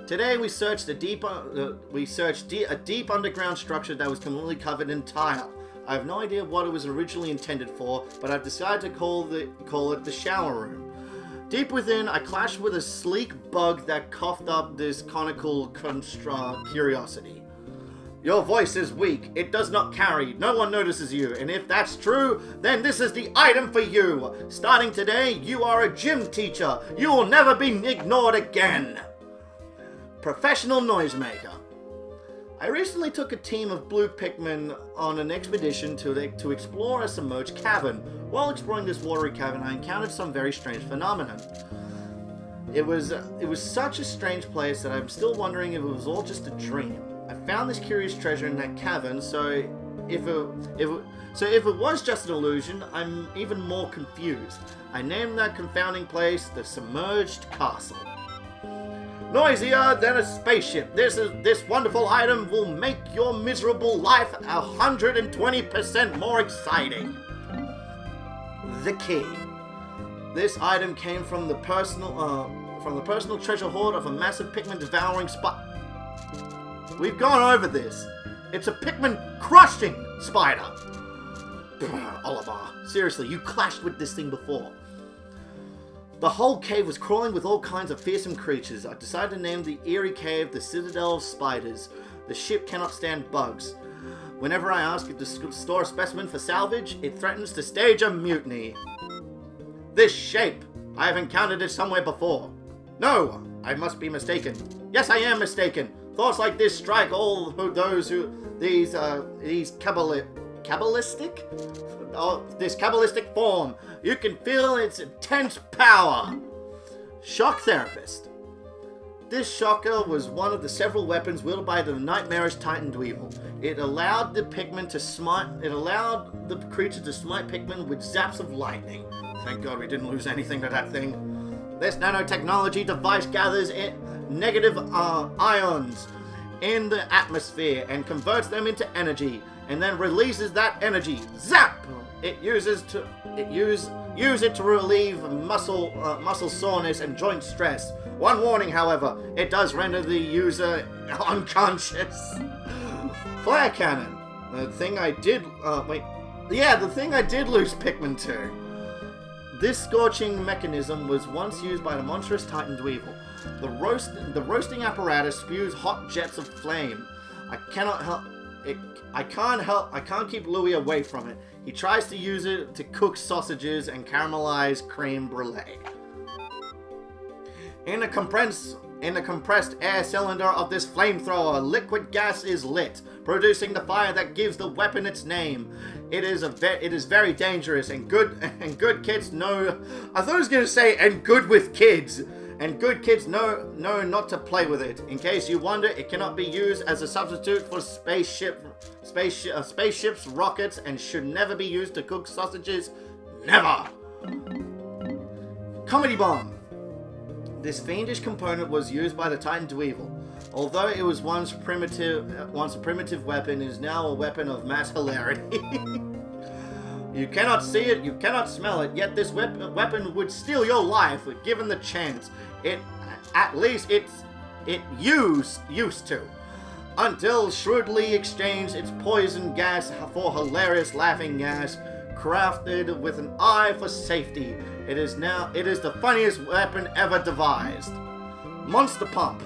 Today we searched a deep underground structure that was completely covered in tile. I have no idea what it was originally intended for, but I've decided to call it the shower room. Deep within, I clashed with a sleek bug that coughed up this conical curiosity. Your voice is weak. It does not carry. No one notices you. And if that's true, then this is the item for you. Starting today, you are a gym teacher. You will never be ignored again. Professional noisemaker. I recently took a team of blue Pikmin on an expedition to explore a submerged cavern. While exploring this watery cavern, I encountered some very strange phenomenon. It was such a strange place that I'm still wondering if it was all just a dream. I found this curious treasure in that cavern, so if it was just an illusion, I'm even more confused. I named that confounding place the Submerged Castle. Noisier than a spaceship. This wonderful item will make your miserable life 120% more exciting. The key. This item came from the personal treasure hoard of a massive Pikmin devouring spot. We've gone over this. It's a Pikmin crushing spider. Oliver, seriously, you clashed with this thing before. The whole cave was crawling with all kinds of fearsome creatures. I decided to name the eerie cave the Citadel of Spiders. The ship cannot stand bugs. Whenever I ask it to store a specimen for salvage, it threatens to stage a mutiny. This shape. I have encountered it somewhere before. No, I must be mistaken. Yes, I am mistaken. Thoughts like this strike all those who these Kabbalistic? Oh, this Kabbalistic form. You can feel its intense power. Shock Therapist. This shocker was one of the several weapons wielded by the nightmarish Titan Dweevil. It allowed the creature to smite Pikmin with zaps of lightning. Thank God we didn't lose anything to that thing. This nanotechnology device gathers negative ions in the atmosphere and converts them into energy, and then releases that energy. Zap! Use it to relieve muscle soreness and joint stress. One warning, however, it does render the user unconscious. Flare cannon. The thing I did lose Pikmin to. This scorching mechanism was once used by the monstrous Titan Dweevil. The roasting apparatus spews hot jets of flame. I can't keep Louis away from it. He tries to use it to cook sausages and caramelize creme brulee. In the compressed air cylinder of this flamethrower, liquid gas is lit, producing the fire that gives the weapon its name. It is very dangerous, and good kids know. I thought I was going to say, and good with kids. And good kids know not to play with it. In case you wonder, it cannot be used as a substitute for spaceships, rockets, and should never be used to cook sausages. Never! Comedy Bomb. This fiendish component was used by the Titan Dweevil. Although it was once a primitive weapon, it is now a weapon of mass hilarity. You cannot see it, you cannot smell it, yet this weapon would steal your life given the chance. It used to. Until shrewdly exchanged its poison gas for hilarious laughing gas, crafted with an eye for safety. It is the funniest weapon ever devised. Monster Pump.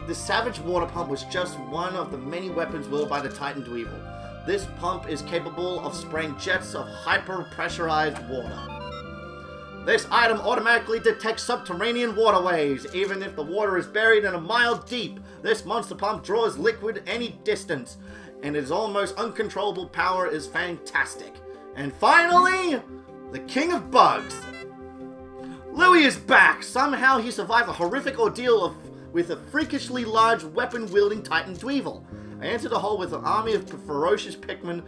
The savage water pump was just one of the many weapons wielded by the Titan Dweevil. This pump is capable of spraying jets of hyper-pressurized water. This item automatically detects subterranean waterways, even if the water is buried in a mile deep. This monster pump draws liquid any distance, and its almost uncontrollable power is fantastic. And finally, the King of Bugs. Louis is back! Somehow he survived a horrific ordeal with a freakishly large weapon-wielding Titan Dweevil. I entered the hole with an army of ferocious Pikmin,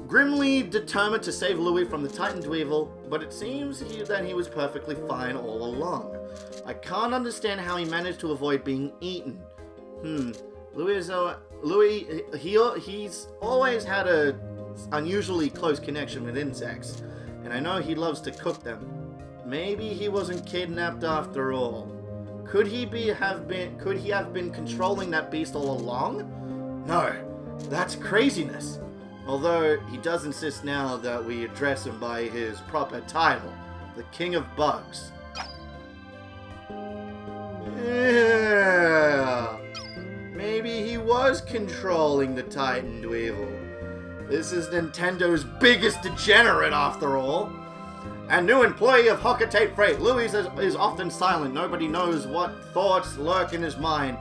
grimly determined to save Louis from the Titan Dweevil, but it seems that he was perfectly fine all along. I can't understand how he managed to avoid being eaten. Louis, he's always had a unusually close connection with insects, and I know he loves to cook them. Maybe he wasn't kidnapped after all. Could he have been controlling that beast all along? No, that's craziness. Although he does insist now that we address him by his proper title, the King of Bugs. Yeah. Maybe he was controlling the Titan Dweevil. This is Nintendo's biggest degenerate after all. A new employee of Hocotate Freight, Louis is often silent. Nobody knows what thoughts lurk in his mind.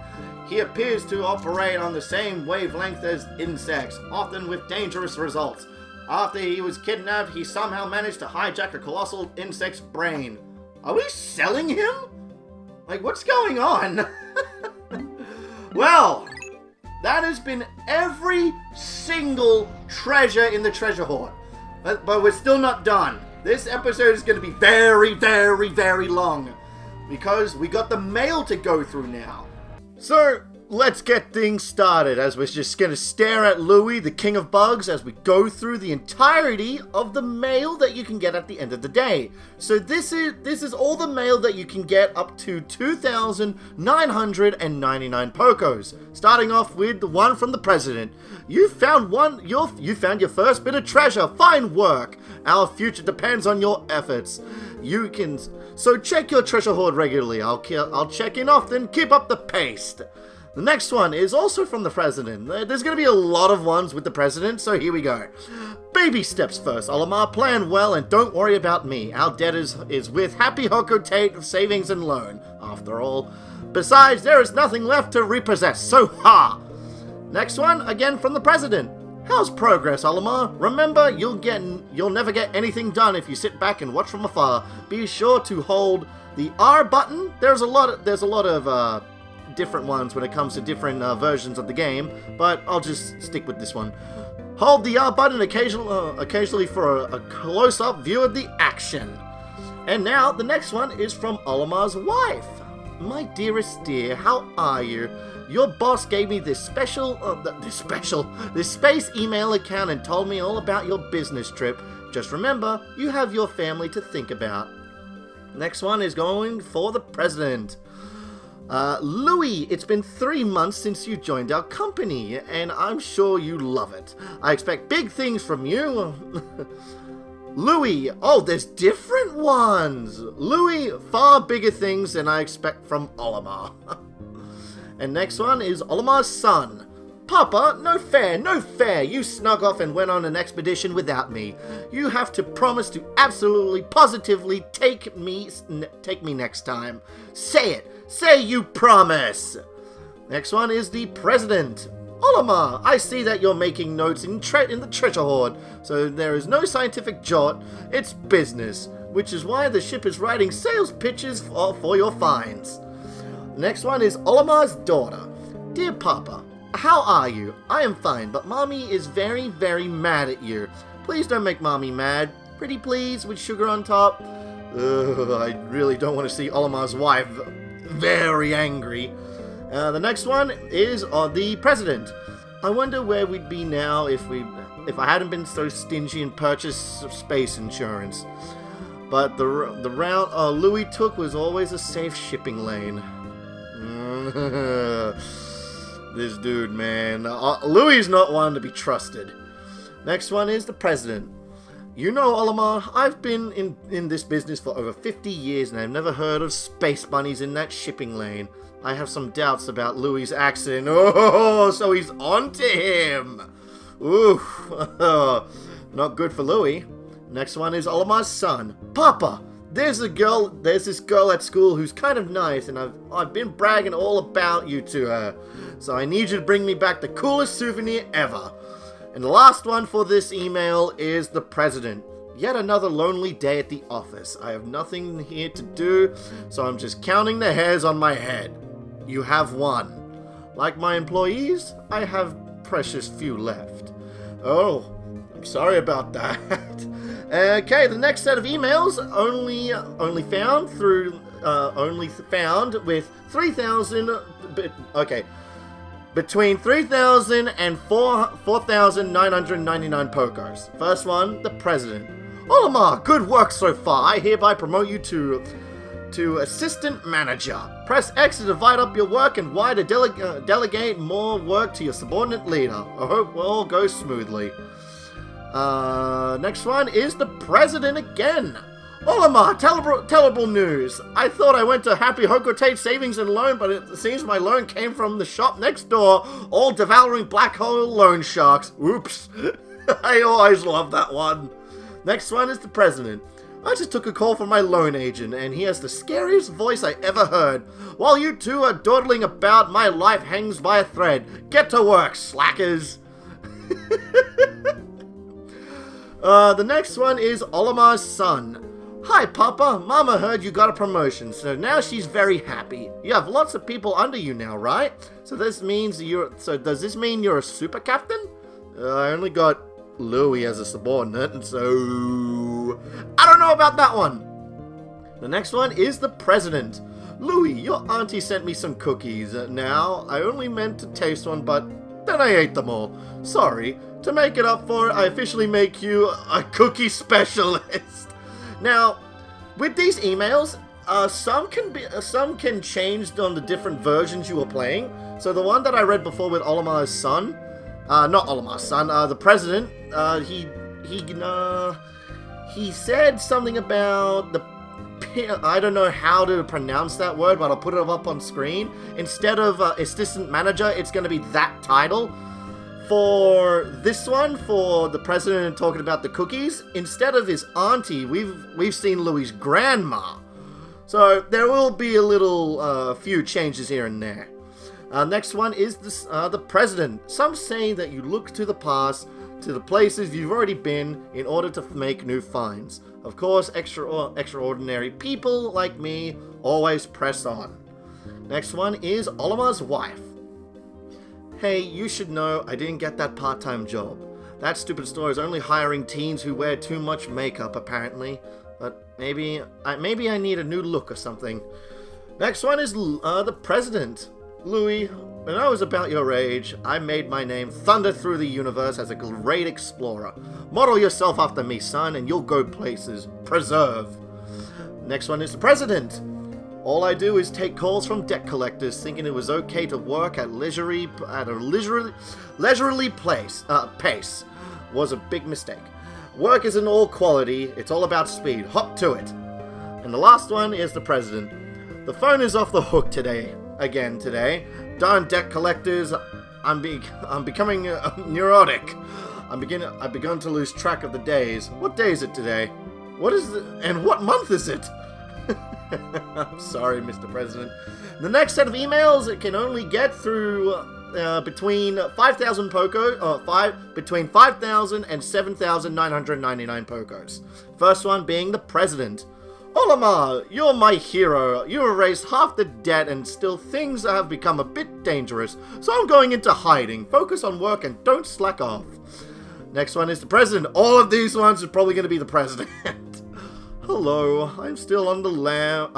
He appears to operate on the same wavelength as insects, often with dangerous results. After he was kidnapped, he somehow managed to hijack a colossal insect's brain. Are we selling him? Like, what's going on? Well, that has been every single treasure in the Treasure Hoard. But we're still not done. This episode is going to be very, very, very long. Because we got the mail to go through now. So, let's get things started as we're just going to stare at Louis, the King of Bugs, as we go through the entirety of the mail that you can get at the end of the day. So this is all the mail that you can get up to 2,999 Pokos. Starting off with the one from the President. You found your first bit of treasure. Fine work. Our future depends on your efforts. So check your treasure hoard regularly. I'll check in often. Keep up the pace. The next one is also from the President. There's going to be a lot of ones with the President, so here we go. Baby steps first. Olimar, plan well and don't worry about me. Our debt is with Happy Hocotate Savings and Loan, after all. Besides, there is nothing left to repossess, so ha! Next one, again from the President. How's progress, Olimar? Remember, you'll never get anything done if you sit back and watch from afar. Be sure to hold the R button. There's a lot of different ones when it comes to different versions of the game, but I'll just stick with this one. Hold the R button occasionally for a close-up view of the action. And now, the next one is from Olimar's wife. My dearest dear, how are you? Your boss gave me this space email account and told me all about your business trip. Just remember, you have your family to think about. Next one is going for the President. Louis, it's been 3 months since you joined our company, and I'm sure you love it. I expect big things from you. Louis, oh, there's different ones. Louis, far bigger things than I expect from Olimar. And next one is Olimar's son. Papa, no fair. You snuck off and went on an expedition without me. You have to promise to absolutely, positively take me next time. Say it. Say you promise. Next one is the President. Olimar, I see that you're making notes in the Treasure Hoard, so there is no scientific jot. It's business, which is why the ship is writing sales pitches for your finds. Next one is Olimar's daughter. Dear Papa, how are you? I am fine, but Mommy is very, very mad at you. Please don't make Mommy mad. Pretty please, with sugar on top. I really don't want to see Olimar's wife very angry. The next one is the President. I wonder where we'd be now if I hadn't been so stingy and purchased space insurance. But the route Louis took was always a safe shipping lane. This dude, man. Louis is not one to be trusted. Next one is the President. You know, Olimar, I've been in this business for over 50 years and I've never heard of space bunnies in that shipping lane. I have some doubts about Louis' accident. Oh, so he's onto him. Ooh, not good for Louis. Next one is Olimar's son. Papa, there's this girl at school who's kind of nice, and I've been bragging all about you to her. So I need you to bring me back the coolest souvenir ever. And the last one for this email is the President. Yet another lonely day at the office. I have nothing here to do, so I'm just counting the hairs on my head. You have one. Like my employees, I have precious few left. Oh, I'm sorry about that. Okay, the next set of emails only found with 3,000. Okay, between 3,000 and 4,999 Pokos. First one, the President. Olimar, good work so far. I hereby promote you to Assistant Manager. Press X to divide up your work and Y to delegate more work to your subordinate leader. I hope all goes smoothly. Next one is the president again. Olimar, terrible news. I thought I went to Happy Hokotate Savings and Loan, but it seems my loan came from the shop next door, all devouring black hole loan sharks. Oops. I always love that one. Next one is the president. I just took a call from my loan agent, and he has the scariest voice I ever heard. While you two are dawdling about, my life hangs by a thread. Get to work, slackers. The next one is Olimar's son. Hi, Papa. Mama heard you got a promotion, so now she's very happy. You have lots of people under you now, right? So does this mean you're a super captain? I only got Louis as a subordinate, so I don't know about that one. The next one is the president. Louis, your auntie sent me some cookies. Now, I only meant to taste one, but then I ate them all. Sorry. To make it up for it, I officially make you a cookie specialist. Now, with these emails, some can change on the different versions you were playing. So the one that I read before with Olimar's son, not Olimar's son, the president, he said something about the, I don't know how to pronounce that word, but I'll put it up on screen. Instead of assistant manager, it's going to be that title. For this one, for the president talking about the cookies, instead of his auntie, we've seen Louis' grandma. So there will be a little few changes here and there. Next one is the president. Some say that you look to the past, to the places you've already been, in order to make new finds. Of course, extraordinary people like me always press on. Next one is Olimar's wife. Hey, you should know I didn't get that part-time job. That stupid store is only hiring teens who wear too much makeup, apparently. But maybe I need a new look or something. Next one is the president. Louis, when I was about your age, I made my name thunder through the universe as a great explorer. Model yourself after me, son, and you'll go places. Preserve. Next one is the president. All I do is take calls from debt collectors, thinking it was okay to work at a leisurely pace. Was a big mistake. Work isn't all quality, it's all about speed. Hop to it. And the last one is the president. The phone is off the hook today. Darn debt collectors, I'm becoming neurotic. I've begun to lose track of the days. What day is it today? What is it, and what month is it? I'm sorry, Mr. President. The next set of emails it can only get through between 5,000 between 5,000 and 7,999 Pokos. First one being the president. Olimar, you're my hero. You erased half the debt and still things have become a bit dangerous. So I'm going into hiding. Focus on work and don't slack off. Next one is the president. All of these ones are probably going to be the president. Hello, I'm still on the lam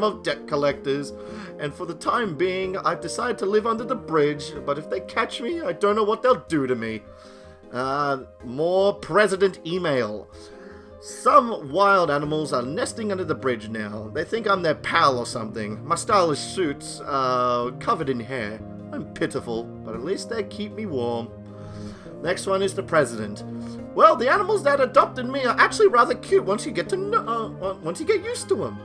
of debt collectors, and for the time being, I've decided to live under the bridge, but if they catch me, I don't know what they'll do to me. More president email. Some wild animals are nesting under the bridge now. They think I'm their pal or something. My stylish suits are covered in hair. I'm pitiful, but at least they keep me warm. Next one is the president. Well, the animals that adopted me are actually rather cute once you get used to them.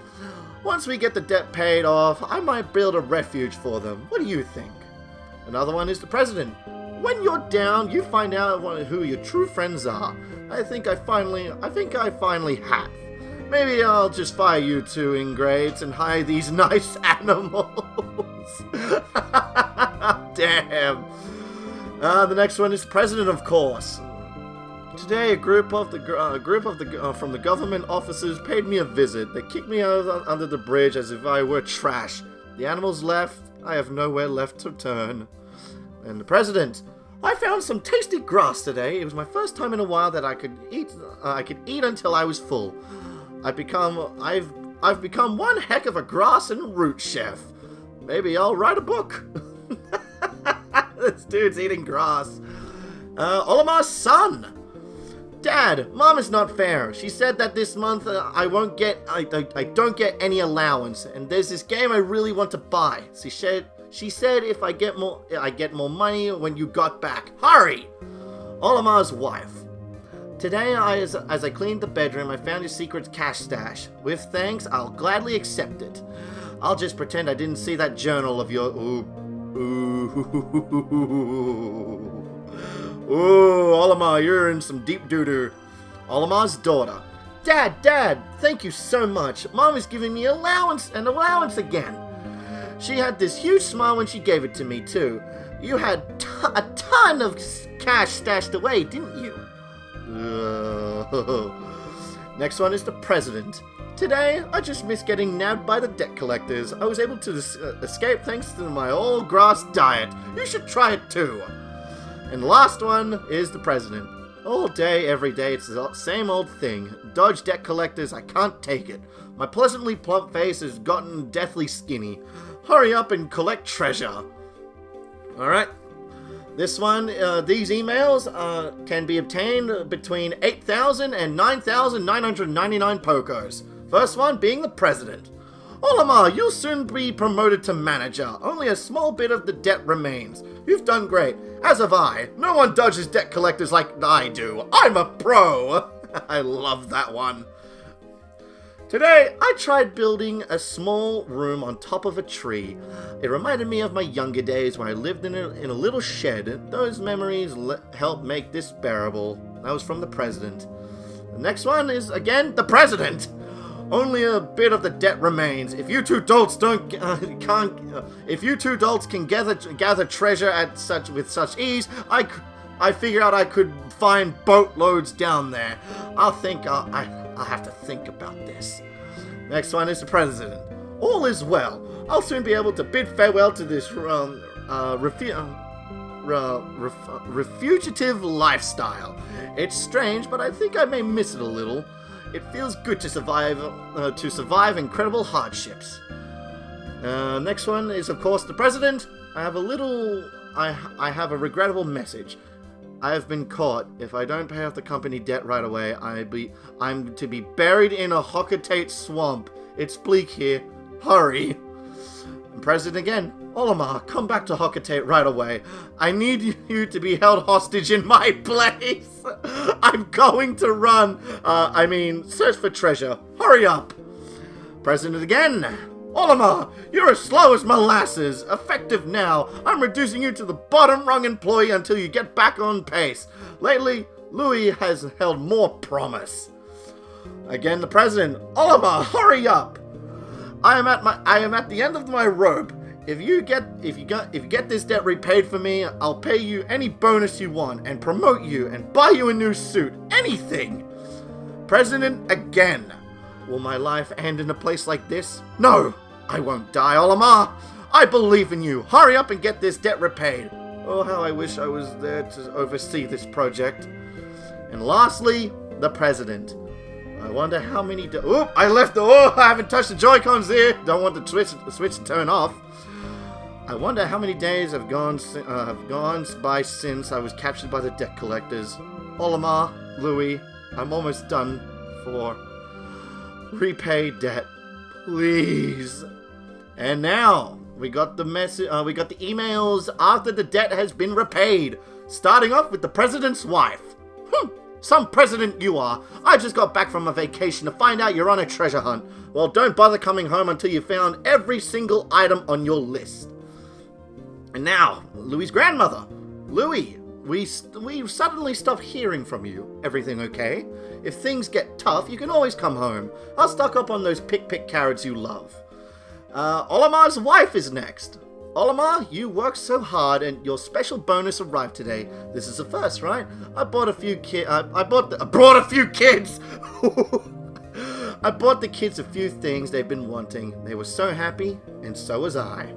Once we get the debt paid off, I might build a refuge for them. What do you think? Another one is the president. When you're down, you find out who your true friends are. I think I finally have. Maybe I'll just fire you two ingrates and hire these nice animals. Damn. The next one is president, of course. Today, a group from the government officers paid me a visit. They kicked me out under the bridge as if I were trash. The animals left. I have nowhere left to turn. And the president. I found some tasty grass today. It was my first time in a while that I could eat until I was full. I've become one heck of a grass and root chef. Maybe I'll write a book. This dude's eating grass. Olimar's son. Dad, Mom is not fair. She said that this month I don't get any allowance, and there's this game I really want to buy. She said if I get more money when you got back. Hurry! Olimar's wife. Today, as I cleaned the bedroom, I found your secret cash stash. With thanks, I'll gladly accept it. I'll just pretend I didn't see that journal of your... Ooh, Olimar, you're in some deep doo-doo. Olimar's daughter. Dad, thank you so much. Mom is giving me allowance again. She had this huge smile when she gave it to me, too. You had a ton of cash stashed away, didn't you? Next one is the president. Today, I just missed getting nabbed by the debt collectors. I was able to escape thanks to my all-grass diet. You should try it too. And the last one is the president. All day, every day, it's the same old thing. Dodge debt collectors, I can't take it. My pleasantly plump face has gotten deathly skinny. Hurry up and collect treasure. Alright. This one, these emails can be obtained between 8,000 and 9,999 Pokos. First one being the president. Olimar, you'll soon be promoted to manager. Only a small bit of the debt remains. You've done great, as have I. No one dodges debt collectors like I do. I'm a pro. I love that one. Today, I tried building a small room on top of a tree. It reminded me of my younger days when I lived in a little shed. Those memories helped make this bearable. That was from the president. The next one is, again, the president. Only a bit of the debt remains. If you two dolts can gather treasure with such ease, I figured out I could find boatloads down there. I'll have to think about this. Next one is the president. All is well. I'll soon be able to bid farewell to this refugiative lifestyle. It's strange, but I think I may miss it a little. It feels good to survive incredible hardships. Next one is, of course, the president. I have a regrettable message. I have been caught. If I don't pay off the company debt right away, I'm to be buried in a Hocotate swamp. It's bleak here. Hurry. And president again. Olimar, come back to Hocotate right away. I need you to be held hostage in my place. I'm going to search for treasure. Hurry up. President again. Olimar, you're as slow as molasses. Effective now. I'm reducing you to the bottom rung employee until you get back on pace. Lately, Louis has held more promise. Again, the president. Olimar, hurry up. I am at the end of my rope. If you get this debt repaid for me, I'll pay you any bonus you want and promote you and buy you a new suit. Anything. President again. Will my life end in a place like this? No, I won't die, Olimar. I believe in you. Hurry up and get this debt repaid. Oh, how I wish I was there to oversee this project. And lastly, the president. I wonder how many... I haven't touched the Joy-Cons here. Don't want the switch to turn off. I wonder how many days have gone by since I was captured by the debt collectors. Olimar, Louis, I'm almost done for... Repay debt, please. And now we got the we got the emails after the debt has been repaid. Starting off with the president's wife. Some president you are. I just got back from a vacation to find out you're on a treasure hunt. Well, don't bother coming home until you found every single item on your list. And now, Louis's grandmother. Louis, we suddenly stopped hearing from you. Everything okay? If things get tough, you can always come home. I'll stock up on those pick carrots you love. Olimar's wife is next. Olimar, you worked so hard and your special bonus arrived today. This is the first, right? I bought a few kids. I brought a few kids. I bought the kids a few things they've been wanting. They were so happy, and so was I.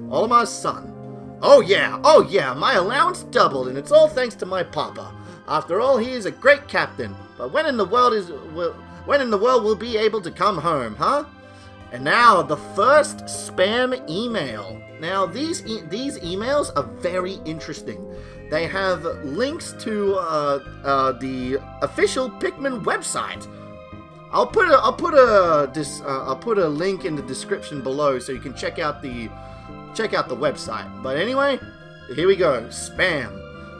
Olimar's son. Oh yeah, my allowance doubled, and it's all thanks to my papa. After all, he is a great captain. But when in the world will be able to come home, huh? And now the first spam email. Now these emails are very interesting. They have links to the official Pikmin website. I'll put a link in the description below so you can check out the website. But anyway, here we go. Spam.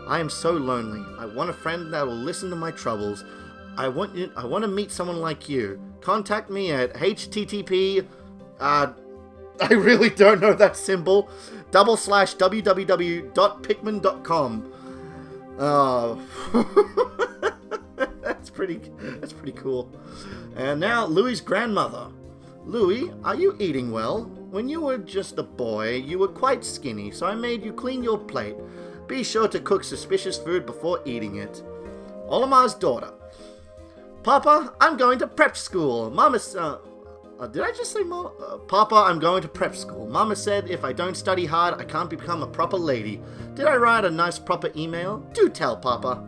I am so lonely. I want a friend that will listen to my troubles. I want to meet someone like you. Contact me at http. I really don't know that symbol. /www.pikmin.com. That's pretty cool. And now Louie's grandmother. Louie, are you eating well? When you were just a boy, you were quite skinny, so I made you clean your plate. Be sure to cook suspicious food before eating it. Olimar's daughter. Papa, I'm going to prep school. Mama, did I just say Mama? Papa, I'm going to prep school. Mama said if I don't study hard, I can't become a proper lady. Did I write a nice proper email? Do tell, Papa.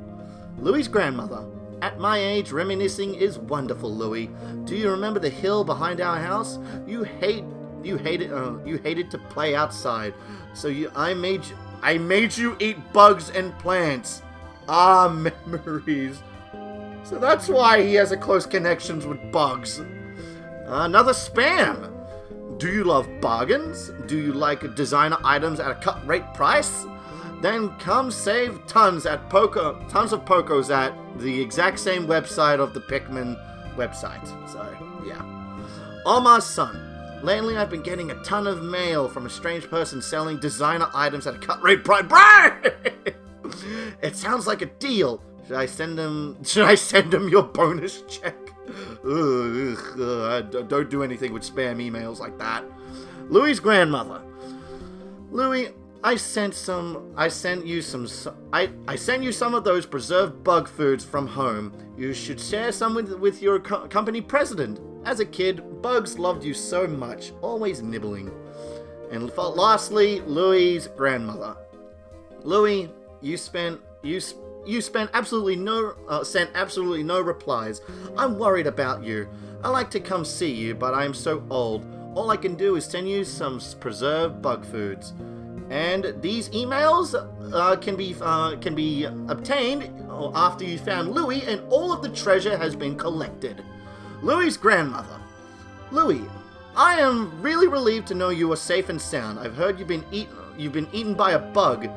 Louie's grandmother. At my age, reminiscing is wonderful, Louie. Do you remember the hill behind our house? You hated to play outside, so I made you eat bugs and plants. Ah, memories. So that's why he has a close connections with bugs. Another spam. Do you love bargains? Do you like designer items at a cut rate price? Then come save tons of Pocos at the exact same website of the Pikmin website. So, yeah. Omar's son. Lately, I've been getting a ton of mail from a strange person selling designer items at a cut rate price. It sounds like a deal. Should I send him your bonus check? Don't do anything with spam emails like that. Louie's grandmother. Louie, I sent you some of those preserved bug foods from home. You should share some with your company president. As a kid, bugs loved you so much, always nibbling. And lastly, Louie's grandmother. Louie, you sent absolutely no replies. I'm worried about you. I like to come see you, but I am so old. All I can do is send you some preserved bug foods. And these emails can be obtained after you found Louie and all of the treasure has been collected. Louie's grandmother. Louie, I am really relieved to know you are safe and sound. I've heard you've been eaten by a bug.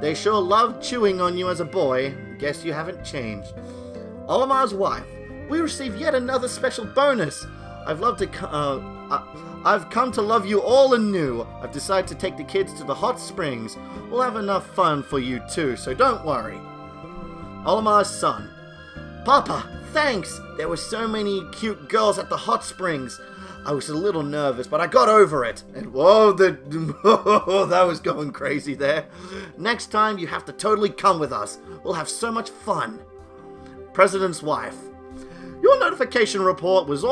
They sure loved chewing on you as a boy. Guess you haven't changed. Olimar's wife. We received yet another special bonus. I've come to love you all anew. I've decided to take the kids to the hot springs. We'll have enough fun for you too, so don't worry. Olimar's son. Papa, thanks. There were so many cute girls at the hot springs. I was a little nervous, but I got over it. And whoa, that was going crazy there. Next time, you have to totally come with us. We'll have so much fun. President's wife. Your notification report was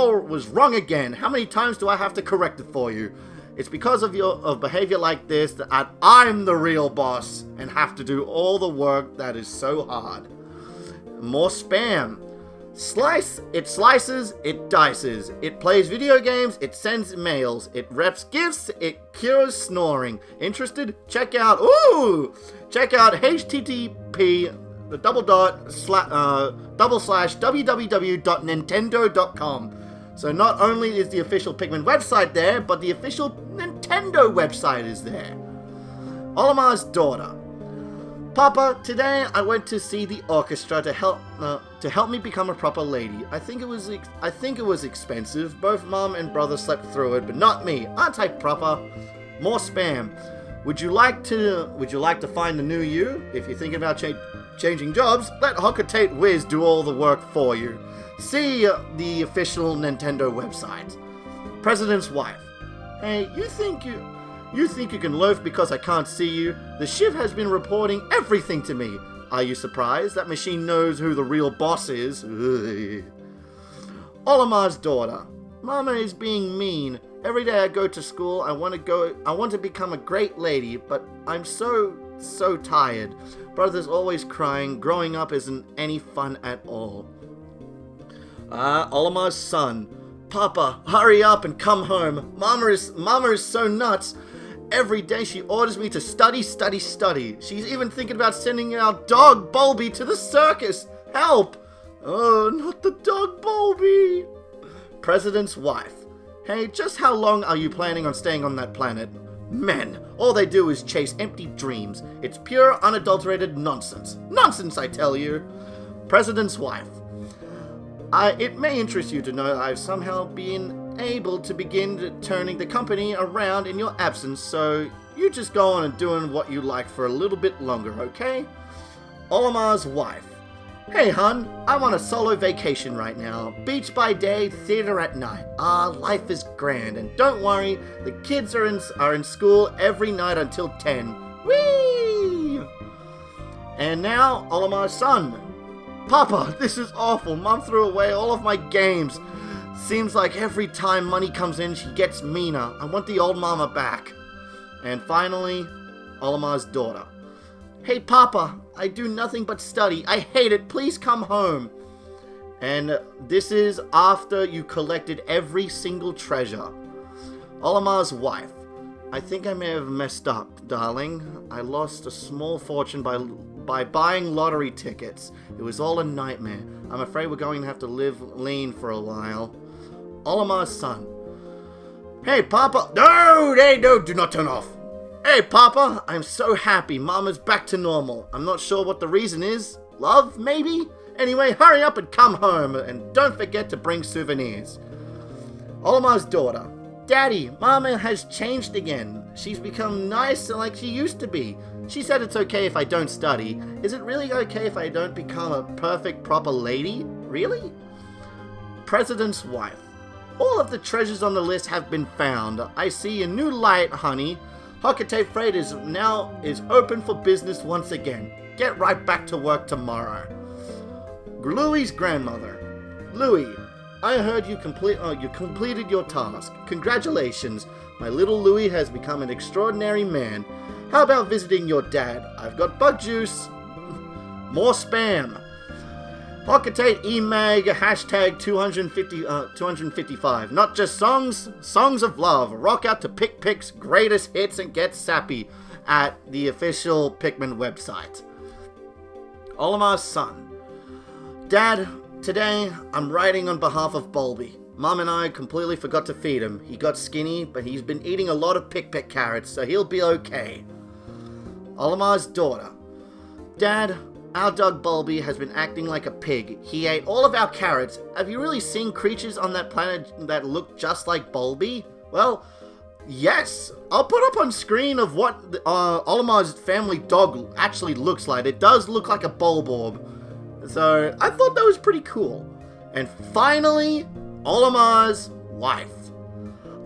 wrong again. How many times do I have to correct it for you? It's because of your behavior like this that I'm the real boss and have to do all the work that is so hard. More spam. It slices, it dices, it plays video games, it sends mails, it reps gifts, it cures snoring. Interested? Check out http://www.nintendo.com. So not only is the official Pikmin website there, but the official Nintendo website is there. Olimar's daughter. Papa, today I went to see the orchestra to help me become a proper lady. I think it was expensive. Both mom and brother slept through it, but not me. Aren't I proper? More spam. Would you like to find the new you? If you're thinking about changing jobs, let Hocotate Wiz do all the work for you. See the official Nintendo website. President's wife. Hey, you think you can loaf because I can't see you? The Shiv has been reporting everything to me. Are you surprised? That machine knows who the real boss is. Olimar's daughter. Mama is being mean. Every day I go to school, I want to become a great lady, but I'm so tired. Brother's always crying. Growing up isn't any fun at all. Olimar's son. Papa, hurry up and come home. Mama is so nuts. Every day she orders me to study. She's even thinking about sending our dog, Bulby, to the circus. Help! Oh, not the dog, Bulby. President's wife. Hey, just how long are you planning on staying on that planet? Men, all they do is chase empty dreams. It's pure, unadulterated nonsense. Nonsense, I tell you. President's wife. It may interest you to know I've somehow been able to begin turning the company around in your absence, so you just go on and doing what you like for a little bit longer, okay? Olimar's wife. Hey, hun, I'm on a solo vacation right now. Beach by day, theater at night. Life is grand, and don't worry, the kids are in school every night until 10. Whee! And now, Olimar's son. Papa, this is awful. Mom threw away all of my games. Seems like every time money comes in, she gets meaner. I want the old mama back. And finally, Olimar's daughter. Hey, Papa, I do nothing but study. I hate it. Please come home. And this is after you collected every single treasure. Olimar's wife. I think I may have messed up, darling. I lost a small fortune by buying lottery tickets. It was all a nightmare. I'm afraid we're going to have to live lean for a while. Olimar's son. Hey, Papa. No, do not turn off. Hey, Papa, I'm so happy. Mama's back to normal. I'm not sure what the reason is. Love, maybe? Anyway, hurry up and come home, and don't forget to bring souvenirs. Olimar's daughter. Daddy, Mama has changed again. She's become nice like she used to be. She said it's okay if I don't study. Is it really okay if I don't become a perfect, proper lady? Really? President's wife. All of the treasures on the list have been found. I see a new light, honey. Hokate Freight is open for business once again. Get right back to work tomorrow. Louie's grandmother. Louie, I heard you completed your task. Congratulations. My little Louie has become an extraordinary man. How about visiting your dad? I've got bug juice. More spam. Hokate eMag hashtag 255. Not just songs, songs of love. Rock out to Pikpik's greatest hits and get sappy at the official Pikmin website. Olimar's son. Dad, today I'm writing on behalf of Bulby. Mom and I completely forgot to feed him. He got skinny, but he's been eating a lot of Pikpik carrots, so he'll be okay. Olimar's daughter. Dad, our dog Bulby has been acting like a pig. He ate all of our carrots. Have you really seen creatures on that planet that look just like Bulby? Well, yes. I'll put up on screen of what Olimar's family dog actually looks like. It does look like a Bulborb. So, I thought that was pretty cool. And finally, Olimar's wife.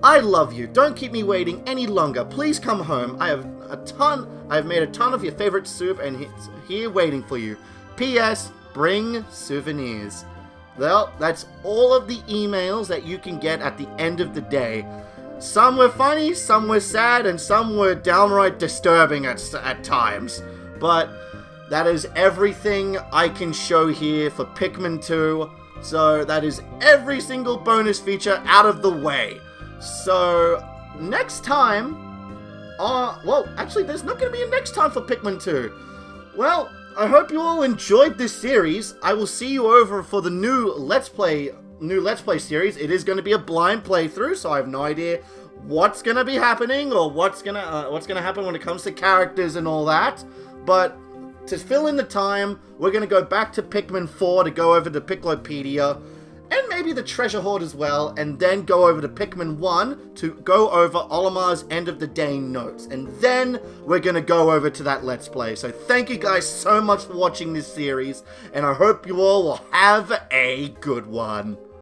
I love you. Don't keep me waiting any longer. Please come home. I've made a ton of your favorite soup and it's here waiting for you. P.S. Bring souvenirs. Well, that's all of the emails that you can get at the end of the day. Some were funny, some were sad, and some were downright disturbing at times. But that is everything I can show here for Pikmin 2. So that is every single bonus feature out of the way. So next time, well, actually there's not going to be a next time for Pikmin 2. Well, I hope you all enjoyed this series. I will see you over for the new Let's Play series. It is going to be a blind playthrough, so I have no idea what's going to be happening or what's going to happen when it comes to characters and all that. But to fill in the time, we're going to go back to Pikmin 4 to go over the Piclopedia, and maybe the Treasure Hoard as well, and then go over to Pikmin 1 to go over Olimar's End of the Day notes. And then we're going to go over to that Let's Play. So thank you guys so much for watching this series, and I hope you all will have a good one.